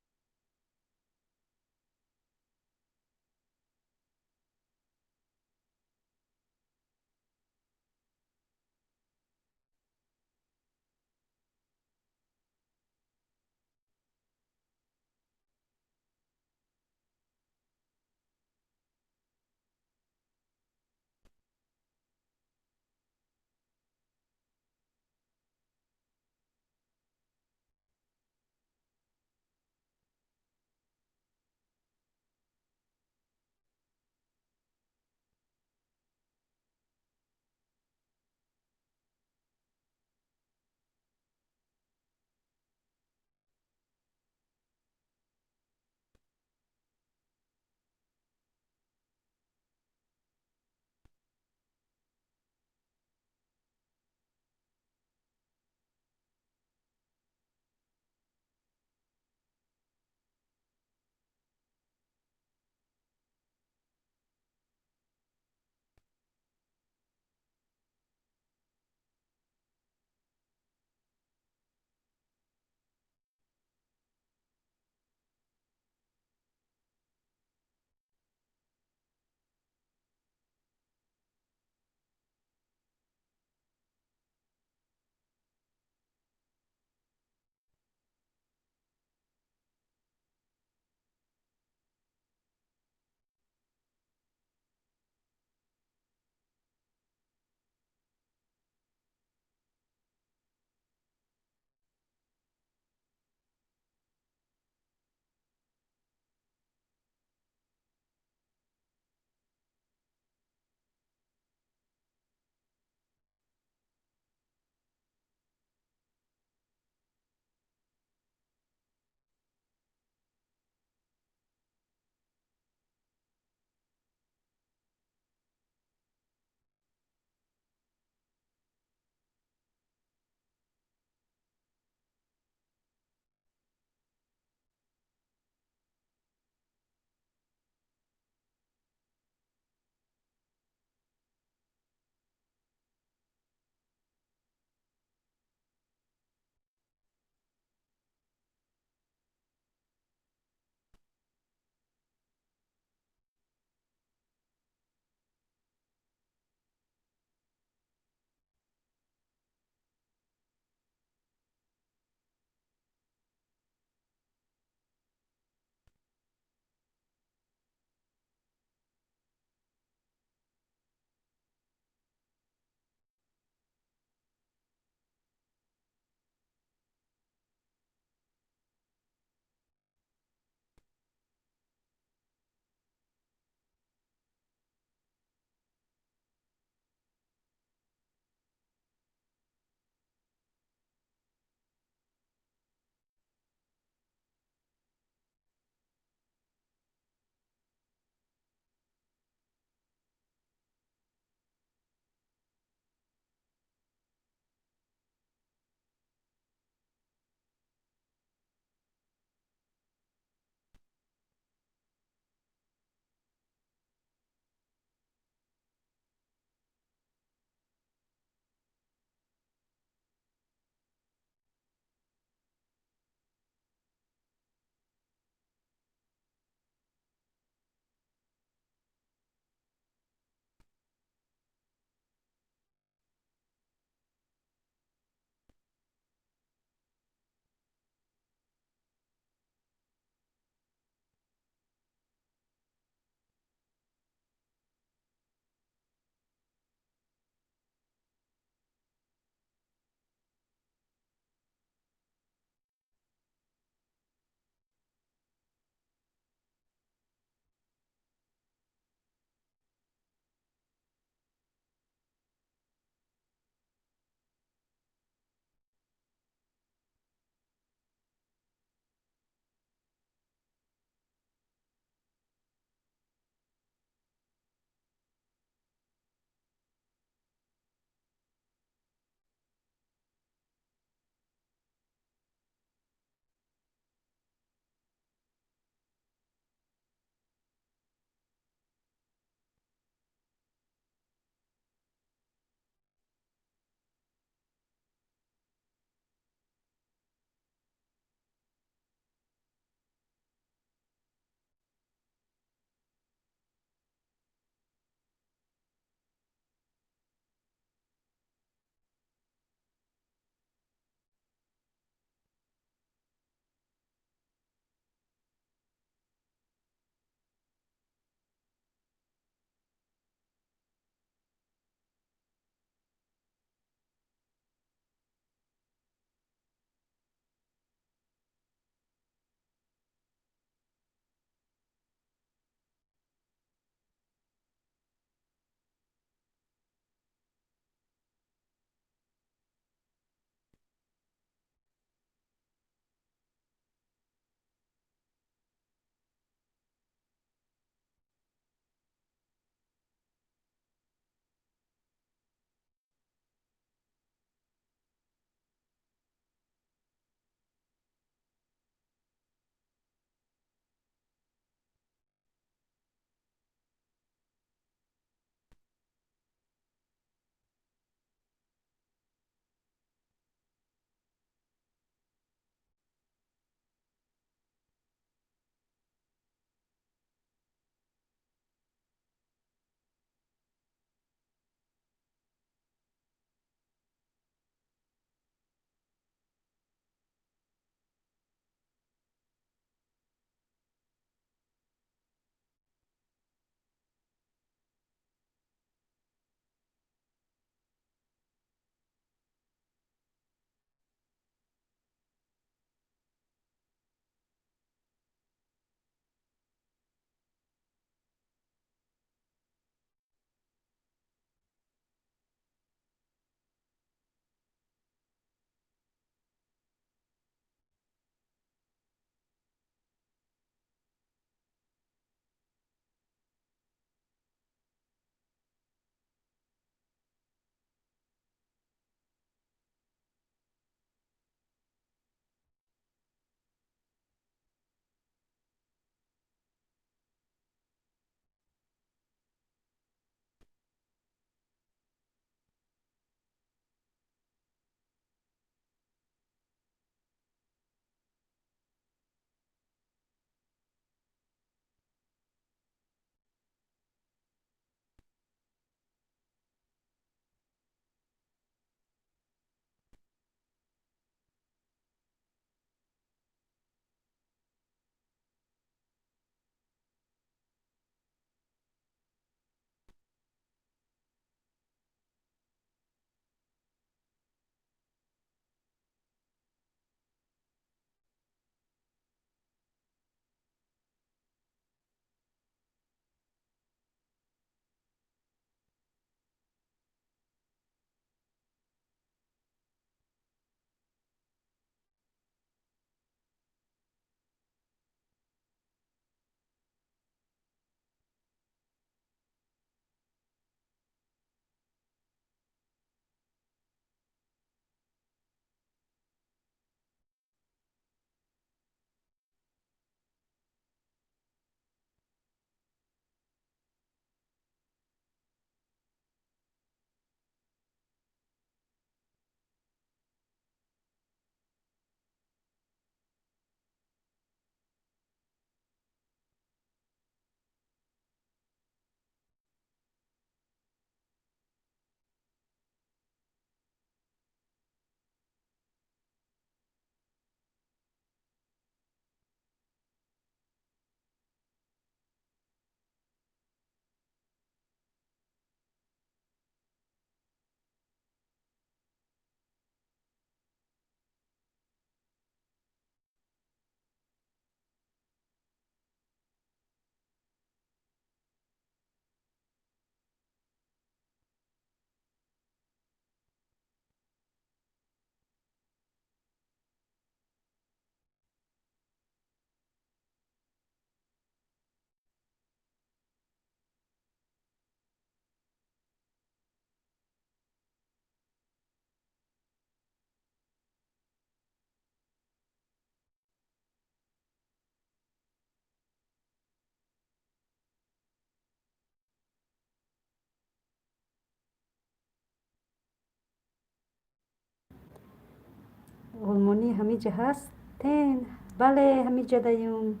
آلمانی همیجا هستین؟ بله همیجا دایم.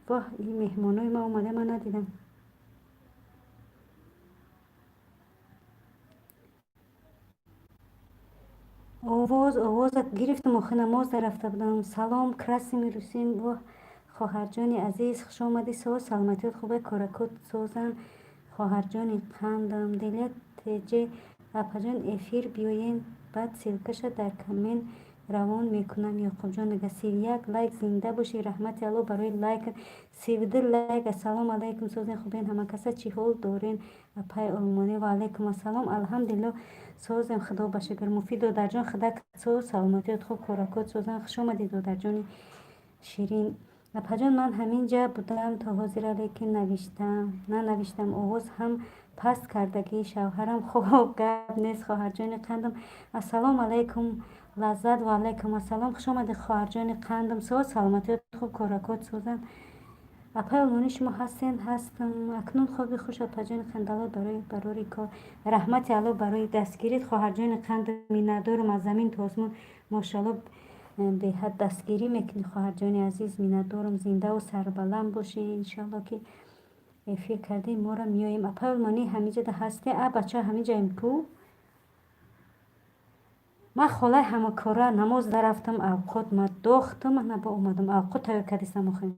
واه این مهمانای ما اومده من ندیدم. آواز گرفتم آخه نماز در رفته بودم. سلام کرسی میرسین. واه خواهر جانی عزیز خوش آمدی. سو سلامتیت خوبه کارکوت سوزن خواهر جانی قندم دلیت تیجه اپا جان افیر بیاین بعد سیلکش در کمین روان میکنم. یعقوب جان نگه 31 لایک زنده باشی رحمت الله برای لایک 32 لایک. السلام علیکم سوزن خوبین همه کسا چی حال دارین اپای آلمانی و علیکم السلام الحمدلله سوزم خدا بشکر مفید دادر جان خدا سو سلامتیت خوب کارکوت سوزن خوش آمدی دادر جانی شیرین اپا جان من همینجا بودم تا حاضر لیکن ننوشتم آواز هم پست کردگی شوهرم خوب گپ نیست خواهر جان قندم السلام علیکم لذت و علیکم السلام خوش آمدی خواهر جان قندم سو سلامتیت خوب کارکوت سوزن اپای آلمانی شما هستم اکنون خوابی خوش اپا جان قندلا برای کار رحمت الله برای دستگیریت خواهر جان قندم می ندارم از زمین تا آسمون ماشاءالله به حد دستگیری میکنی خواهر جان عزیز میندارم زنده و سربلند باشی انشالله که افیر کرده ما را میاییم اپا آلمانی همیجا ده هسته بچه همیجا ایم کو من خاله همه کاره نماز در رفتم اوقات ما داختم نبا اومدم اوقات تایر کردیستم آخه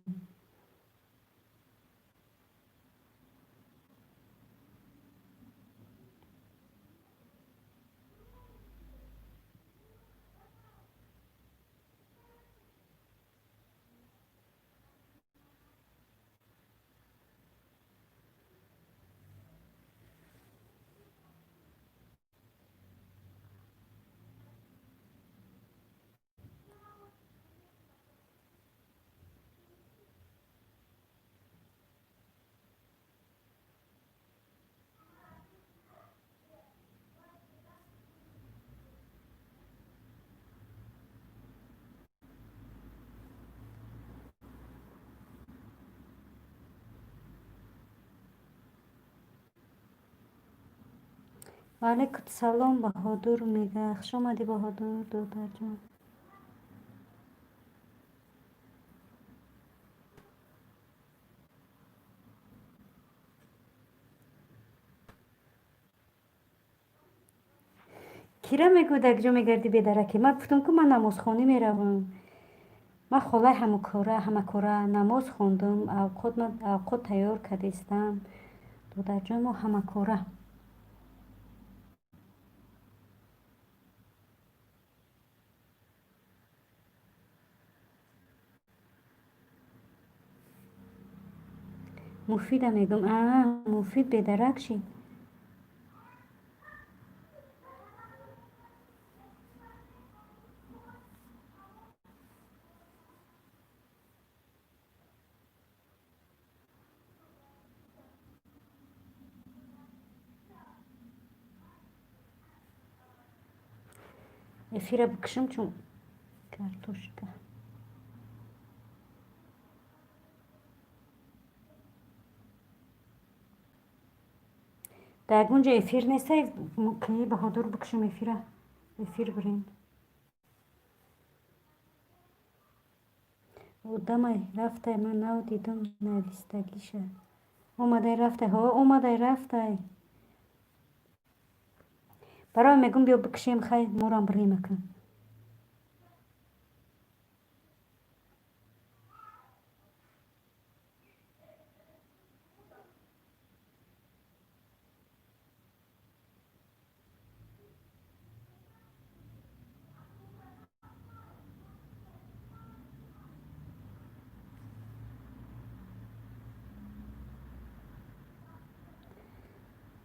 علیکم سلام بهادر میگه خوش آمدی بهادر دادر جان کیره میگو دکجا میگردی بدرکی من گفتم که من نماز خانی میروم من خاله همه کاره نماز خوندم اوقات تیار کردیستم دادر جان ما همه کاره مفیده میگم مفید بدرک شی افیره بکشم چون کارتوشکه در گونجا افیر نیسته که بهادر بکشم افیر برین او دمای رفته من نو دیدم نویستگیشه اومده رفته ها اومده رفته برای میگم بیا بکشیم خیلی مورم بری مکن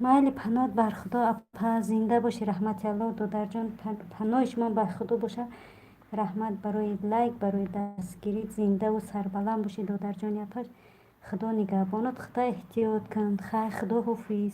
مایل پناه بر خدا اپا زنده باشی رحمت الله دادر جان پناهش من بر خدا باشه رحمت برای لایک برای دستگیری زنده و سربلند باشی دادر جان اپا خدا نگهبانت خدا احتیاط کن خدا حافظ